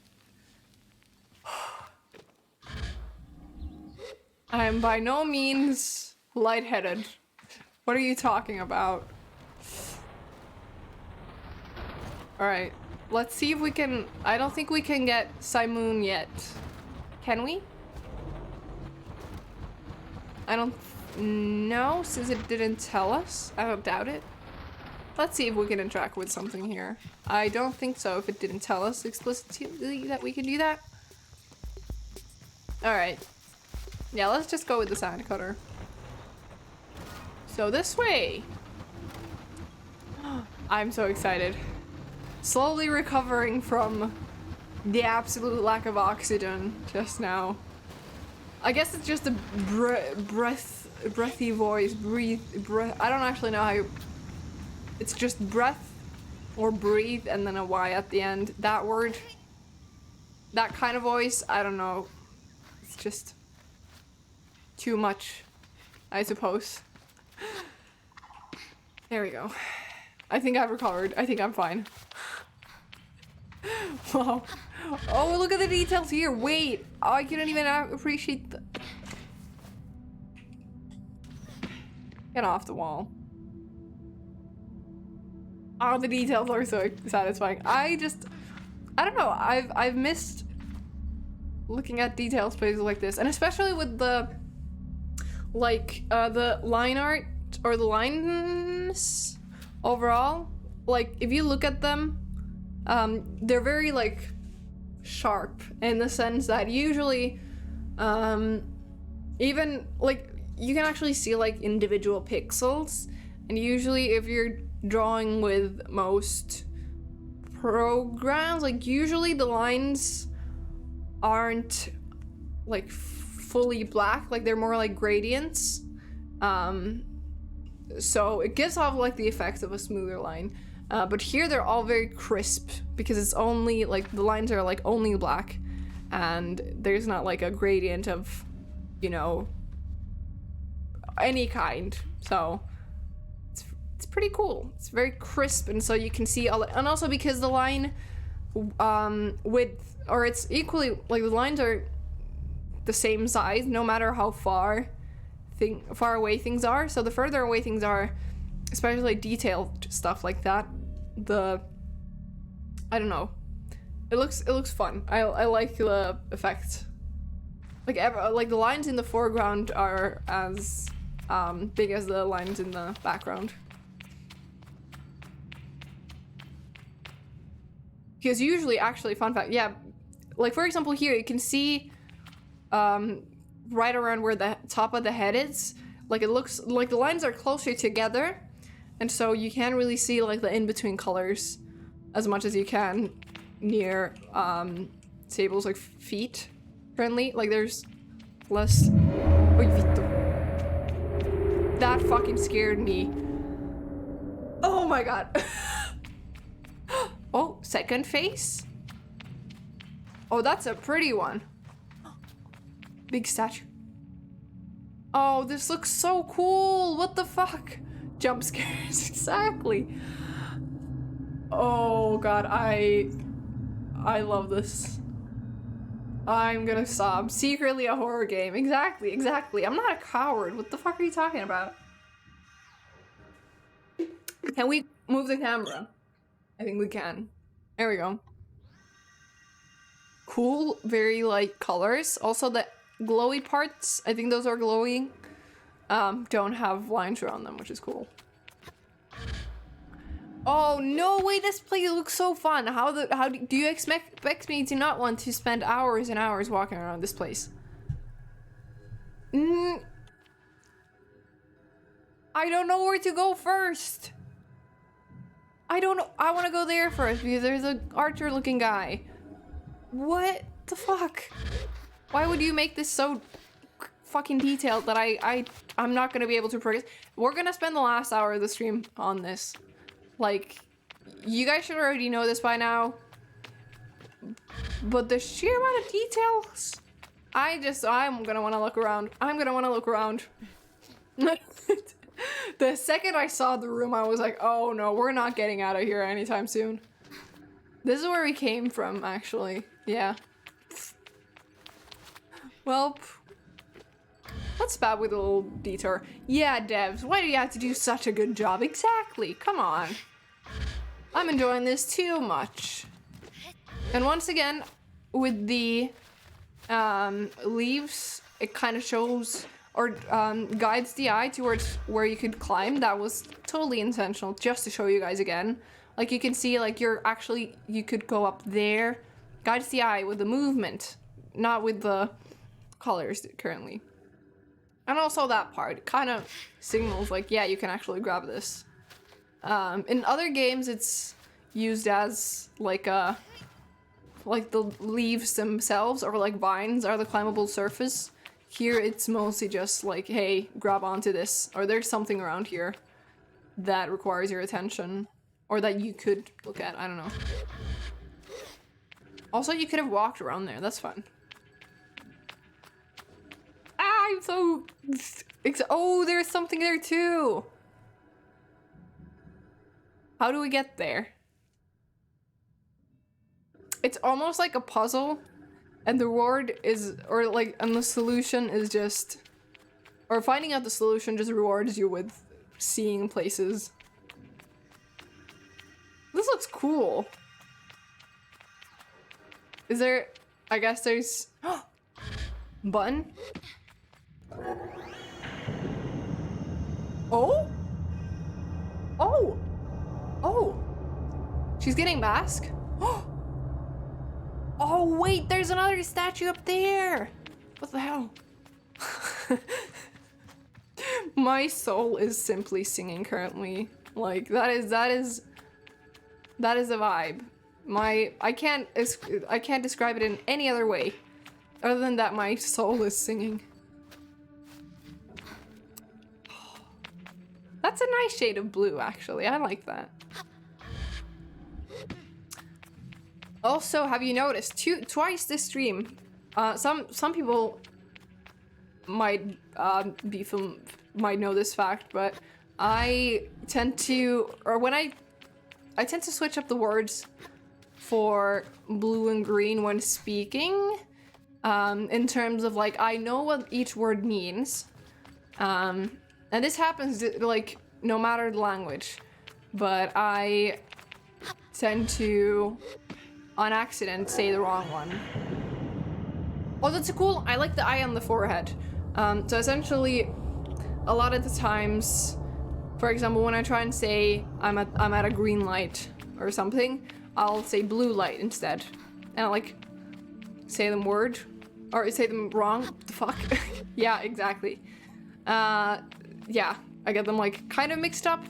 I am by no means lightheaded. What are you talking about? Alright, let's see if we can... I don't think we can get Simoon yet. Can we? I don't know, since it didn't tell us. I don't doubt it. Let's see if we can interact with something here. I don't think so if it didn't tell us explicitly that we can do that. Alright. Yeah, let's just go with the sand cutter. So this way. I'm so excited. Slowly recovering from the absolute lack of oxygen just now. I guess it's just a breathy voice. I don't actually know how it's just breath or breathe and then a Y at the end. That word. That kind of voice, I don't know. It's just too much, I suppose. There we go. I think I've recovered. I think I'm fine. Wow. Oh, look at the details here. Wait. Oh, I couldn't even appreciate the... Get off the wall. Oh, the details are so satisfying. I don't know. I've missed looking at details places like this, and especially with the the line art or the lines overall. Like if you look at them, they're very like sharp in the sense that usually, even like you can actually see like individual pixels, and usually if you're drawing with most programs, like usually the lines aren't like fully black, like they're more like gradients, so it gives off like the effect of a smoother line, but here they're all very crisp because it's only like the lines are like only black and there's not like a gradient of, you know, any kind. So it's pretty cool. It's very crisp, and so you can see all, and also because the line width, or it's equally like the lines are the same size no matter how far away things are. So the further away things are, especially like detailed stuff like that, I don't know, it looks fun. I like the effect. Like the lines in the foreground are as big as the lines in the background. Because usually, actually, fun fact, yeah, like for example here, you can see right around where the top of the head is, like it looks like the lines are closer together, and so you can't really see like the in-between colors as much as you can near Sable's like feet currently. Like there's less. Oy, Vito. That fucking scared me. Oh my god. Oh, second face? Oh, that's a pretty one. Big statue. Oh, this looks so cool. What the fuck? Jump scares, exactly. Oh god, I love this. I'm gonna sob. Secretly a horror game. Exactly, exactly. I'm not a coward. What the fuck are you talking about? Can we move the camera? I think we can. There we go. Cool, very light colors. Also the glowy parts, I think those are glowing, don't have lines around them, which is cool. Oh no, wait, this place looks so fun. How do you expect me to not want to spend hours and hours walking around this place? I don't know where to go first. I don't know. I want to go there first because there's an archer looking guy. What the fuck? Why would you make this so fucking detailed that I'm not gonna be able to progress? We're gonna spend the last hour of the stream on this. Like, you guys should already know this by now. But the sheer amount of details, I'm gonna want to look around. I'm gonna want to look around. The second I saw the room, I was like, oh no, we're not getting out of here anytime soon. This is where we came from, actually. Yeah. Well, what's bad with a little detour? Yeah, devs, why do you have to do such a good job? Exactly, come on. I'm enjoying this too much. And once again, with the leaves, it kind of shows or guides the eye towards where you could climb. That was totally intentional, just to show you guys again. Like you can see, like you could go up there. Guides the eye with the movement, not with the colors currently. And also that part kind of signals like, yeah, you can actually grab this. In other games, it's used as like the leaves themselves or like vines are the climbable surface. Here, it's mostly just like, hey, grab onto this, or there's something around here that requires your attention, or that you could look at. I don't know. Also, you could have walked around there. That's fun. Ah, I'm so... Oh, there's something there too. How do we get there? it's almost like a puzzle, and the reward is, or like, and the solution is just, or finding out the solution just rewards you with seeing places. This looks cool. Is there, I guess there's, button? Oh? Oh! Oh! She's getting mask? Oh wait, there's another statue up there! What the hell? My soul is simply singing currently. Like, that is a vibe. I can't describe it in any other way other than that my soul is singing. That's a nice shade of blue, actually. I like that. Also, have you noticed twice this stream? Some people might might know this fact, but I tend to, or when I tend to switch up the words for blue and green when speaking, in terms of like, I know what each word means, and this happens like no matter the language, but I tend to on accident say the wrong one. Oh, that's cool. I like the eye on the forehead. So essentially, a lot of the times, for example, when I try and say I'm at a green light or something, I'll say blue light instead, and I like say them word or say them wrong. The fuck? Yeah, exactly. Yeah, I get them like kind of mixed up.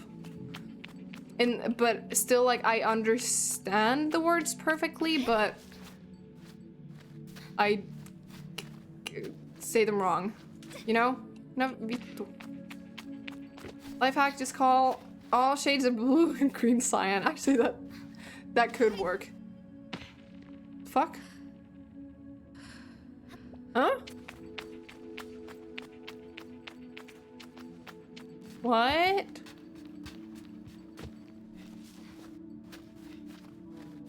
But still, like, I understand the words perfectly, but I say them wrong, you know? No. Life hack, just call all shades of blue and green cyan. Actually, that could work. Fuck? Huh? What?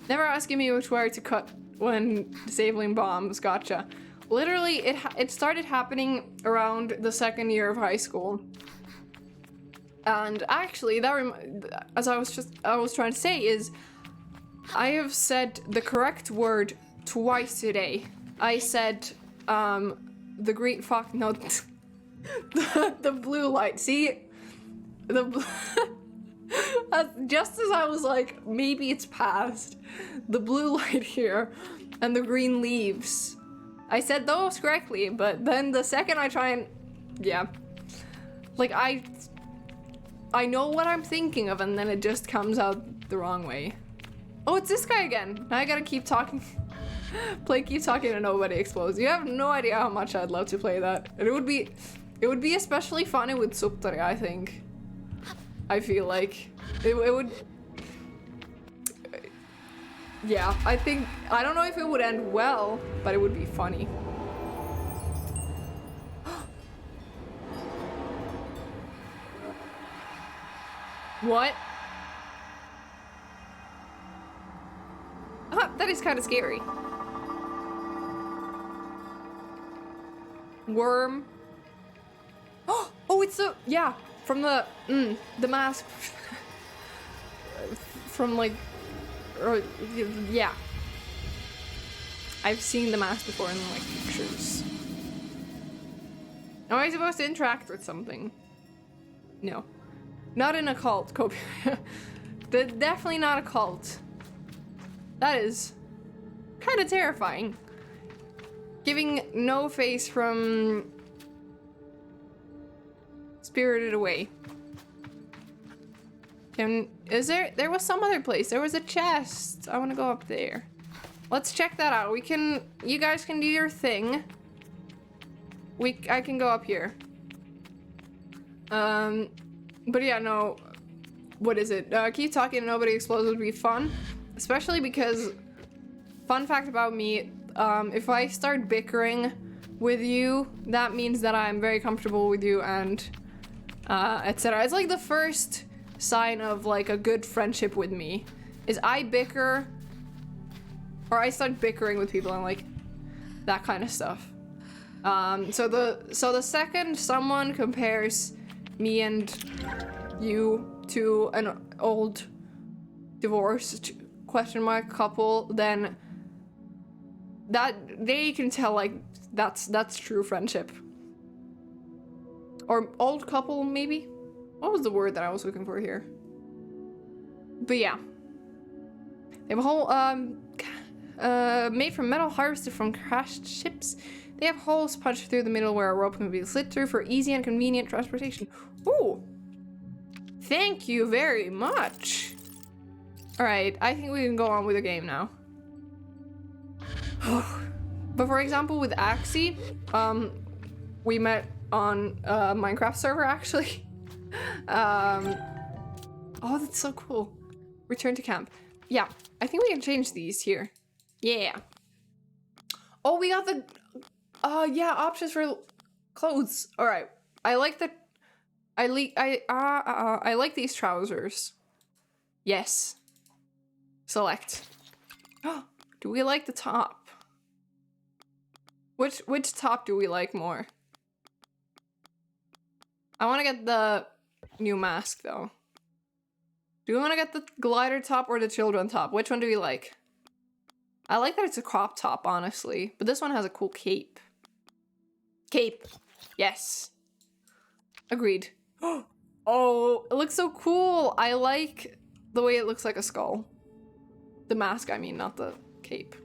Never asking me which wire to cut when disabling bombs. Gotcha. Literally, it started happening around the second year of high school. And actually, as I was trying to say is, I have said the correct word twice today. I said, the green, fuck, no, the blue light. See? Just as I was like, maybe it's past, the blue light here and the green leaves. I said those correctly, but then the second I try and, yeah. Like, I know what I'm thinking of, and then it just comes out the wrong way. Oh, it's this guy again. Now I gotta keep talking. Keep talking and nobody explodes. You have no idea how much I'd love to play that. And it would be especially funny with Subtari, I think. I feel like it would. Yeah, I don't know if it would end well, but it would be funny. What? That is kind of scary. Worm. Oh, it's yeah, from the mask. From like, or yeah. I've seen the mask before in like pictures. Am I supposed to interact with something? No. Not in a cult, Kobe. Definitely not a cult. That is kind of terrifying. Giving no face from Spirited Away. There was some other place. There was a chest. I want to go up there. Let's check that out. You guys can do your thing. I can go up here. But yeah, no. What is it? Keep talking and nobody explodes would be fun. Especially because, fun fact about me, if I start bickering with you, that means that I'm very comfortable with you and etc. It's like the first sign of like a good friendship with me, is I bicker Or I start bickering with people and like that kind of stuff. So the second someone compares me and you to an old divorced question mark couple, then that they can tell like that's true friendship. Or old couple, maybe? What was the word that I was looking for here? But yeah. They have a whole, made from metal harvested from crashed ships. They have holes punched through the middle where a rope can be slid through for easy and convenient transportation. Ooh! Thank you very much! Alright, I think we can go on with the game now. But for example, with Axie, we met on a Minecraft server, actually. Oh, that's so cool. Return to camp. Yeah, I think we can change these here. Yeah. Oh, we got the... yeah, options for clothes. All right. I like the... I like these trousers. Yes. Select. Do we like the top? Which top do we like more? I want to get the new mask, though. Do we want to get the glider top or the children top? Which one do we like? I like that it's a crop top, honestly. But this one has a cool cape. Cape. Yes. Agreed. Oh, it looks so cool. I like the way it looks like a skull. The mask, I mean, not the cape.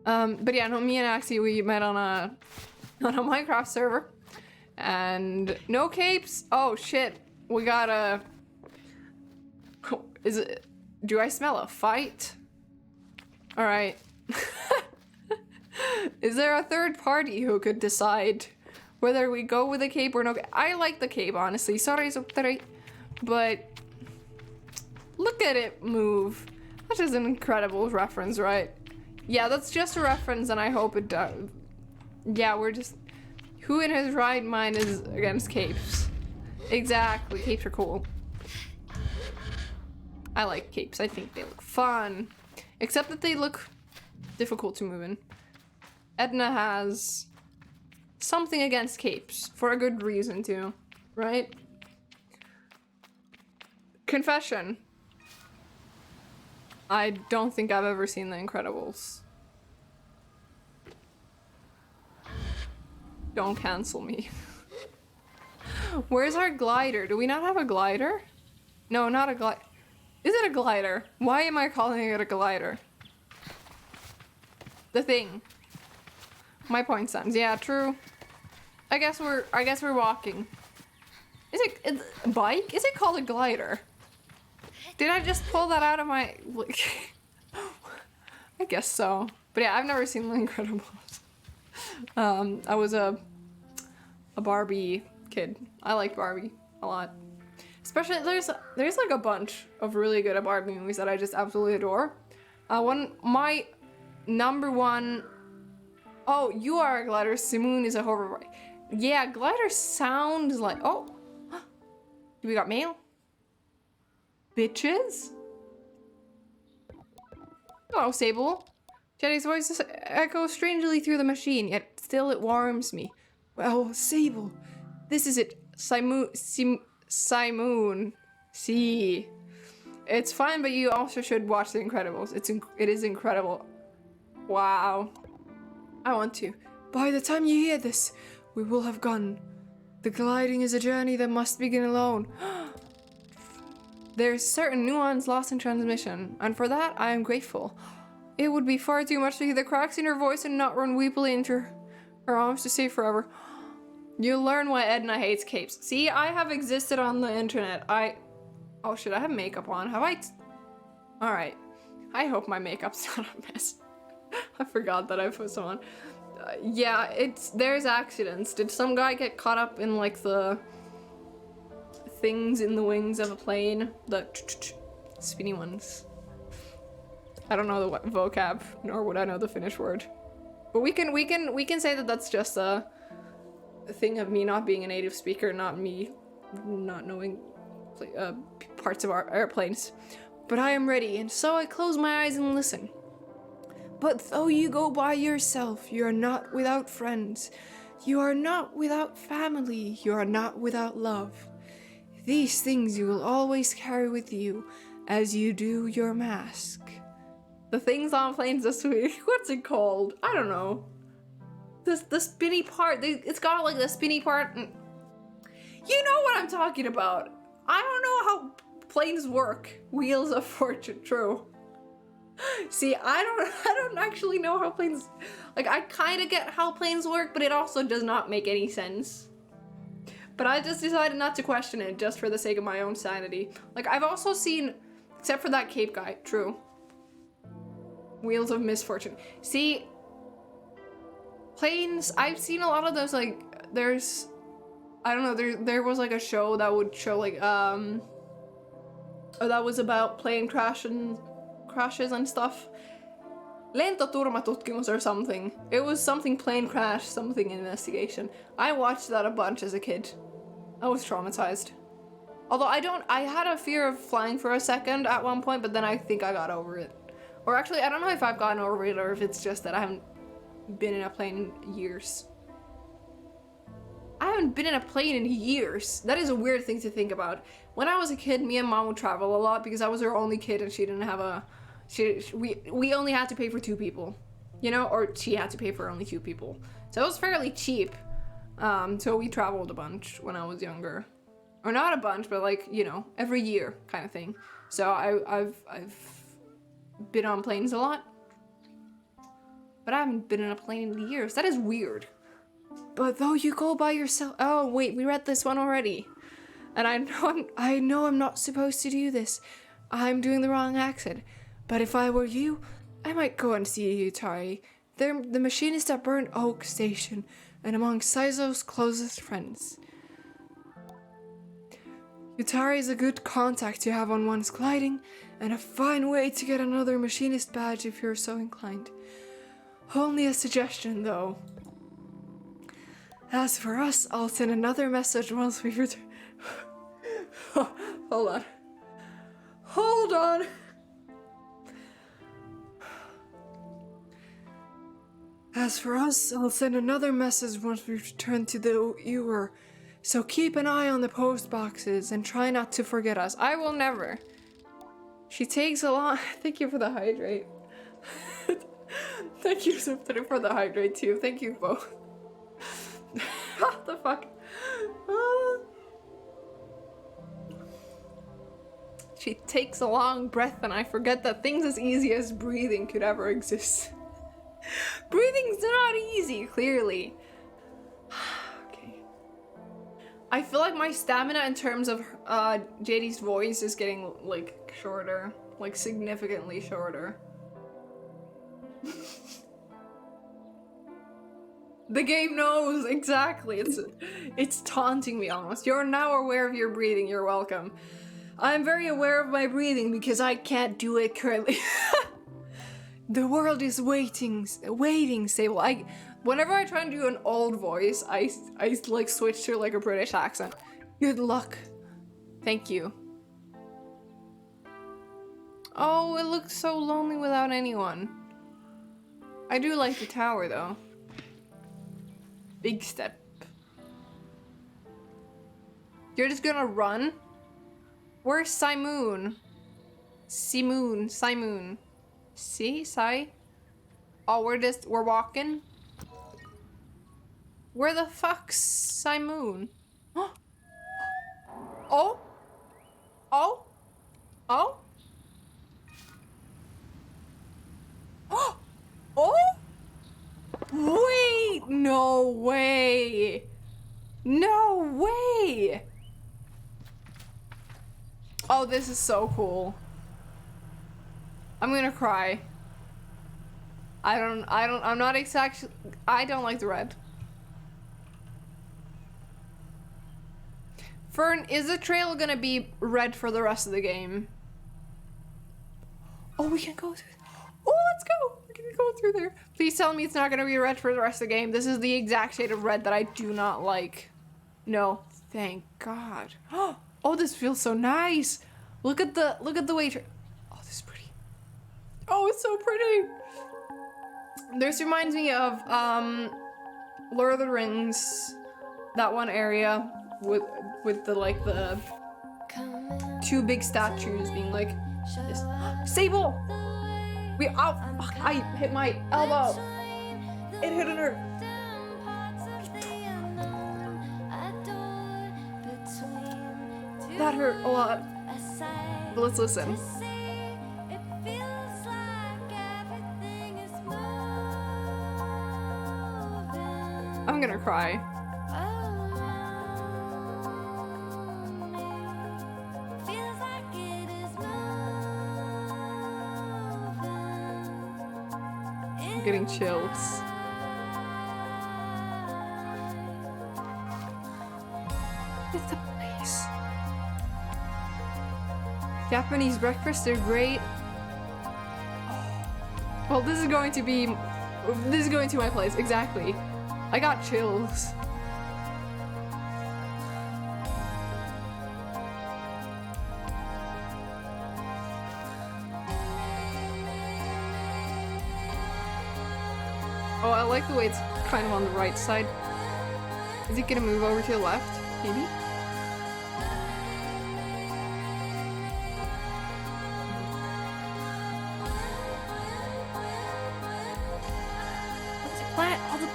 But yeah, no, me and Axie, we met on a Minecraft server. And no capes. Oh shit. We got a... Is it... Do I smell a fight? Alright. Is there a third party who could decide whether we go with a cape or no? I like the cape, honestly. Sorry, but look at it move. That's just an incredible reference, right? Yeah, that's just a reference, and I hope it does. Yeah, we're just... Who in his right mind is against capes? Exactly, capes are cool. I like capes, I think they look fun. Except that they look difficult to move in. Edna has something against capes, for a good reason too, right? Confession. I don't think I've ever seen The Incredibles. Don't cancel me. Where's our glider? Do we not have a glider? No, not a glider. Is it a glider? Why am I calling it a glider? The thing. My point stands. Yeah, true. I guess we're walking. Is it a bike? Is it called a glider? Did I just pull that out of my... I guess so. But yeah, I've never seen The Incredibles. I was a Barbie kid. I like Barbie a lot. Especially, there's like a bunch of really good Barbie movies that I just absolutely adore. My number one... Oh, you are a glider. Simoon is a hoverboard. Yeah, glider sounds like... Oh! Do we got mail? Bitches? Hello, Sable. Jenny's voice echoes strangely through the machine, yet still it warms me. Well, Sable, this is it. Simoon. See. It's fine, but you also should watch The Incredibles. It is incredible. Wow. I want to. By the time you hear this, we will have gone. The gliding is a journey that must begin alone. There's certain nuance lost in transmission, and for that I am grateful. It would be far too much to hear the cracks in her voice and not run weepily into her arms to save forever. You'll learn why Edna hates capes. See, I have existed on the internet. Oh shit, I have makeup on. Have I? Alright. I hope my makeup's not a mess. I forgot that I put some on. Yeah, there's accidents. Did some guy get caught up in like the things in the wings of a plane? The spinny ones. I don't know the vocab, nor would I know the Finnish word. But we can say that that's just a thing of me not being a native speaker, not me not knowing parts of our airplanes. But I am ready, and so I close my eyes and listen. But though you go by yourself, you are not without friends. You are not without family. You are not without love. These things you will always carry with you as you do your mask. The things on planes this week. What's it called? I don't know. The spinny part. It's got like the spinny part. You know what I'm talking about. I don't know how planes work. Wheels of Fortune, true. See, I don't actually know how planes, like I kind of get how planes work, but it also does not make any sense. But I just decided not to question it just for the sake of my own sanity. Like I've also seen, except for that cape guy, true. Wheels of Misfortune. See, planes, I've seen a lot of those, like there's, I don't know, there was like a show that would show like, or that was about plane crashes and stuff. Lentoturmatutkimus or something. It was something plane crash, something investigation. I watched that a bunch as a kid. I was traumatized. Although I had a fear of flying for a second at one point, but then I think I got over it. Or actually, I don't know if I've gotten over it or if it's just that I haven't been in a plane in years. I haven't been in a plane in years. That is a weird thing to think about. When I was a kid, me and mom would travel a lot because I was her only kid and she didn't have a... we only had to pay for 2 people, you know, or she had to pay for only 2 people. So it was fairly cheap. So we traveled a bunch when I was younger. Or not a bunch, but like, you know, every year kind of thing. So I've been on planes a lot. But I haven't been in a plane in years. That is weird. But though you go by yourself... Oh, wait, we read this one already. And I know I'm not supposed to do this. I'm doing the wrong accent. But if I were you, I might go and see Yutari. They're the machinist at Burnt Oak Station and among Saizo's closest friends. Yutari is a good contact to have on one's gliding and a fine way to get another machinist badge if you're so inclined. Only a suggestion, though. As for us, I'll send another message once we return. Hold on. Hold on! As for us, I'll send another message once we return to the Ewer. So keep an eye on the post boxes and try not to forget us. I will never. She takes a lot. Thank you for the hydrate. Thank you for the hydrate too. Thank you both. What the fuck? She takes a long breath and I forget that things as easy as breathing could ever exist. Breathing's not easy, clearly. Okay. I feel like my stamina in terms of JD's voice is getting like shorter, like significantly shorter. The game knows, exactly. It's taunting me almost. You're now aware of your breathing, you're welcome. I'm very aware of my breathing because I can't do it currently. The world is waiting, Sable. Whenever I try and do an old voice, I like switch to like a British accent. Good luck. Thank you. Oh, it looks so lonely without anyone. I do like the tower though. Big step. You're just gonna run? Where's Simoon? Simoon. See? Sai? Oh, we're walking? Where the fuck's Simoon? Oh? Oh? Oh? Oh? Wait! No way! No way! Oh, this is so cool. I'm gonna cry. I'm not exactly, I don't like the red. Fern, is the trail gonna be red for the rest of the game? Oh, we can go through. Oh, let's go. We're gonna go through there. Please tell me it's not gonna be red for the rest of the game. This is the exact shade of red that I do not like. No, thank God. Oh, this feels so nice. Look at the way. Oh, this is pretty. Oh, it's so pretty. This reminds me of Lord of the Rings, that one area with the like the two big statues being like this. Sable! Fuck, I hit my elbow. It hit a nerve. That hurt a lot. But let's listen. I'm gonna cry. I'm getting chills. It's the place. Japanese breakfast, they're great. Oh. Well, this is going to my place, exactly. I got chills. Oh, I like the way it's kind of on the right side. Is it gonna move over to the left? Maybe? What's the plant? All the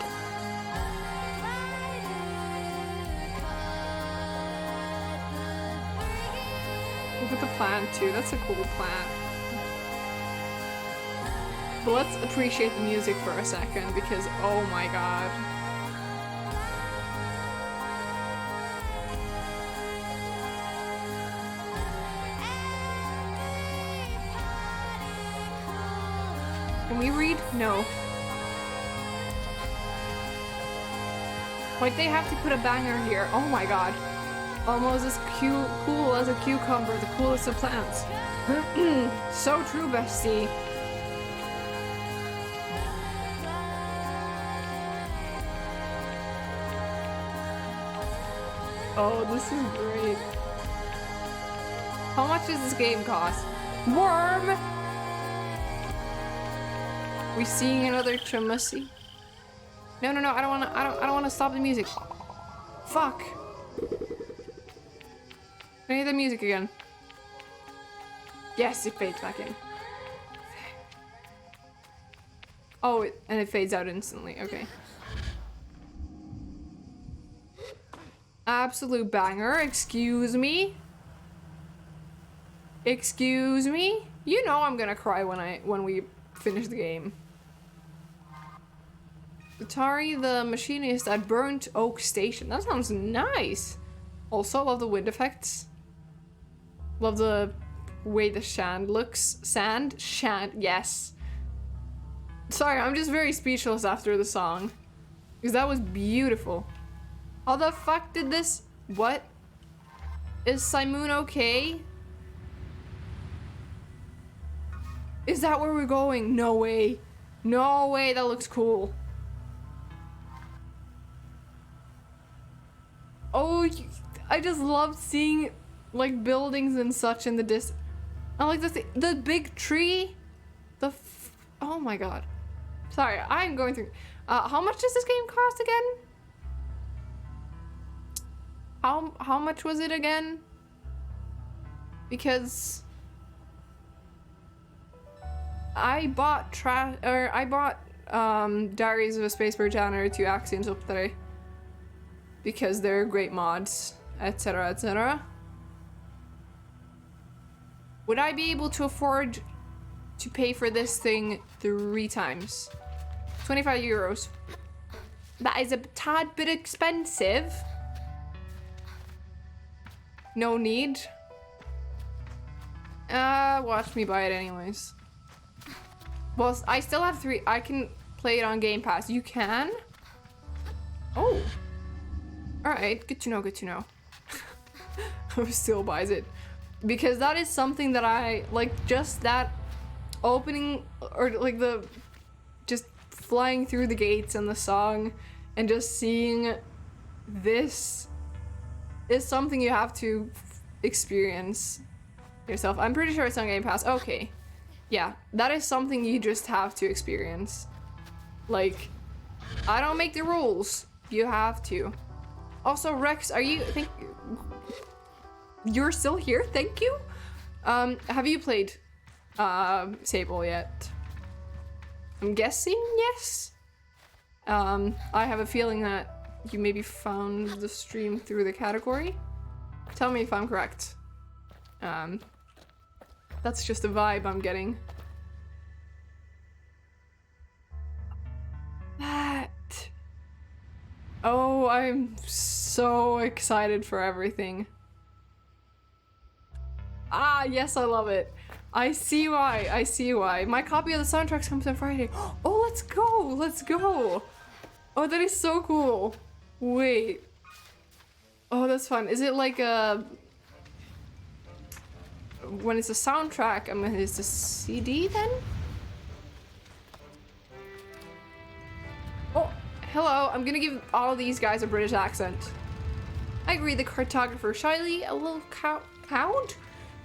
Look at the plant too. That's a cool plant. But let's appreciate the music for a second because oh my god. Can we read? No. Like they have to put a banger here. Oh my god. Almost as cool as a cucumber, the coolest of plants. So true, bestie. Oh, this is great. How much does this game cost? Worm! We seeing another Chamussy? No, I don't wanna stop the music. Fuck. I need the music again. Yes, it fades back in. Oh, and it fades out instantly. Okay. Absolute banger. Excuse me. Excuse me. You know I'm gonna cry when we finish the game. Atari the Machinist at Burnt Oak Station. That sounds nice. Also, love the wind effects. Love the way the shand looks. Shand, yes. Sorry, I'm just very speechless after the song. Because that was beautiful. How the fuck did this? What? Is Simoon okay? Is that where we're going? No way. No way, that looks cool. Oh, I just love seeing like buildings and such in the distance. I like the big tree. Oh my god. Sorry, I'm going through. How much does this game cost again? How much was it again? Because I bought Diaries of a Space Janitor 2 Axions up today because they're great mods, etc, etc. Would I be able to afford to pay for this thing 3 times? 25 euros. That is a tad bit expensive. No need. Watch me buy it anyways. Well, I still have 3. I can play it on Game Pass. You can? Oh. Alright, good to know, good to know. Who still buys it? Because that is something that I like, just that opening or like the just flying through the gates and the song and just seeing this is something you have to experience yourself. I'm pretty sure it's on Game Pass. Okay. Yeah, that is something you just have to experience. Like, I don't make the rules. You have to. Also, Rex, are you... You're still here? Thank you? Have you played Sable yet? I'm guessing yes? I have a feeling that you maybe found the stream through the category. Tell me if I'm correct. That's just a vibe I'm getting. That... Oh, I'm so excited for everything. Ah, yes, I love it. I see why, I see why. My copy of the soundtracks comes on Friday. Oh, let's go, let's go. Oh, that is so cool. Wait. Oh, that's fun. Is it like a... When it's a soundtrack, I mean, it's a CD then? Oh, hello. I'm gonna give all of these guys a British accent. I agree, the cartographer shyly a little cowed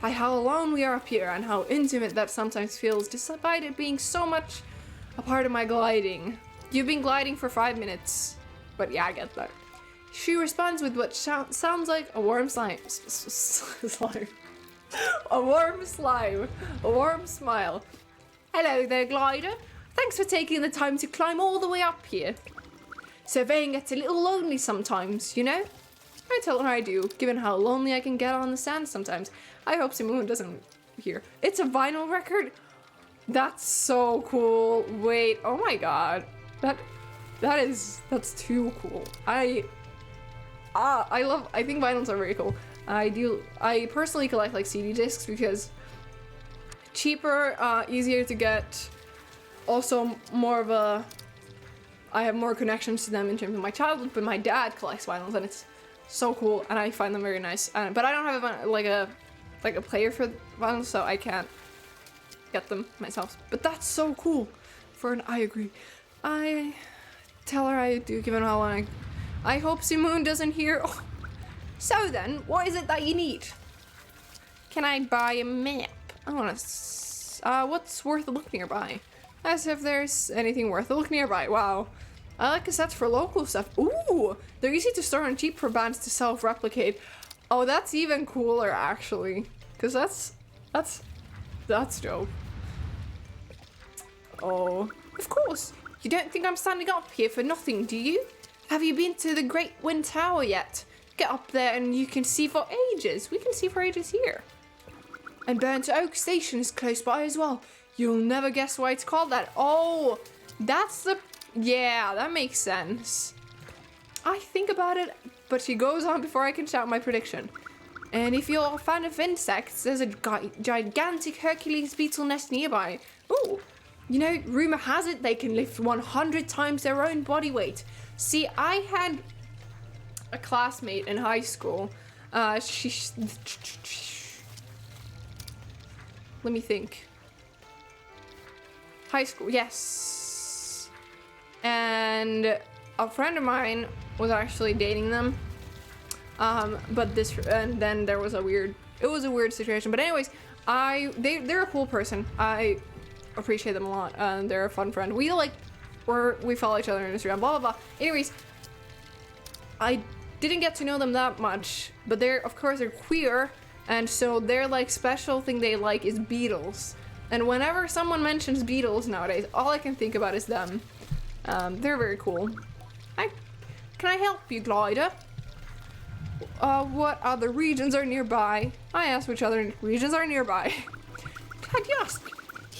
by how alone we are up here and how intimate that sometimes feels, despite it being so much a part of my gliding. You've been gliding for 5 minutes. But yeah, I get that. She responds with what sounds like a warm slime. Slime. A warm slime. A warm smile. Hello there, glider. Thanks for taking the time to climb all the way up here. Surveying gets a little lonely sometimes, you know? I tell her I do, given how lonely I can get on the sand sometimes. I hope Simoon doesn't hear. It's a vinyl record? That's so cool. Wait, oh my god. That's too cool. I think vinyls are very cool. I personally collect like CD discs because cheaper, easier to get, also more of a, I have more connections to them in terms of my childhood, but my dad collects vinyls and it's so cool and I find them very nice. But I don't have a player for vinyls, so I can't get them myself. But that's so cool for an I agree. I tell her I do, given how long I hope Simoon doesn't hear. Oh. So then, what is it that you need? Can I buy a map? I wanna, what's worth a look nearby? As if there's anything worth a look nearby. Wow. I like cassettes for local stuff. Ooh, they're easy to store and cheap for bands to self-replicate. Oh, that's even cooler actually. Cause that's dope. Oh, of course. You don't think I'm standing up here for nothing, do you? Have you been to the Great Wind Tower yet? Get up there and you can see for ages. We can see for ages here. And Burnt Oak Station is close by as well. You'll never guess why it's called that. Oh, that's the... Yeah, that makes sense. I think about it, but she goes on before I can shout my prediction. And if you're a fan of insects, there's a gigantic Hercules beetle nest nearby. Ooh, you know, rumor has it they can lift 100 times their own body weight. See, I had a classmate in high school. Let me think. High school, yes. And a friend of mine was actually dating them. And then there was it was a weird situation. But anyways, they're a cool person. I appreciate them a lot. They're a fun friend. We follow each other on Instagram, blah, blah, blah. Anyways, I didn't get to know them that much, but of course they're queer. And so their like special thing they like is Beatles. And whenever someone mentions Beatles nowadays, all I can think about is them. They're very cool. Can I help you, glider? What other regions are nearby? I asked which other regions are nearby. Glad you asked.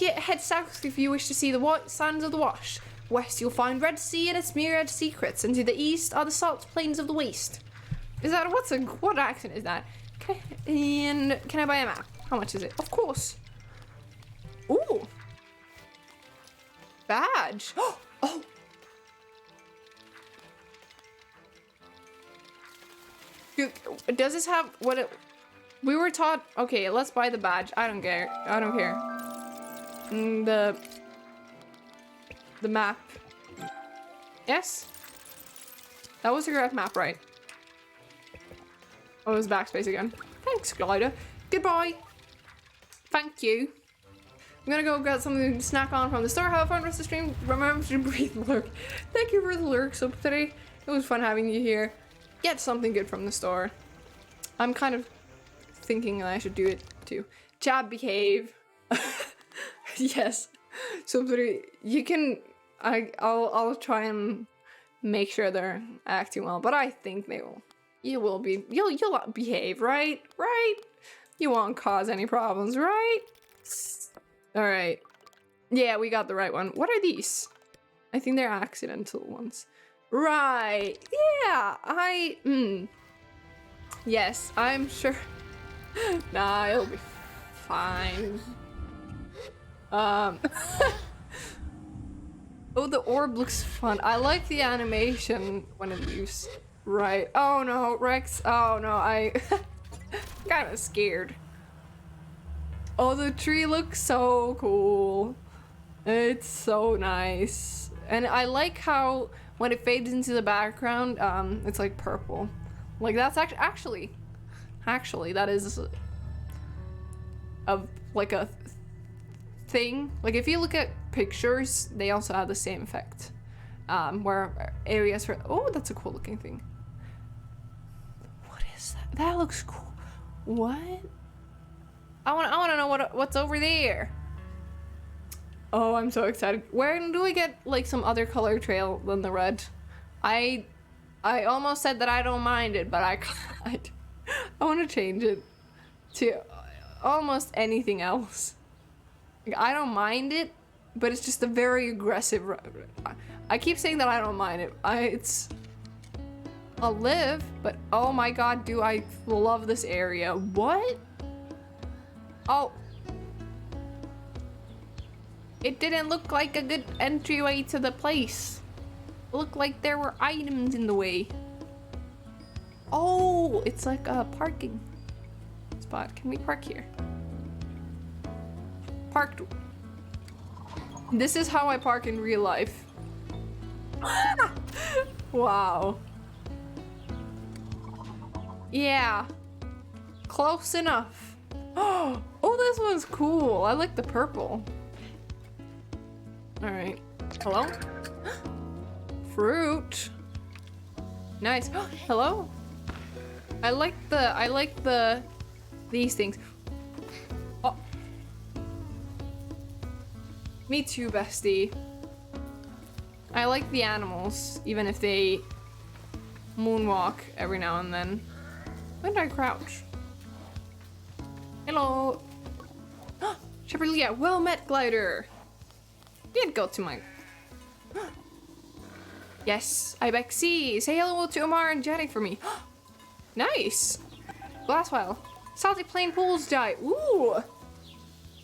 Head south if you wish to see the white sands of the Wash. West you'll find Red Sea and its myriad secrets, and to the east are the salt plains of the Waste. What accent is that? Okay, and can I buy a map? How much is it? Of course. Ooh. Badge. Oh. Does this have what it... We were taught... Okay, let's buy the badge. I don't care. I don't care. The map. Yes? That was the correct map, right? Oh, it was backspace again. Thanks, glider. Goodbye. Thank you. I'm gonna go get something to snack on from the store. Have fun rest of the stream. Remember to breathe, lurk. Thank you for the lurks up today. It was fun having you here. Get something good from the store. I'm kind of thinking I should do it too. Chad, behave. Yes. So you can. I'll try and make sure they're acting well, but I think they will. You will be. You'll behave, right? Right. You won't cause any problems, right? All right. Yeah, we got the right one. What are these? I think they're accidental ones. Right. Yeah. Yes, I'm sure. Nah, it'll be fine. Oh, the orb looks fun. I like the animation when it leaves. Right. Oh no, Rex. Oh no, I'm kind of scared. Oh, the tree looks so cool. It's so nice. And I like how when it fades into the background, it's like purple. Like that's actually that is like a thing. Like if you look at pictures, they also have the same effect. Where areas for, oh, that's a cool looking thing. What is that? That looks cool. What? I want to know what's over there. Oh, I'm so excited. Where do we get like some other color trail than the red? I almost said that I don't mind it, but I want to change it to almost anything else. Like, I don't mind it, but it's just a very aggressive. I keep saying that I don't mind it. I'll live, but oh my god, do I love this area. What? Oh. It didn't look like a good entryway to the place. It looked like there were items in the way. Oh, it's like a parking spot. Can we park here? Parked. This is how I park in real life. Wow. Yeah. Close enough. Oh, this one's cool. I like the purple. All right. Hello? Fruit. Nice. Hello? I like these things. Oh. Me too, bestie. I like the animals, even if they moonwalk every now and then. When do I crouch? Hello. Shepherd Leah, well met, Glider. Didn't go to my... Yes, Ibexy. Say hello to Omar and Jenny for me. Nice. Glass vial. Salty plain pools dye. Ooh.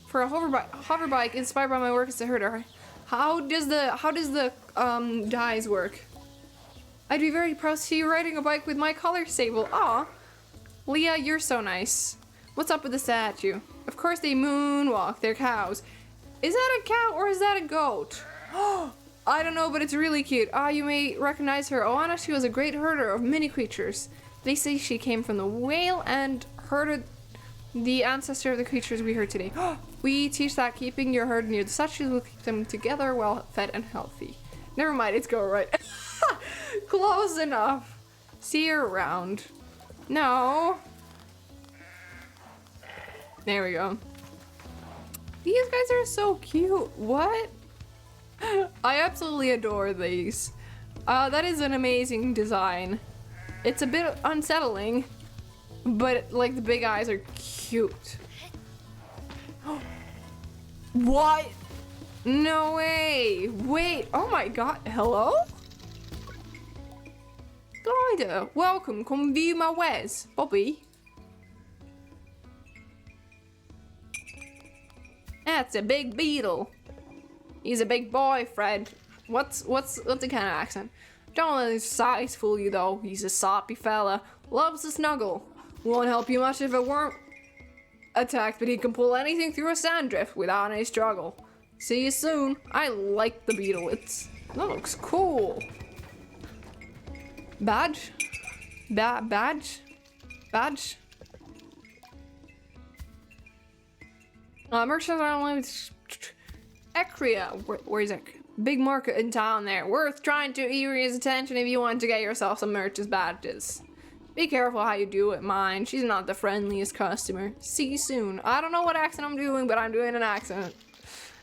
For a hover bike inspired by my work as a herder. How does the dyes work? I'd be very proud to see you riding a bike with my color, Sable. Aw. Leah, you're so nice. What's up with the statue? Of course they moonwalk. They're cows. Is that a cow or is that a goat? I don't know, but it's really cute. You may recognize her. Oana, she was a great herder of many creatures. They say she came from the whale and herded the ancestor of the creatures we heard today. We teach that keeping your herd near the statues will keep them together, well fed and healthy. Never mind, it's go right. Close enough. See you around. No. There we go. These guys are so cute. What? I absolutely adore these. That is an amazing design. It's a bit unsettling, but like the big eyes are cute. What? No way. Wait. Oh my god. Hello? Glider, welcome. Come view my wares. Bobby. That's a big beetle. He's a big boy, Fred. What's the kind of accent? Don't let his size fool you though. He's a soppy fella. Loves to snuggle. Won't help you much if it weren't attacked, but he can pull anything through a sand drift without any struggle. See you soon. I like the beetle. That looks cool. Badge? Badge? Merchants are only Ecria. Where's it? Big market in town there. Worth trying to Erie's attention if you want to get yourself some merch as badges. Be careful how you do it, mind. She's not the friendliest customer. See you soon. I don't know what accent I'm doing, but I'm doing an accent.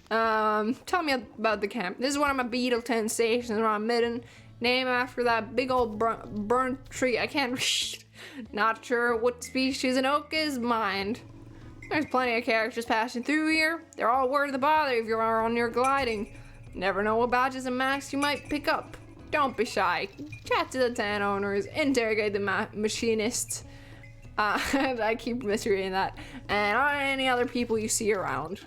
Tell me about the camp. This is one of my Beetleton stations around Midden. Name after that big old burnt tree. I can't read. Not sure what species an oak is. Mind. There's plenty of characters passing through here. They're all worth the bother if you are on your gliding. Never know what badges and masks you might pick up. Don't be shy. Chat to the tent owners. Interrogate the machinists. And I keep misreading that. And any other people you see around.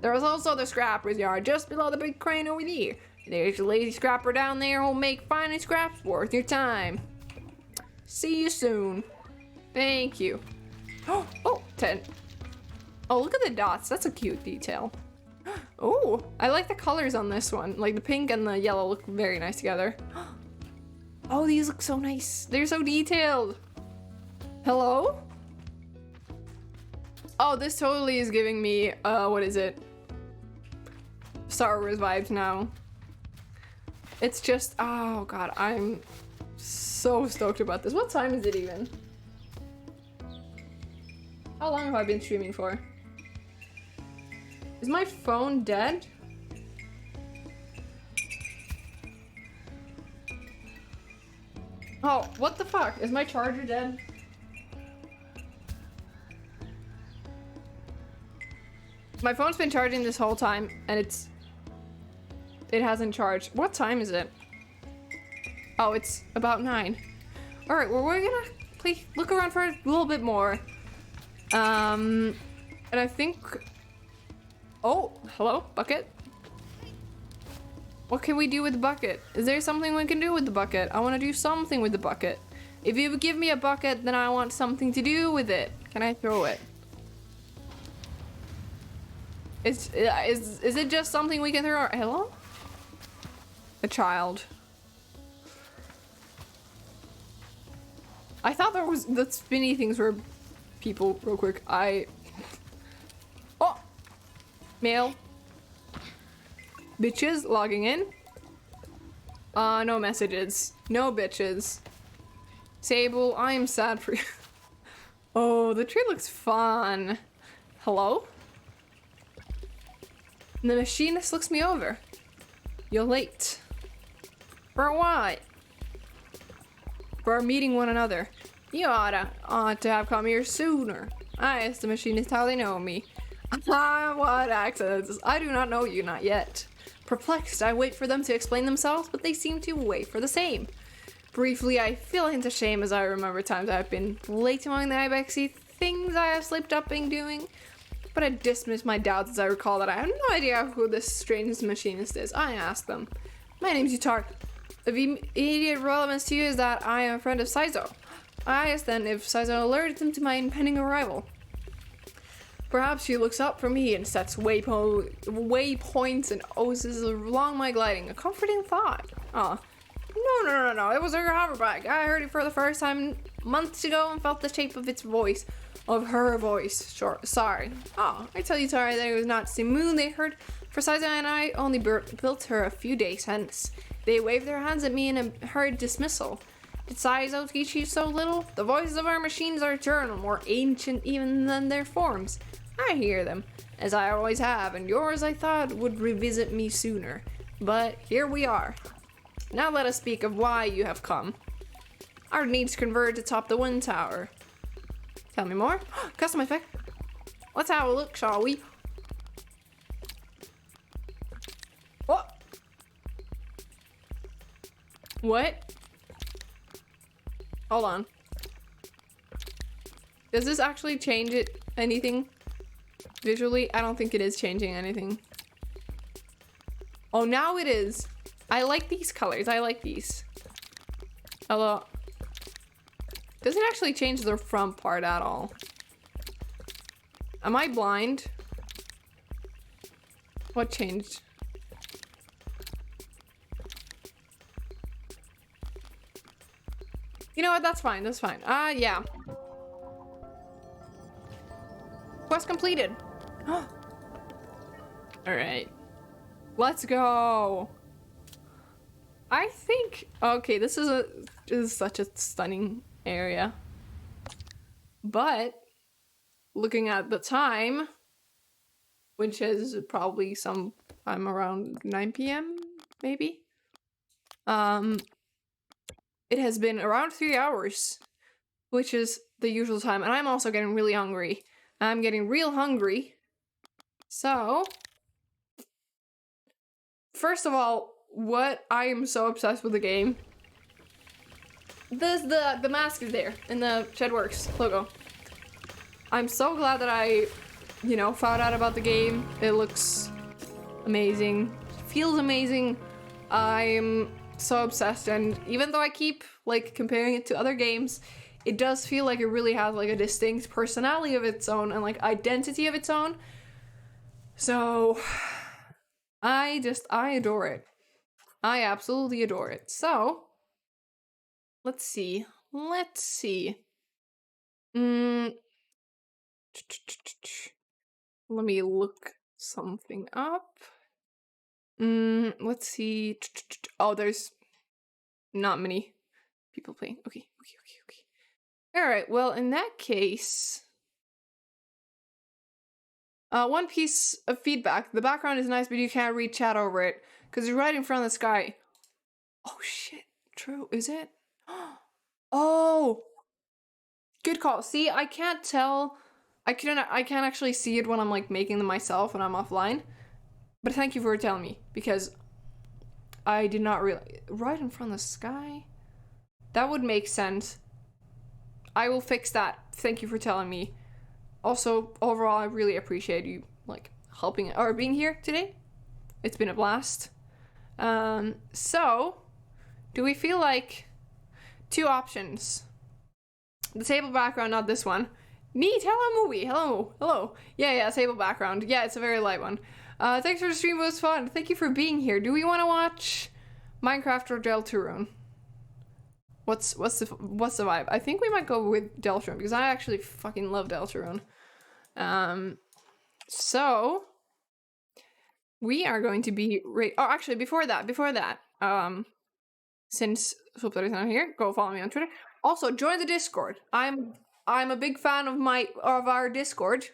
There's also the scrapper's yard just below the big crane over there. There's a lazy scrapper down there who'll make finding scraps worth your time. See you soon. Thank you. Oh, 10. Oh, look at the dots. That's a cute detail. Oh, I like the colors on this one. Like the pink and the yellow look very nice together. Oh, these look so nice. They're so detailed. Hello? Oh, this totally is giving me, what is it? Star Wars vibes now. It's just, oh god, I'm so stoked about this. What time is it even? How long have I been streaming for? Is my phone dead? Oh, what the fuck? Is my charger dead? My phone's been charging this whole time and it hasn't charged. What time is it? Oh, it's about 9. All right, well, we're gonna look around for a little bit more. And I think, oh, hello, bucket. What can we do with the bucket? Is there something we can do with the bucket? I want to do something with the bucket. If you give me a bucket, then I want something to do with it. Can I throw it? Is it just something we can throw? Hello? A child. I thought there was the spinny things were people. Real quick, oh, mail. Bitches logging in. No messages. No bitches. Sable, I am sad for you. Oh, the tree looks fun. Hello? The machinist looks me over. You're late. For what? For meeting one another. You ought to have come here sooner. I asked the machinist how they know me. What accents? I do not know you, not yet. Perplexed, I wait for them to explain themselves, but they seem to wait for the same. Briefly, I feel a hint of shame as I remember times I've been late among the ibexy things I have slipped up in doing. But I dismiss my doubts as I recall that I have no idea who this strange machinist is. I asked them. My name's Utar. Of immediate relevance to you is that I am a friend of Saizo. I asked then if Saizo alerted him to my impending arrival. Perhaps she looks up for me and sets waypoints and oases along my gliding. A comforting thought. Oh, no. It was her hoverbike. I heard it for the first time months ago and felt the shape of its voice. Of her voice. Sure. Sorry. Oh, I tell you, Tari, that it was not simoon they heard, for Saizo and I only built her a few days hence. They waved their hands at me in a hurried dismissal. Did Saizo teach you so little? The voices of our machines are eternal, more ancient even than their forms. I hear them, as I always have, and yours I thought would revisit me sooner. But here we are. Now let us speak of why you have come. Our needs converge atop the wind tower. Tell me more. Custom effect. Let's have a look, shall we? What? What? Hold on. Does this actually change anything visually? I don't think it is changing anything. Oh, now it is. I like these colors. I like these. Hello. Doesn't actually change the front part at all. Am I blind? What changed? You know what? That's fine. That's fine. Yeah. Quest completed. All right. Let's go. I think, okay, this is such a stunning area. But looking at the time, which is probably sometime around 9 p.m. maybe. It has been around 3 hours, which is the usual time, and I'm also getting really hungry. I'm getting real hungry. So, first of all, what I am so obsessed with the game. The mask is there in the Shedworks logo. I'm so glad that I, you know, found out about the game. It looks amazing, feels amazing. I'm so obsessed, and even though I keep like comparing it to other games, it does feel like it really has like a distinct personality of its own and like identity of its own. So I adore it. I absolutely adore it. So let's see. Let me look something up. Let's see. Oh, there's not many people playing. Okay. All right, well, in that case, one piece of feedback. The background is nice, but you can't read chat over it because you're right in front of the sky. Oh, shit. True, is it? Oh, good call. See, I can't tell. I can't actually see it when I'm like making them myself when I'm offline. But thank you for telling me, because I did not realize. Right in front of the sky? That would make sense. I will fix that. Thank you for telling me. Also, overall, I really appreciate you like helping or being here today. It's been a blast. So, do we feel like two options? The Sable background, not this one. Neat. Hello, movie. Hello. Yeah, Sable background. Yeah, it's a very light one. Thanks for the stream. It was fun. Thank you for being here. Do we want to watch Minecraft or Deltarune? What's the vibe? I think we might go with Deltarune because I actually fucking love Deltarune. So we are going to be actually before that, since Swipler is not here, go follow me on Twitter. Also, join the Discord. I'm a big fan of our Discord,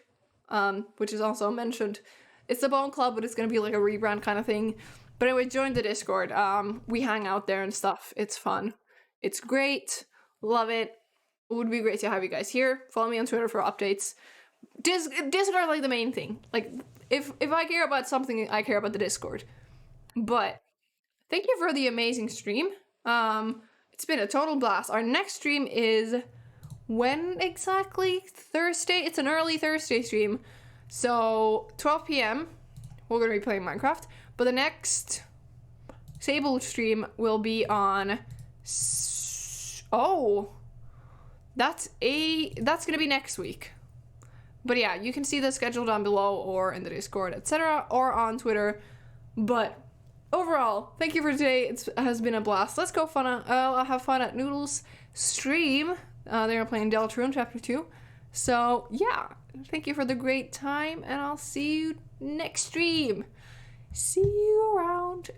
which is also mentioned. It's the Bone Club, but it's gonna be like a rebrand kind of thing. But anyway, join the Discord. We hang out there and stuff. It's fun. It's great. Love it. It would be great to have you guys here. Follow me on Twitter for updates. Discord like the main thing. Like if I care about something, I care about the Discord. But thank you for the amazing stream. It's been a total blast. Our next stream is when exactly? Thursday? It's an early Thursday stream. So 12 p.m. we're gonna be playing Minecraft. But the next Sable stream will be on that's gonna be next week. But yeah, you can see the schedule down below or in the Discord, etc. or on Twitter. But overall, thank you for today. It has been a blast. Let's go I'll have fun at Noodles stream. They're playing Deltarune Chapter 2. So yeah, thank you for the great time, and I'll see you next stream. See you around.